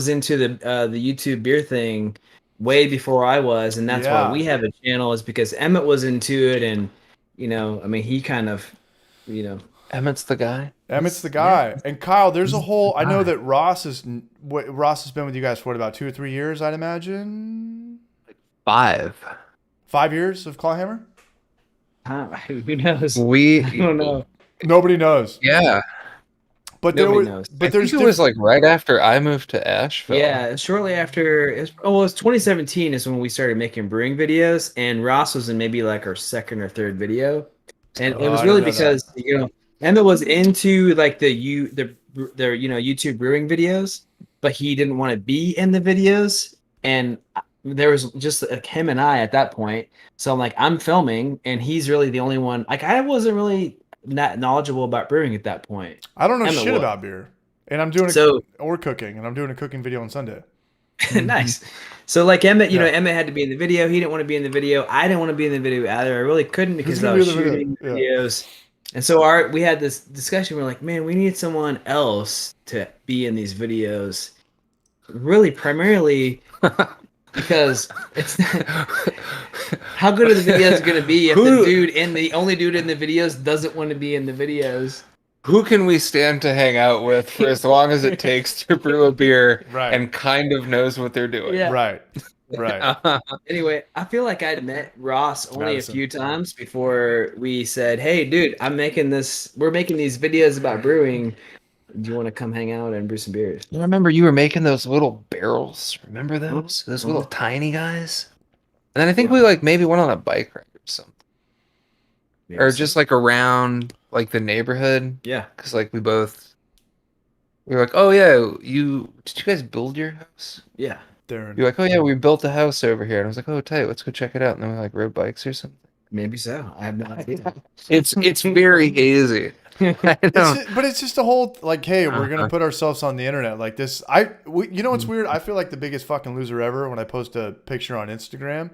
into the YouTube beer thing way before I was, and that's why we have a channel, is because Emmett was into it, and he kind of, Emmett's the guy. Emmett's the guy. Yeah. And Kyle, there's a whole. I know that Ross has been with you guys for about 2 or 3 years, I'd imagine. 5 years of Clawhammer? Who knows? I don't know. Nobody knows. Yeah. But Nobody knows. I think it was like right after I moved to Asheville. Yeah, shortly after. It was 2017 is when we started making brewing videos, and Ross was in maybe like our second or third video, and it was really because Emma was into like the YouTube brewing videos, but he didn't want to be in the videos, and there was just like him and I at that point. So I'm like, I'm filming, and he's really the only one. Like, I wasn't really not knowledgeable about brewing at that point. I don't know shit about beer, and I'm doing or cooking, and I'm doing a cooking video on Sunday. Nice. So like Emmett, Emmett had to be in the video. He didn't want to be in the video. I didn't want to be in the video either. I really couldn't because I was shooting videos. And so we had this discussion. We're like, man, we need someone else to be in these videos. Really, primarily because it's how good are the videos going to be if the only dude in the videos doesn't want to be in the videos? Who can we stand to hang out with for as long as it takes to brew a beer and kind of knows what they're doing? Yeah. Right. Anyway, I feel like I'd met Ross only a few times before we said, "Hey, dude, we're making these videos about brewing. Do you want to come hang out and brew some beers?" I remember you were making those little barrels. Remember those? Those little tiny guys? And then I think we maybe went on a bike ride or something. Yeah, or just around the neighborhood. Yeah. Because we were like, oh yeah, did you guys build your house? Yeah. You're like, oh yeah, we built a house over here. And I was like, oh tight, let's go check it out. And then we rode bikes or something. Maybe so. I have no idea. It's very hazy. But it's just a whole hey, we're gonna put ourselves on the internet like this. What's weird? I feel like the biggest fucking loser ever when I post a picture on Instagram,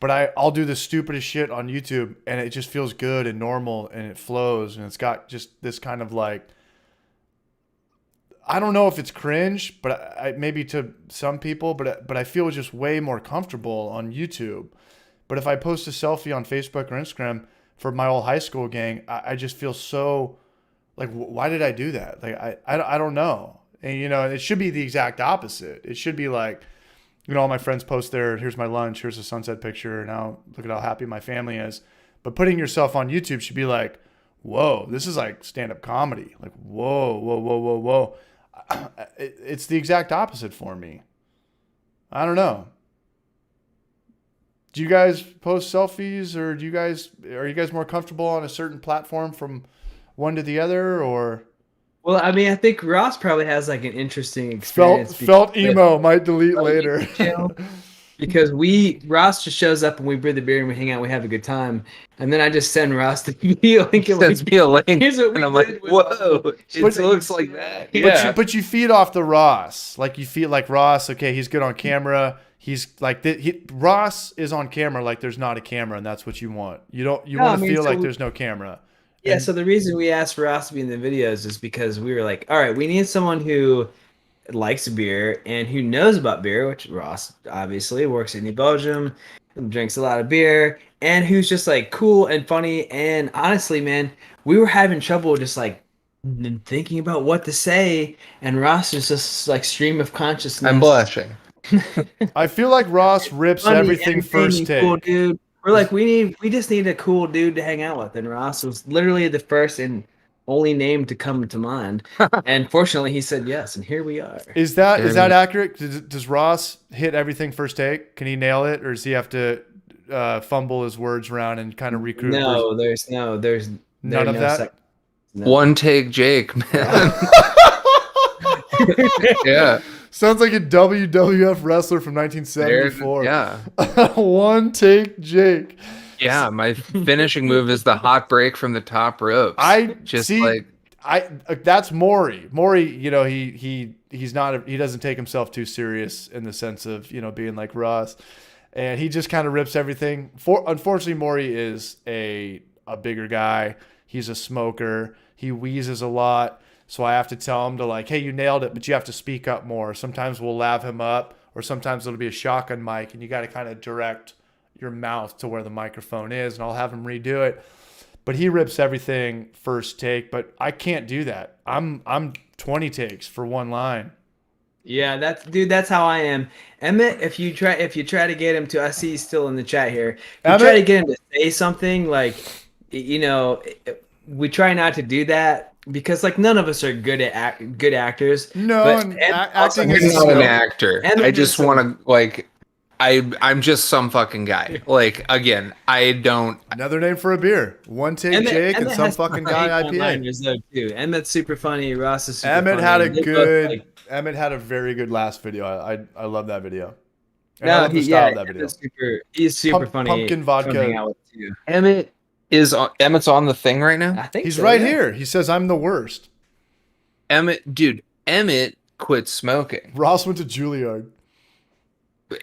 but I'll do the stupidest shit on YouTube, and it just feels good and normal, and it flows, and it's got just this kind of I don't know if it's cringe, but maybe to some people, but I feel just way more comfortable on YouTube. But if I post a selfie on Facebook or Instagram, for my old high school gang, I just feel so like, why did I do that? Like, I don't know. And, you know, it should be the exact opposite. It should be like, you know, all my friends post here's my lunch, here's a sunset picture, now look at how happy my family is. But putting yourself on YouTube should be like, whoa, this is like stand-up comedy. Like, whoa. It's the exact opposite for me. I don't know. Do you guys post selfies, or are you guys more comfortable on a certain platform from one to the other, or? Well, I mean, I think Ross probably has like an interesting experience. Felt emo, might delete later. Because Ross just shows up and we brew the beer and we hang out, we have a good time, and then I just send Ross the video link. Sends me a link, and I'm like, whoa, it looks like that. Yeah. But you feed off the Ross. Like, you feel like Ross, okay, he's good on camera. He's like, Ross is on camera like there's not a camera, and that's what you want. You want to feel like there's no camera. Yeah, so the reason we asked Ross to be in the videos is because we were like, all right, we need someone who likes beer and who knows about beer, which Ross obviously works in New Belgium, drinks a lot of beer, and who's just like cool and funny. And honestly, man, we were having trouble just like thinking about what to say, and Ross is just like stream of consciousness. I'm blushing. I feel like Ross rips everything first take. Cool dude. We're like, we just need a cool dude to hang out with, and Ross was literally the first and only name to come to mind. And fortunately, he said yes, and here we are. Is that accurate? Does Ross hit everything first take? Can he nail it, or does he have to fumble his words around and kind of recruit? No, there's none of that. No. One take, Jake, man. Yeah. Sounds like a WWF wrestler from 1974. Yeah. One take, Jake. Yeah, my finishing move is the hot break from the top ropes. That's Maury. Maury, you know, he's not he doesn't take himself too serious in the sense of, you know, being like Ross, and he just kind of rips everything. Unfortunately, Maury is a bigger guy. He's a smoker. He wheezes a lot. So I have to tell him to like, hey, you nailed it, but you have to speak up more. Sometimes we'll lav him up, or sometimes it'll be a shotgun mic, and you got to kind of direct your mouth to where the microphone is, and I'll have him redo it. But he rips everything first take, but I can't do that. I'm 20 takes for one line. Yeah, that's how I am. Emmett, if you try to get him to, I see he's still in the chat here. If you try to get him to say something, like, you know, we try not to do that. Because like none of us are good actors. No, but acting is not an actor. I just want to like, I'm just some fucking guy. Like, again, I don't. Another name for a beer. One take, Jake, and some fucking guy IPA. Too. Emmett's super funny. Ross is super Emmett funny. Emmett had a very good last video. I love that video. And I love the style of that video. He's super funny. Pumpkin vodka. Emmett's on the thing right now? I think he's right here. He says, I'm the worst. Emmett quit smoking. Ross went to Juilliard.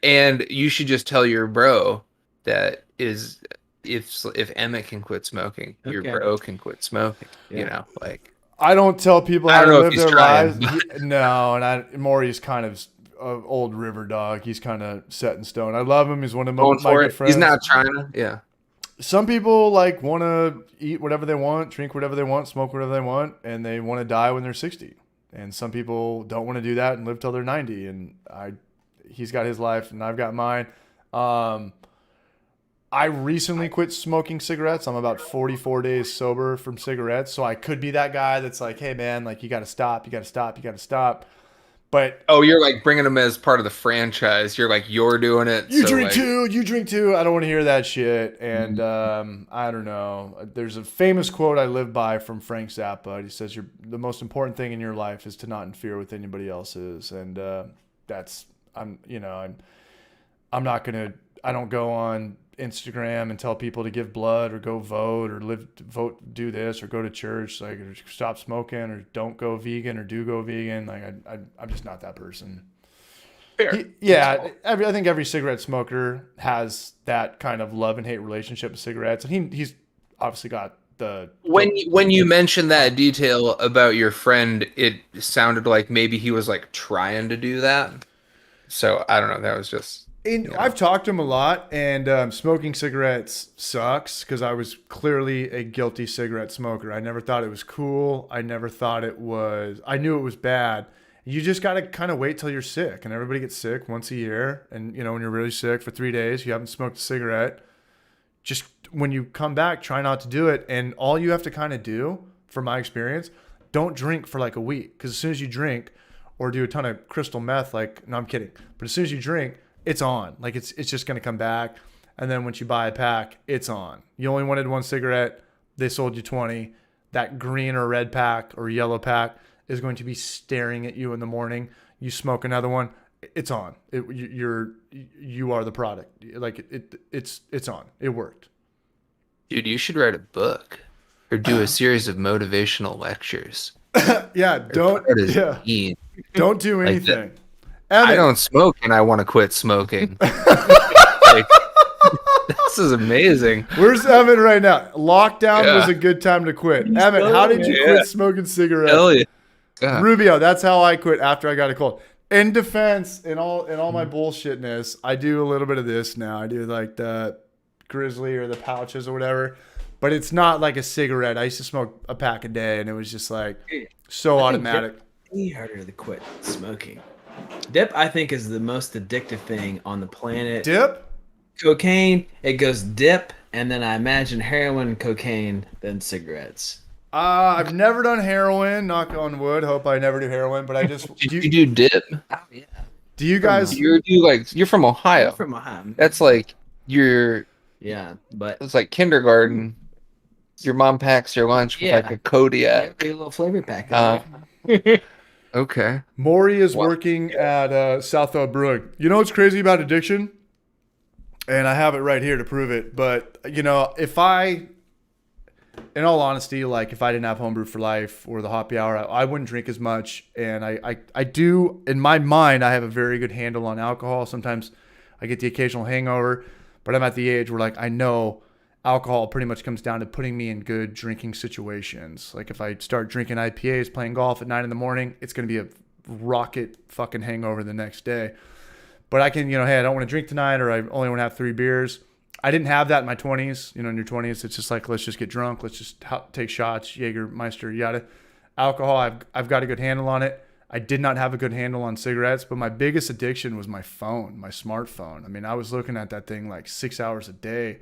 And you should just tell your bro that if Emmett can quit smoking, your bro can quit smoking. Yeah. You know, like, I don't tell people how to live their lives. No, and Maury's kind of an old river dog. He's kind of set in stone. I love him. He's one of my good friends. He's not trying to. Yeah. Some people like want to eat whatever they want, drink whatever they want, smoke whatever they want, and they want to die when they're 60. And some people don't want to do that and live till they're 90. And he's got his life and I've got mine. I recently quit smoking cigarettes. I'm about 44 days sober from cigarettes. So I could be that guy that's like, hey man, like you got to stop, you got to stop, you got to stop. But you're like bringing them as part of the franchise. You're like, you're doing it. You drink too. I don't want to hear that shit. And I don't know. There's a famous quote I live by from Frank Zappa. He says, the most important thing in your life is to not interfere with anybody else's. And I don't go on Instagram and tell people to give blood or go vote or do this or go to church, like, or stop smoking or don't go vegan or do go vegan. Like I'm just not that person. Fair. I think every cigarette smoker has that kind of love and hate relationship with cigarettes, and he's obviously got the. When you mentioned that detail about your friend, it sounded like maybe he was like trying to do that. So I don't know. That was just. I've talked to him a lot, and smoking cigarettes sucks because I was clearly a guilty cigarette smoker. I never thought it was cool. I never thought it was. I knew it was bad. You just got to kind of wait till you're sick, and everybody gets sick once a year. And when you're really sick for 3 days, you haven't smoked a cigarette. Just when you come back, try not to do it. And all you have to kind of do, from my experience, don't drink for like a week, because as soon as you drink or do a ton of crystal meth, no, I'm kidding. But as soon as you drink, it's on. Like it's just going to come back. And then once you buy a pack, it's on. You only wanted one cigarette. They sold you 20. That green or red pack or yellow pack is going to be staring at you in the morning. You smoke another one, it's on. You are the product. Like it's on. It worked. Dude, you should write a book or do a series of motivational lectures. Yeah, don't do anything. I don't smoke and I want to quit smoking. Like, this is amazing. Where's Evan right now? Lockdown was a good time to quit. Evan, how did you quit smoking cigarettes? Hell yeah. Rubio, that's how I quit after I got a cold. In defense, in all my bullshitness, I do a little bit of this now. I do like the Grizzly or the pouches or whatever, but it's not like a cigarette. I used to smoke a pack a day, and it was just like so automatic. It's harder to quit smoking. Dip, I think, is the most addictive thing on the planet. Dip? Cocaine, it goes dip, and then I imagine heroin, cocaine, then cigarettes. I've never done heroin, knock on wood. Hope I never do heroin, but I just... You do dip? Oh, yeah. Do you guys... You're from Ohio. I'm from Ohio. That's like your... Yeah, but... It's like kindergarten. Your mom packs your lunch with like a Kodiak. Yeah, a little flavor pack. Okay. Maury is working at Southfield Brewing. You know what's crazy about addiction? And I have it right here to prove it. But, if I... In all honesty, like if I didn't have Homebrew for Life or the Hoppy Hour, I wouldn't drink as much. And I do, in my mind, I have a very good handle on alcohol. Sometimes I get the occasional hangover, but I'm at the age where like I know alcohol pretty much comes down to putting me in good drinking situations. Like if I start drinking IPAs, playing golf at 9 in, it's going to be a rocket fucking hangover the next day. But I can, hey, I don't want to drink tonight, or I only want to have 3 beers. I didn't have that in my 20s. In your 20s, it's just like, let's just get drunk. Let's just take shots, Jägermeister, yada. Alcohol, I've got a good handle on it. I did not have a good handle on cigarettes, but my biggest addiction was my phone, my smartphone. I mean, I was looking at that thing like 6 hours a day,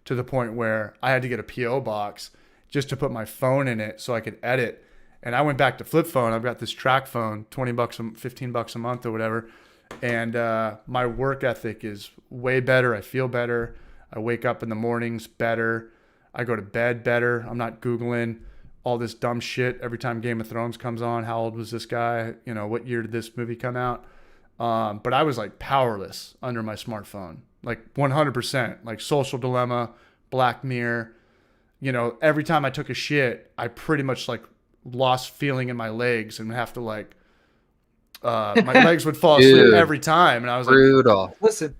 to the point where I had to get a P.O. box just to put my phone in it so I could edit. And I went back to flip phone. I've got this track phone, $20, $15 a month or whatever. And my work ethic is way better. I feel better. I wake up in the mornings better. I go to bed better. I'm not Googling all this dumb shit every time Game of Thrones comes on. How old was this guy? What year did this movie come out? But I was like powerless under my smartphone, like 100%, like Social Dilemma, Black Mirror. Every time I took a shit, I pretty much like lost feeling in my legs and have to like, my legs would fall asleep every time. And I was brutal. Like, listen,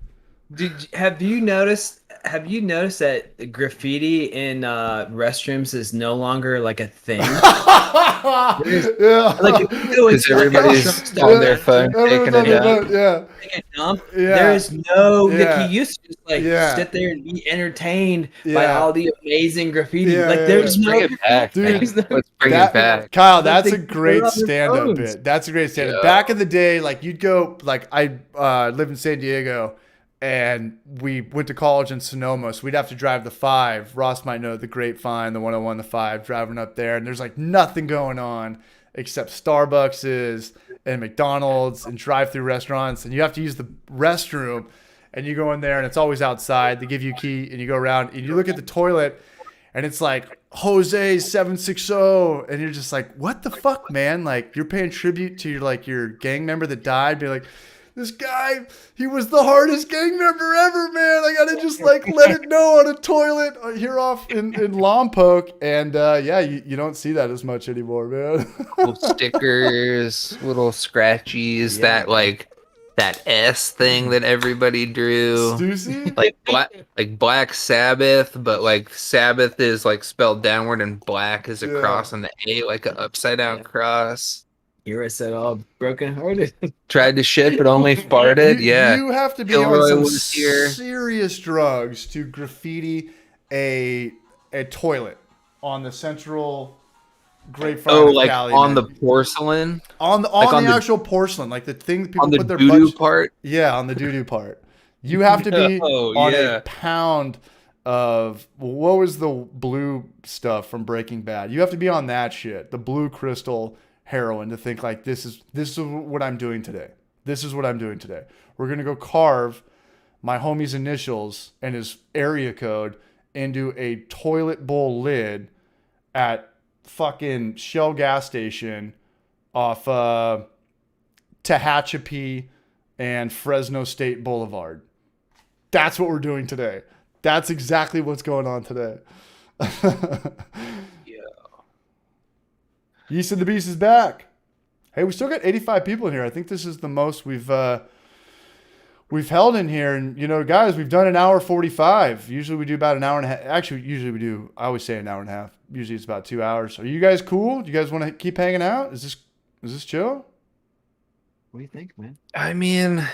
have you noticed that graffiti in restrooms is no longer like a thing? Like because everybody's on their phone taking a dump. There is no like you used to just like sit there and be entertained by all the amazing graffiti. There's no bring it back, dude. Let's bring it back. Kyle, that's a great stand-up bit. That's a great stand-up. Back in the day, like you'd go, like I live in San Diego, and we went to college in Sonoma, so we'd have to drive the 5. Ross might know the Grapevine, the 101, the 5, driving up there, and there's like nothing going on except Starbucks and McDonald's and drive-through restaurants, and you have to use the restroom, and you go in there, and it's always outside. They give you a key, and you go around, and you look at the toilet, and it's like Jose 760, and you're just like, what the fuck, man? Like you're paying tribute to your gang member that died. Be like, this guy, he was the hardest gang member ever, man. I gotta just like let it know on a toilet here off in Lompoc. And you don't see that as much anymore, man. Little stickers, little scratchies, that S thing that everybody drew. Stussy? Like Black Sabbath, but like Sabbath is like spelled downward and black is a cross on the A, like an upside down cross. Here I said all broken-hearted. Tried to shit, but only farted. Yeah. You have to be Gilroy on some was here. serious drugs to graffiti a toilet on the central grapevine. Oh, of like Cali, on man. the porcelain? on on the the- actual porcelain, like the thing that people On the put their doo-doo butts. part? Yeah, on the doo-doo part. You have to be Oh, on yeah. a pound of what was the blue stuff from Breaking Bad? You have to be on that shit, the blue crystal heroin, to think like this is what I'm doing today. This is what I'm doing today. We're gonna go carve my homie's initials and his area code into a toilet bowl lid at fucking Shell gas station off Tehachapi and Fresno State Boulevard. That's what we're doing today. That's exactly what's going on today. Yeah. Yeast of the Beast is back. Hey, we still got 85 people in here. I think this is the most we've held in here. And, you know, guys, we've done an hour 45. Usually we do about an hour and a half. Actually, usually we do, I always say an hour and a half. Usually it's about 2 hours. Are you guys cool? Do you guys want to keep hanging out? Is this chill? What do you think, man? I mean,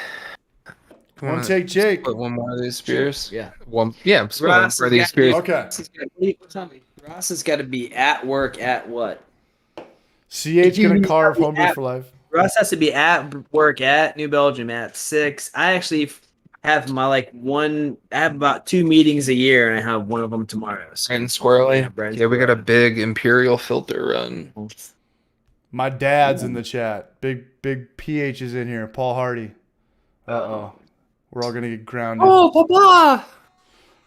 One take, Jake. Put one more of these beers. Yeah. One. Yeah. Split one Ross more of has these got- beers. Okay. Tell me. Ross has got to be at work at what? CH You gonna need carve to be homebrew at- for life. Ross has to be at work at New Belgium at 6. I actually have I have about 2 meetings a year, and I have one of them tomorrow. So. And squirrely. Yeah, Brian's Yeah, we got a squirrely. big Imperial filter run. My dad's in the chat. Big PH is in here. Paul Hardy. Uh-oh. We're all gonna get grounded. Oh, Papa!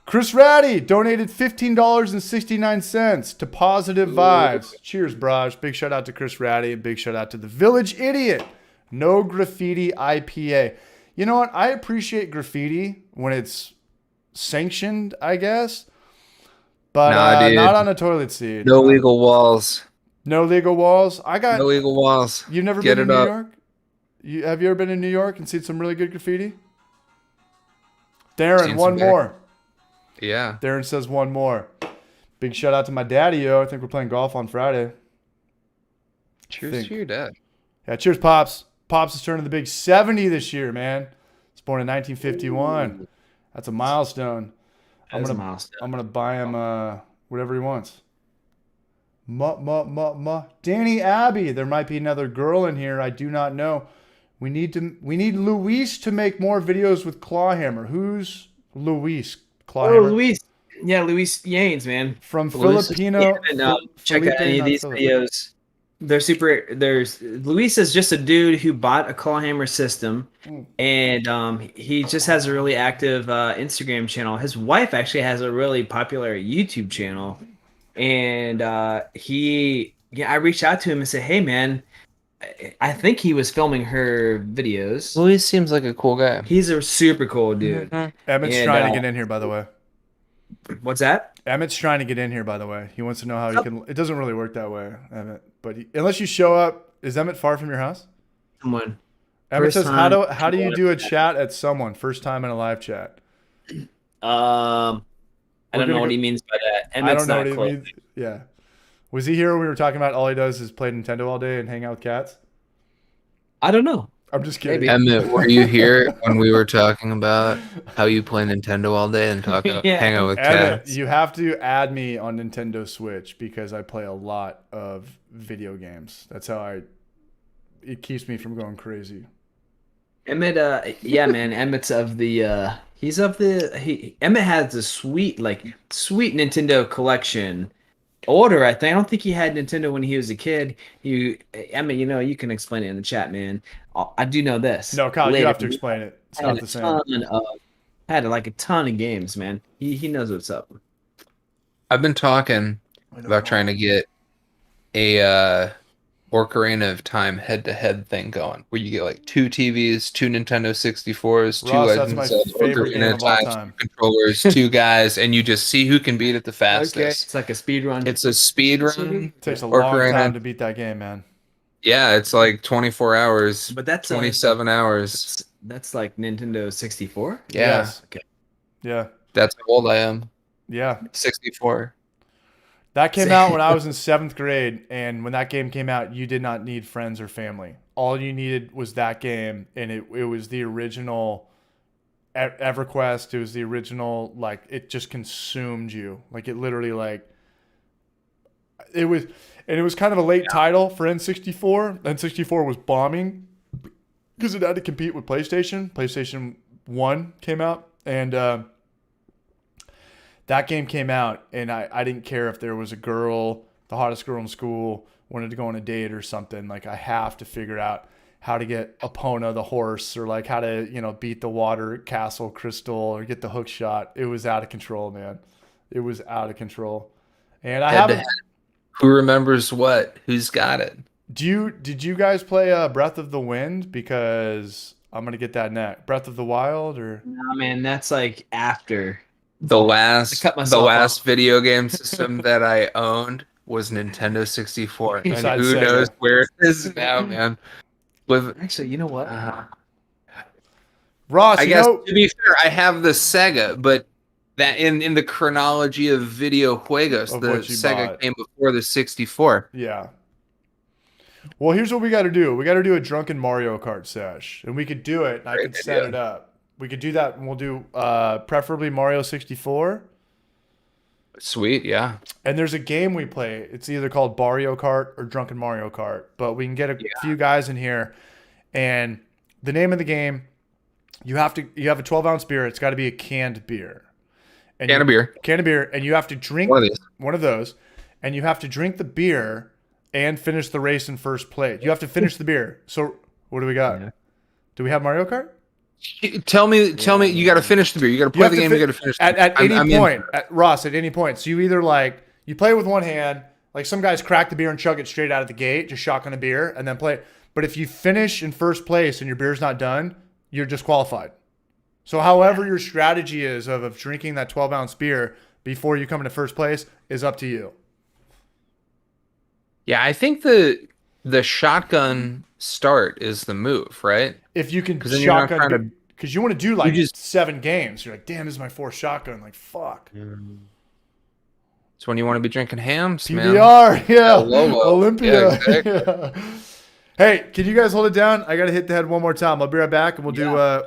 Chris Ratty donated $15.69 to Positive Vibes. Cheers, Braj. Big shout out to Chris Ratty. And big shout out to the Village Idiot. No Graffiti IPA. You know what? I appreciate graffiti when it's sanctioned, I guess. But Nah, dude. not on a toilet seat. No legal walls. No legal walls. I got. No legal walls. You've never Get been to it New up. York? Have you ever been in New York and seen some really good graffiti? Darren, Seen one some very- more. Yeah. Darren says one more. Big shout out to my daddy, yo. I think we're playing golf on Friday. Cheers Think. to your dad. Yeah, cheers, Pops. Pops is turning the big 70 this year, man. He's born in 1951. That's a milestone. I'm gonna buy him whatever he wants. Danny Abbey. There might be another girl in here. I do not know. We need Luis to make more videos with Clawhammer. Who's Luis? Clawhammer. Oh, Luis. Yeah, Luis Yanes, man. From Luis is- Filipino. Check out any of these videos. They're super. Luis is just a dude who bought a Clawhammer system, and he just has a really active Instagram channel. His wife actually has a really popular YouTube channel, and I reached out to him and said, "Hey, man, I think he was filming her videos. Luis seems like a cool guy. He's a super cool dude." Emmett's And, trying to get in here, by the way. What's that? Emmett's trying to get in here, by the way. He wants to know how he can. It doesn't really work that way, Emmett. But unless you show up, is Emmett far from your house? Someone. Emmett First says, time. how do you do a chat at someone first time in a live chat? I don't know what he means by that. I Emmett's don't know not what he close. means. Yeah. Was he here when we were talking about all he does is play Nintendo all day and hang out with cats? I don't know. I'm just kidding. Maybe. Emmett, were you here when we were talking about how you play Nintendo all day and hang out with Emmett, cats? you have to add me on Nintendo Switch because I play a lot of video games. That's how it keeps me from going crazy. Emmett, yeah, man. Emmett's of the. Emmett has a sweet Nintendo collection. Older, I think. I don't think he had Nintendo when he was a kid. Emmett, you can explain it in the chat, man. I do know this. No, Kyle, you Later, have to explain it. It's not the same. Had a ton of games, man. He knows what's up. I've been talking about trying to get a Ocarina of Time head-to-head thing going, where you get like 2 TVs, 2 Nintendo 64s, 2 Ross, that's my Legends of favorite game Ocarina of all of time. Time controllers, 2 guys, and you just see who can beat it the fastest. Okay, it's like a speed run. It's a speed run. It takes a long Ocarina. time to beat that game, man. Yeah, it's like 24 hours, but that's 27 hours. That's like Nintendo 64. Yeah, Yes. Okay. Yeah. that's how old I am. Yeah. 64. That came out when I was in 7th grade, and when that game came out, you did not need friends or family. All you needed was that game, and it was the original EverQuest. It was the original, like, it just consumed you. Like, it literally, like, it was kind of a late title for N64. N64 was bombing because it had to compete with PlayStation. PlayStation 1 came out, and that game came out, and I didn't care if there was a girl, the hottest girl in school, wanted to go on a date or something. Like, I have to figure out how to get Epona the horse, or like how to, beat the water castle crystal, or get the hook shot. It was out of control, man. It was out of control. And I haven't. Who remembers what? Who's got it? Did you guys play Breath of the Wind? Because I'm gonna get that next. Breath of the Wild, or No, man, that's like after. The last off. video game system that I owned was Nintendo 64. And Besides who Sega. knows where it is now, man. Actually, you know what? Ross? I guess to be fair, I have the Sega, but that in the chronology of video juegos, Of the what you Sega bought. came before the 64. Yeah. Well, here's what we got to do. We got to do a drunken Mario Kart sesh, and we could do it. And I can set it up. We could do that, and we'll do preferably Mario 64. Sweet, yeah. And there's a game we play. It's either called Mario Kart or Drunken Mario Kart. But we can get a few guys in here, and the name of the game, you have a 12-ounce beer. It's got to be a canned beer. Can of beer, and you have to drink one of those, and you have to drink the beer and finish the race in first place. You have to finish the beer. So what do we got? Yeah. Do we have Mario Kart? Tell me, you got to finish the beer. You got to play the game. You got to finish at any point, Ross. At any point, so you either you play with one hand. Like, some guys crack the beer and chug it straight out of the gate, just shotgun a beer and then play. But if you finish in first place and your beer's not done, you're disqualified. So however your strategy is of drinking that 12-ounce beer before you come into first place is up to you. Yeah, I think the shotgun start is the move, right? If you can shotgun, because you want to do 7 games. You're like, damn, this is my 4th shotgun. Like, fuck. It's when you want to be drinking hams, PBR, man. yeah. Olympia. Yeah, exactly. Yeah. Hey, can you guys hold it down? I gotta hit the head one more time. I'll be right back, and we'll do a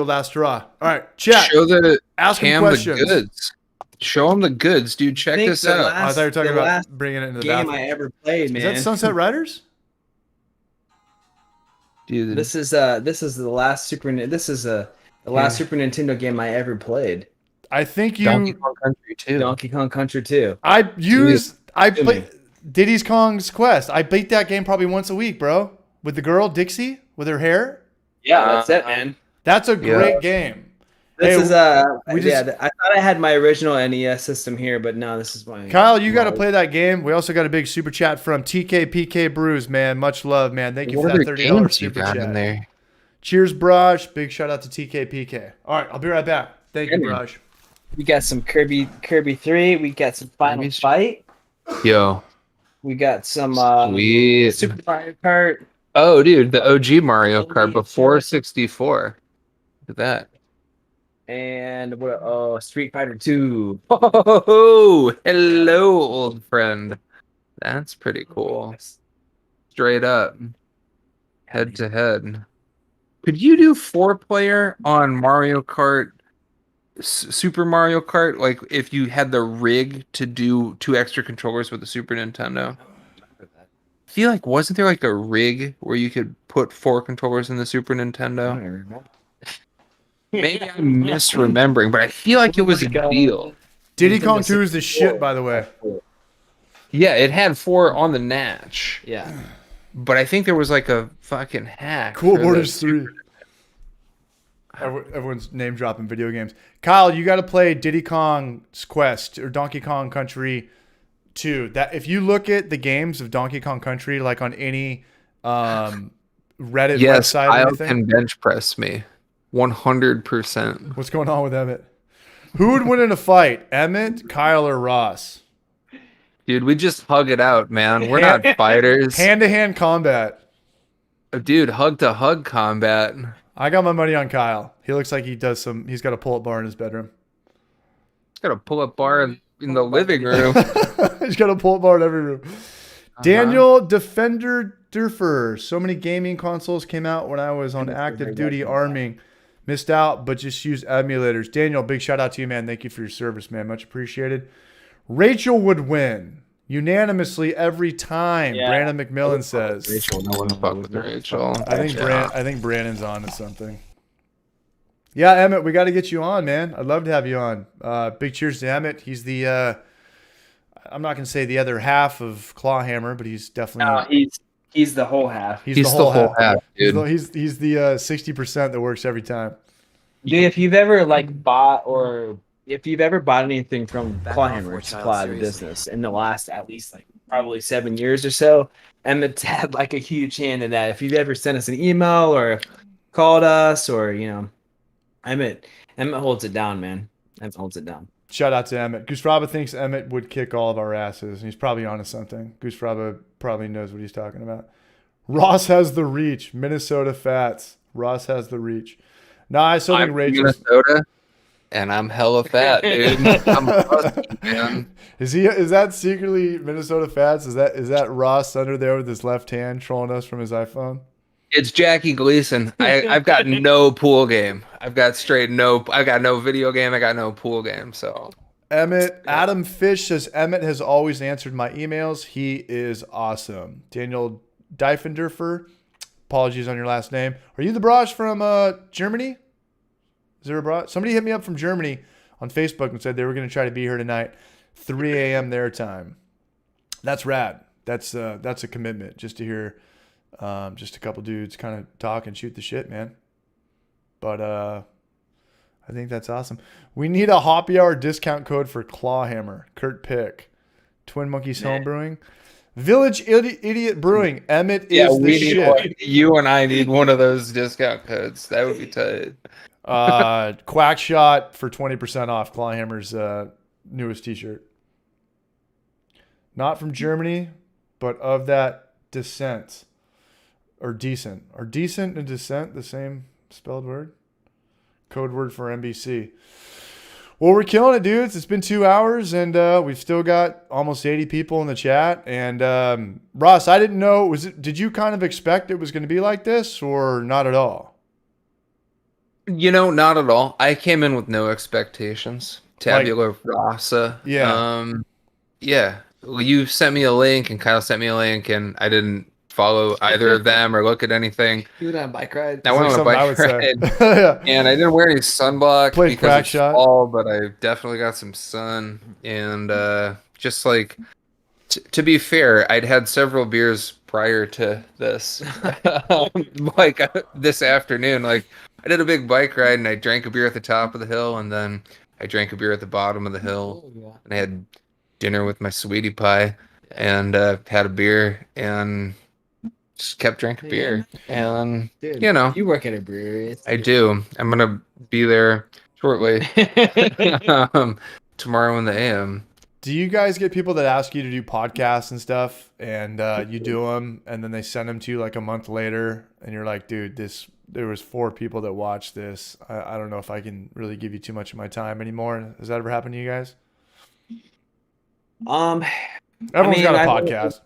last draw. All right, chat. Ask him questions. The goods. Show them the goods, dude. Check this out. I thought you were talking about bringing it into the game bathroom. I ever played, man. Is that Sunset Riders? Dude, this is the last Super Nintendo game I ever played. I think you Donkey Kong Country 2. Donkey Kong Country 2. I played Diddy's Kong's Quest. I beat that game probably once a week, bro. With the girl Dixie with her hair. Yeah, that's it, man. That's a great game. This is I thought I had my original NES system here, but no, this is mine. Kyle, you got to play that game. We also got a big super chat from TKPK Brewz, man. Much love, man. Thank you for that $30 super chat. In there? Cheers, Braj. Big shout out to TKPK. All right, I'll be right back. Thank you, Braj. We got some Kirby 3. We got some Final Fight. Yo. We got some Super Mario Kart. Oh, dude, the OG Mario Kart before 64. Look at that. And Street Fighter 2. Oh, hello, old friend. That's pretty cool. Straight up. Head to head. Could you do 4-player on Mario Kart, Super Mario Kart? Like, if you had the rig to do 2 extra controllers with the Super Nintendo? I feel like, wasn't there like a rig where you could put 4 controllers in the Super Nintendo? I don't remember. Maybe I'm misremembering, but I feel like it was a deal. Diddy Kong 2 is the shit, by the way. Yeah, it had 4 on the Natch. Yeah. But I think there was like a fucking hack. Cool Borders 3. Everyone's name dropping video games. Kyle, you got to play Diddy Kong's Quest or Donkey Kong Country 2. That if you look at the games of Donkey Kong Country, like on any Reddit website, Kyle can bench press me. 100%. What's going on with Emmett? Who would win in a fight, Emmett, Kyle, or Ross? Dude, we just hug it out, man. We're not fighters. Hand-to-hand combat. Dude, hug-to-hug combat. I got my money on Kyle. He looks like he does he's got a pull-up bar in his bedroom. He's got a pull-up bar in the living room. He's got a pull bar in every room. Daniel Defender Durfer. So many gaming consoles came out when I was on active duty arming. Missed out, but just used emulators. Daniel, big shout out to you, man. Thank you for your service, man. Much appreciated. Rachel would win unanimously every time. Yeah. Brandon McMillan says. Rachel, no one fuck with Rachel. I think Brandon's on to something. Yeah, Emmett, we got to get you on, man. I'd love to have you on. Big cheers to Emmett. He's the I'm not gonna say the other half of Clawhammer, but he's definitely he's the whole half. He's the whole half, dude. He's the 60% that works every time. Dude, if you've ever bought anything from Clawhammer Supply, the business, in the last at least probably 7 years or so, Emmett's had a huge hand in that. If you've ever sent us an email or called us, or Emmett holds it down, man. Emmett holds it down. Shout out to Emmett. Goose Fraba thinks Emmett would kick all of our asses, and he's probably onto something. Goose Fraba probably knows what he's talking about. Ross has the reach. Minnesota Fats. Ross has the reach. Nah, I still think Rachel. Minnesota, and I'm hella fat, dude. I'm a husky, man. Is that secretly Minnesota Fats? Is that Ross under there with his left hand trolling us from his iPhone? It's Jackie Gleason. I've got no pool game. I've got no video game. I got no pool game. So Adam Fish says Emmett has always answered my emails. He is awesome. Daniel Diefenderfer, apologies on your last name. Are you the Brosh from Germany? Is there a Brosh? Somebody hit me up from Germany on Facebook and said they were going to try to be here tonight, 3 a.m. their time. That's rad. That's a commitment just to hear. Just a couple dudes kind of talk and shoot the shit, man. But I think that's awesome. We need a happy hour discount code for Clawhammer. Kurt Pick. Twin Monkeys Homebrewing. Village Idiot Brewing. Emmett is the shit. You and I need one of those discount codes. That would be tight. Quackshot for 20% off Clawhammer's newest t-shirt. Not from Germany, but of that descent. Or decent. Are decent and descent the same spelled word? Code word for NBC. Well, we're killing it, dudes. It's been 2 hours, and we've still got almost 80 people in the chat. And Ross, I didn't know. Did you kind of expect it was going to be like this, or not at all? Not at all. I came in with no expectations. Tabula rasa. Yeah. Yeah. Well, you sent me a link, and Kyle sent me a link, and I didn't follow either of them or look at anything. You went on a bike ride? I went on a bike ride. Yeah. And I didn't wear any sunblock Played because it's Quackshot. fall, but I definitely got some sun. And just to be fair, I'd had several beers prior to this. This afternoon. I did a big bike ride and I drank a beer at the top of the hill, and then I drank a beer at the bottom of the hill. And I had dinner with my sweetie pie and had a beer and just kept drinking beer. And Dude, you work at a brewery. I do. I'm gonna be there shortly. Tomorrow in the AM. Do you guys get people that ask you to do podcasts and stuff, and you do them, and then they send them to you a month later, and you're like, dude, there was 4 people that watched this. I don't know if I can really give you too much of my time anymore. Has that ever happened to you guys? Everyone's got a podcast.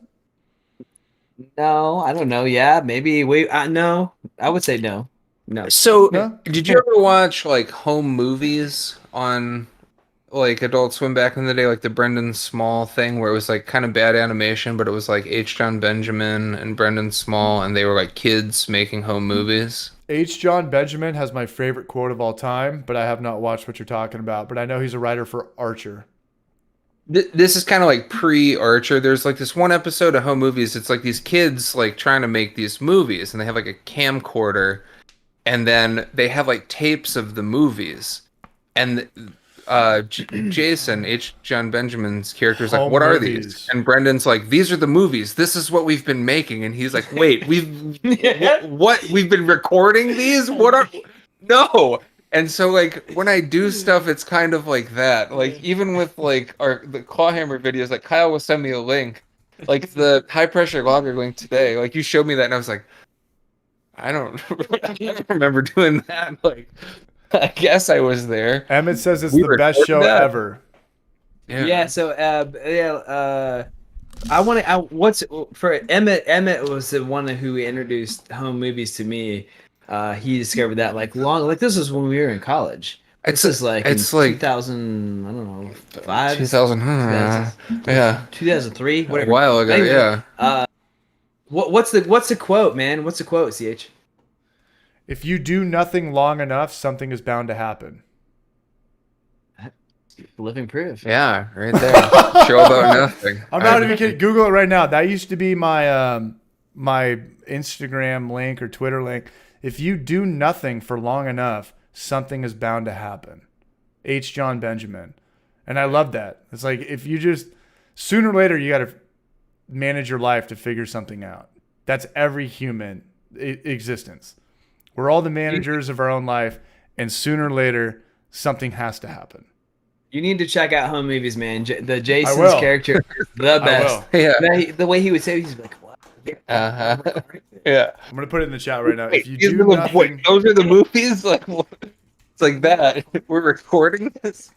No, I don't know. Yeah, maybe. No, I would say no. No. So, No? did you ever watch home movies on Adult Swim back in the day, the Brendan Small thing, where it was kind of bad animation, but it was H. John Benjamin and Brendan Small, and they were kids making home movies? H. John Benjamin has my favorite quote of all time, but I have not watched what you're talking about. But I know he's a writer for Archer. This is kind of pre-Archer. There's this one episode of Home Movies. It's these kids trying to make these movies, and they have a camcorder, and then they have tapes of the movies. And Jason, H. John Benjamin's character is Home what are movies. these? And Brendan's these are the movies. This is what we've been making. And he's wait, what? We've been recording these? What are? No. And so when I do stuff, it's kind of that. Even with the Clawhammer videos, Kyle will send me a link, the high pressure lager link today. You showed me that, and I was I don't remember doing that. I guess I was there. Emmett says it's the best show ever. Yeah. So I want to. What's for Emmett? Emmett was the one who introduced home movies to me. He discovered that like this was when we were in college. This is like in 2000. I don't know, 2000. Yeah. 2003. Whatever. A while ago. Anyway, Yeah. What's the quote, man? What's the quote, CH? If you do nothing long enough, something is bound to happen. Living proof. Yeah, right there. Show about nothing. I'm not even kidding. Google it right now. That used to be my my Instagram link or Twitter link. If you do nothing for long enough, something is bound to happen. H. John Benjamin. And I love that. It's like if you just sooner or later you got to manage your life to figure something out. That's every human existence. We're all the managers of our own life, and sooner or later something has to happen. You need to check out home movies, man. The Jason's character is the best. Yeah. The way he would say it, he's like, what? Yeah. I'm going to put it in the chat right now. Wait, if you do nothing, those are the movies? Like, it's like that. We're recording this?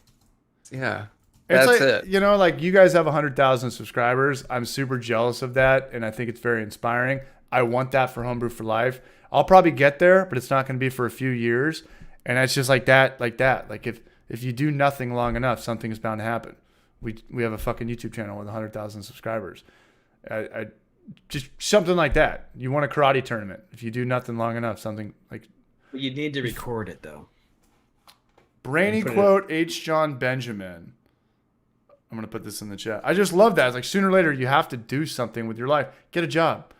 Yeah. That's it's like, it. You know, like you guys have 100,000 subscribers. I'm super jealous of that, and I think it's very inspiring. I want that for Homebrew for Life. I'll probably get there, but it's not going to be for a few years. And it's just like that. Like if you do nothing long enough, something is bound to happen. We have a fucking YouTube channel with 100,000 subscribers. I just something like that. You want a karate tournament. If you do nothing long enough, something like. You need to record it though. Brainy quote H. John Benjamin. I'm going to put this in the chat. I just love that. It's like sooner or later you have to do something with your life. Get a job.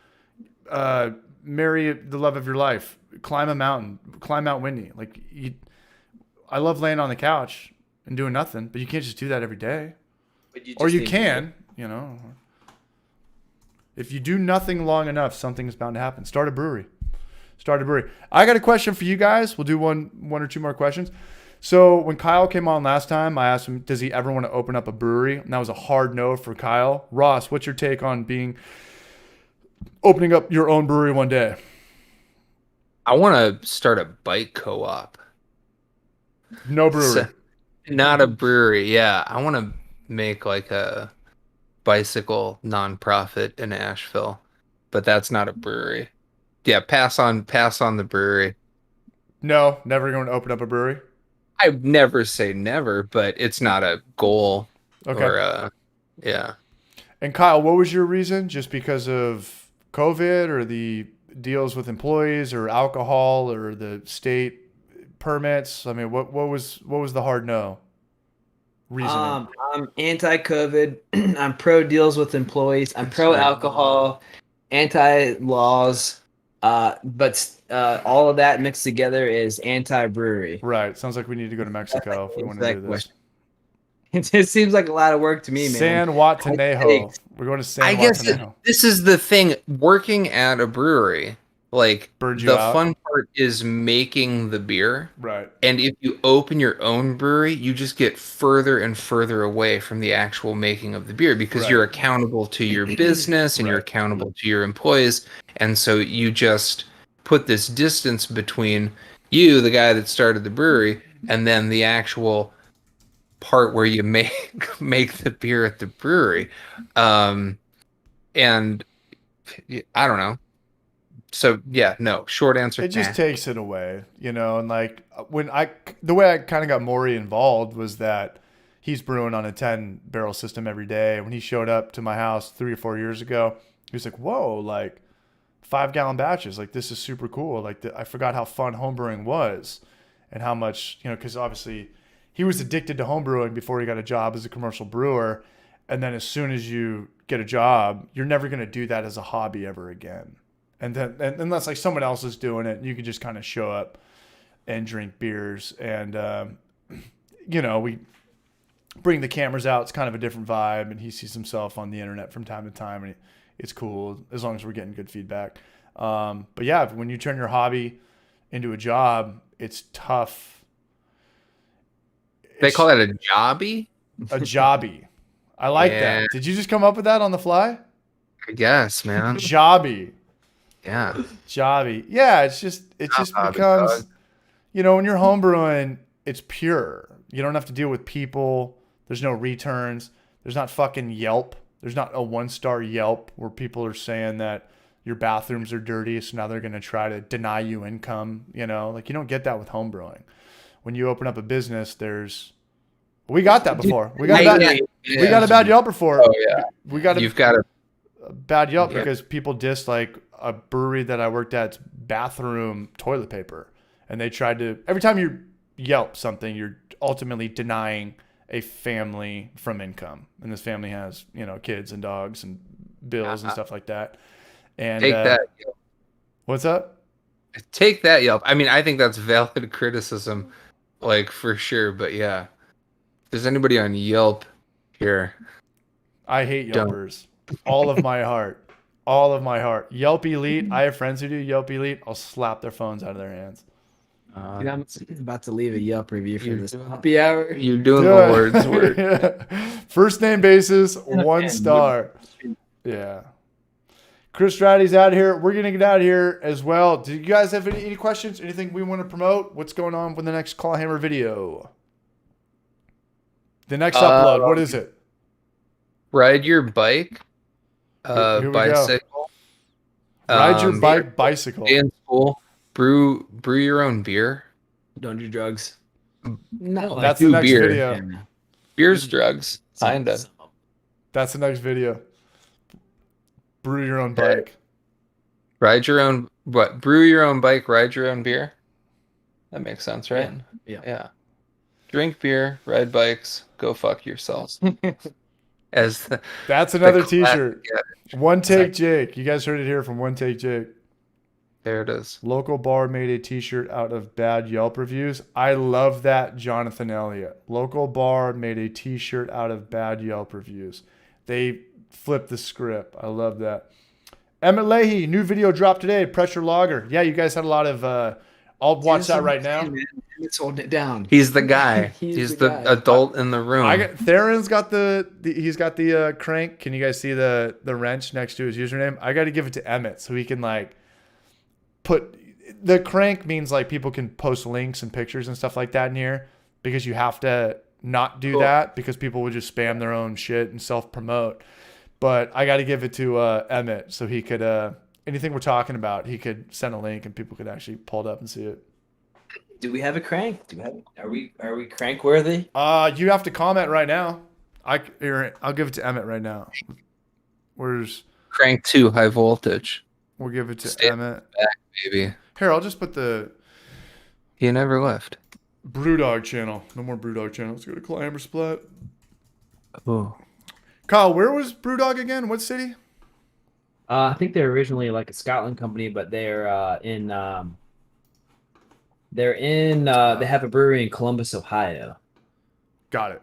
Marry the love of your life. Climb a mountain. Climb Mount Whitney. I love laying on the couch and doing nothing, but you can't just do that every day. Or you can, you know. If you do nothing long enough, something is bound to happen. Start a brewery. I got a question for you guys. We'll do one or two more questions. So when Kyle came on last time, I asked him, does he ever want to open up a brewery? And that was a hard no for Kyle. Ross, what's your take on opening up your own brewery one day? I want to start a bike co-op. No brewery. Not a brewery. Yeah. I want to make like a bicycle nonprofit in Asheville, but that's not a brewery. Yeah. Pass on the brewery. No, never going to open up a brewery. I never say never, but it's not a goal. Okay. Yeah. And Kyle, what was your reason? Just because of COVID or the deals with employees or alcohol or the state permits? I mean, what was the hard no reasoning? I'm anti-COVID. I'm pro deals with employees. I'm pro alcohol, anti laws. But all of that mixed together is anti-brewery. Right. Sounds like we need to go to Mexico if we want to do this. It seems like a lot of work to me, man. San Guatanejo. We're going to San Guatanejo. This is the thing. Working at a brewery, like the fun part is making the beer. Right. And if you open your own brewery, you just get further and further away from the actual making of the beer because you're accountable to your business and you're accountable to your employees. And so you just put this distance between you, the guy that started the brewery, and then the actual part where you make the beer at the brewery. And I don't know. So yeah, no, short answer. It just takes it away, you know, and like the way I kind of got Maury involved was that he's brewing on a 10-barrel system every day. When he showed up to my house 3 or 4 years ago, he was like, whoa, like 5-gallon batches. Like, this is super cool. Like I forgot how fun homebrewing was and how much, you know, cause obviously he was addicted to homebrewing before he got a job as a commercial brewer. And then as soon as you get a job, you're never going to do that as a hobby ever again. And then, unless like someone else is doing it, you can just kind of show up and drink beers. And, you know, we bring the cameras out. It's kind of a different vibe. And he sees himself on the internet from time to time. And it's cool as long as we're getting good feedback. But yeah, when you turn your hobby into a job, it's tough. They call that a jobby? A jobby. I like that. Did you just come up with that on the fly? I guess, man. Jobby. Yeah. Jobby. Yeah, it just becomes, you know, when you're homebrewing, it's pure. You don't have to deal with people. There's no returns. There's not fucking Yelp. There's not a 1-star Yelp where people are saying that your bathrooms are dirty, so now they're going to try to deny you income. You know, like you don't get that with home brewing. When you open up a business, we got that before. We got a bad Yelp before. Oh yeah. You've got a bad Yelp because people dissed like a brewery that I worked at's bathroom toilet paper, and they tried to. Every time you Yelp something, you're ultimately denying a family from income, and this family has kids and dogs and bills and stuff like that. And take that. What's up? Take that, Yelp. I mean, I think that's valid criticism, like for sure. But yeah, if there's anybody on Yelp here, I hate Yelpers. All of my heart. All of my heart. Yelp Elite. I have friends who do Yelp Elite. I'll slap their phones out of their hands. Dude, I'm about to leave a Yelp review for this happy hour. You're doing the Lord's work. Yeah. First name basis, 1 star. Yeah. Chris Stratty's out here. We're going to get out of here as well. Do you guys have any questions? Anything we want to promote? What's going on with the next Clawhammer video? The next upload, what is it? Ride your bike. Here we Bicycle. Ride your bike, bicycle. Stay in school. Brew your own beer. Don't do drugs. No, that's the next beer. video. Beer's drugs. Kinda. That's the next video. Brew your own bike. Ride your own what? Brew your own bike, ride your own beer. That makes sense, right? Yeah. Drink beer, ride bikes, go fuck yourselves. That's another t-shirt. One Take Jake. You guys heard it here from One Take Jake. There it is. Local bar made a t-shirt out of bad Yelp reviews. I love that, Jonathan Elliott. Local bar made a t-shirt out of bad Yelp reviews. They flipped the script. I love that. Emmett Leahy, new video dropped today. Pressure Lager. Yeah, you guys had a lot of. I'll watch that right now. It's holding it down. He's the guy. He's the guy. Adult in the room. Theron's got he's got the crank. Can you guys see the wrench next to his username? I got to give it to Emmett so he can like put the crank means like people can post links and pictures and stuff like that in here because you have to not do that because people would just spam their own shit and self promote. But I got to give it to Emmett so he could anything we're talking about he could send a link and people could actually pull it up and see it. Do we have a crank? Are we crank worthy? You have to comment right now. I'll give it to Emmett right now. Where's Crank 2 high voltage? We'll give it to Emmett. Back, baby. Here, I'll just put the He never left. Brewdog channel. No more Brewdog channel. Let's go to Clawhammer Splat. Oh. Kyle, where was Brewdog again? What city? I think they're originally like a Scotland company, but they have a brewery in Columbus, Ohio. Got it.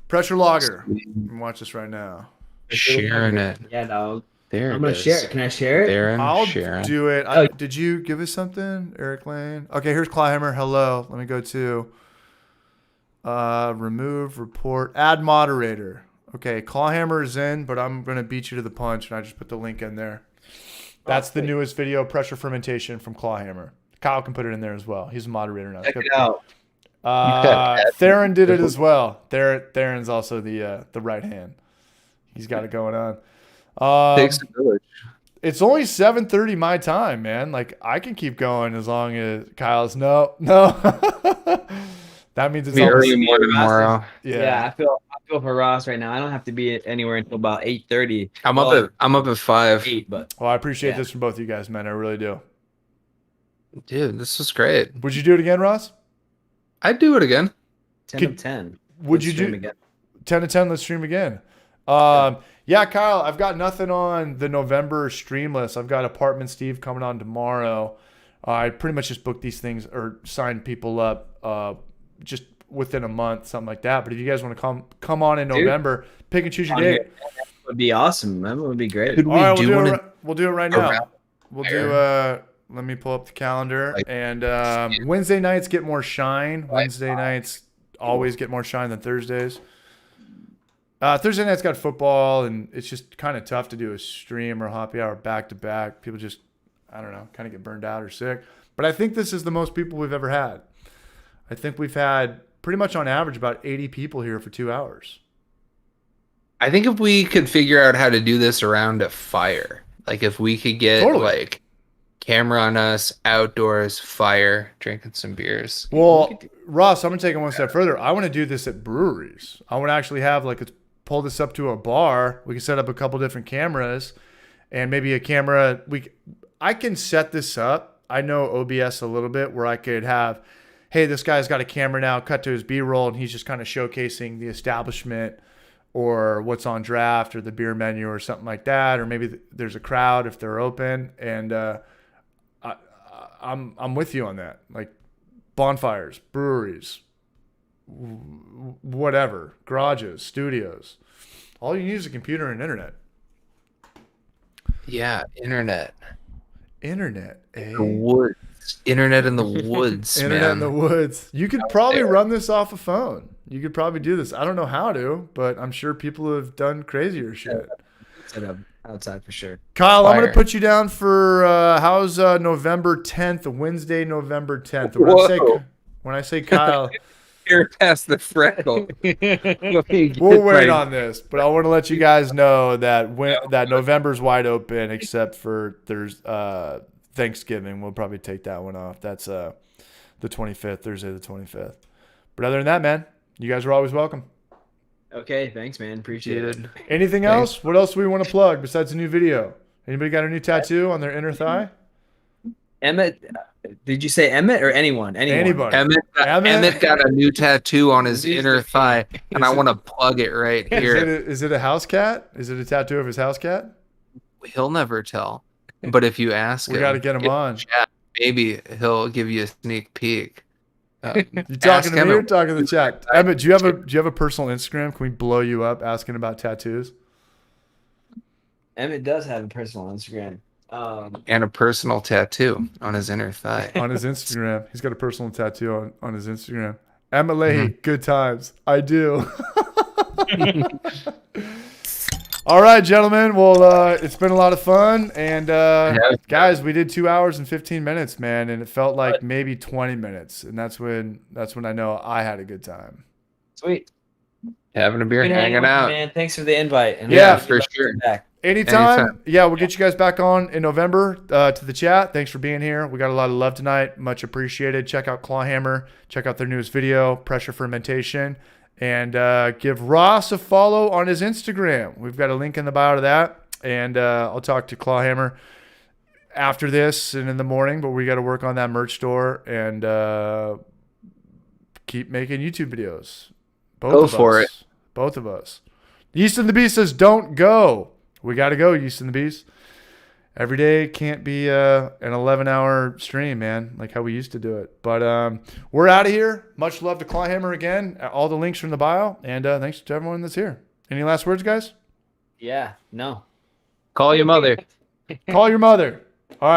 Pressure Lager. Watch this right now. Sharing it. Yeah, no. There I'm going to share it. Can I share it? Theron, I'll Sharon. do it. Did you give us something? Eric Lane. Okay, here's Clawhammer. Hello. Let me go to remove, report, add moderator. Okay, Clawhammer is in, but I'm going to beat you to the punch, and I just put the link in there. That's the newest video, Pressure Fermentation from Clawhammer. Kyle can put it in there as well. He's a moderator now. Check it out. Theron did it as well. Theron's also the right hand. He's got it going on. Takes a village. It's only 7:30 my time, man. Like I can keep going as long as Kyle's no. That means it's early morning tomorrow. Yeah, I feel for Ross right now. I don't have to be anywhere until about 8:30. I'm up at 5. 8, but well, I appreciate this from both of you guys, man. I really do. Dude, this was great. Would you do it again, Ross? I'd do it again. 10 of 10. Would you do again? 10 of 10? Let's stream again. Yeah, Kyle, I've got nothing on the November stream list. I've got Apartment Steve coming on tomorrow. I pretty much just booked these things or signed people up just within a month, something like that. But if you guys want to come on in November, pick and choose your date. That would be awesome. That would be great. Could we All right, do we'll do it right now. We'll do let me pull up the calendar. And Wednesday nights get more shine. Wednesday nights always get more shine than Thursdays. Thursday night's got football, and it's just kind of tough to do a stream or happy hour back to back. People just, I don't know, kind of get burned out or sick. But I think this is the most people we've ever had. I think we've had pretty much on average about 80 people here for 2 hours. I think if we could figure out how to do this around a fire, like if we could get like camera on us, outdoors, fire, drinking some beers. Well, Ross, I'm gonna take it one step further. I want to do this at breweries. I want to actually have pull this up to a bar. We can set up a couple different cameras, and maybe a camera. I can set this up. I know OBS a little bit, where I could have, hey, this guy's got a camera now, cut to his B-roll, and he's just kind of showcasing the establishment or what's on draft or the beer menu or something like that. Or maybe there's a crowd if they're open. And I'm with you on that. Like bonfires, breweries, whatever, garages, studios. All you need is a computer and internet. Yeah, internet. Internet, eh? The woods. Internet in the woods, Internet in the woods. You could probably run this off a phone. You could probably do this. I don't know how to, but I'm sure people have done crazier shit. Set up outside for sure. Kyle, I'm going to put you down for how's November 10th, Wednesday, November 10th. When I say Kyle, you're past the freckle. we'll wait on this, but I want to let you guys know that that November's wide open except for there's Thanksgiving. We'll probably take that one off. That's the 25th, Thursday the 25th. But other than that, man, you guys are always welcome. Okay, thanks, man. Appreciate it. Anything else? What else do we want to plug besides a new video? Anybody got a new tattoo on their inner thigh? Emmett, did you say Emmett or anyone? Anybody. Emmett got a new tattoo on his inner thigh, and I want to plug it right here. Is it a house cat? Is it a tattoo of his house cat? He'll never tell. But if you ask him, we got to get him on. Chat, maybe he'll give you a sneak peek. You talking to me or talking to the chat? Emmett, do you have a personal Instagram? Can we blow you up asking about tattoos? Emmett does have a personal Instagram. And a personal tattoo on his inner thigh. On his Instagram. He's got a personal tattoo on his Instagram. Emmett Leahy, good times. I do. All right, gentlemen. Well, it's been a lot of fun. And guys, we did 2 hours and 15 minutes, man. And it felt like maybe 20 minutes. And that's when I know I had a good time. Sweet. Having a beer, hanging out. Man, thanks for the invite. And yeah, for sure. Anytime. Yeah, we'll get you guys back on in November to the chat. Thanks for being here. We got a lot of love tonight. Much appreciated. Check out Clawhammer. Check out their newest video, Pressure Fermentation. And give Ross a follow on his Instagram. We've got a link in the bio to that. And I'll talk to Clawhammer after this and in the morning. But we got to work on that merch store and keep making YouTube videos. Both of us. Yeast and the Beast says, don't go. We got to go, Yeast and the Beast. Every day can't be an 11-hour stream, man, like how we used to do it. But we're out of here. Much love to Clawhammer again. All the links from the bio. And thanks to everyone that's here. Any last words, guys? Yeah, no. Call your mother. Call your mother.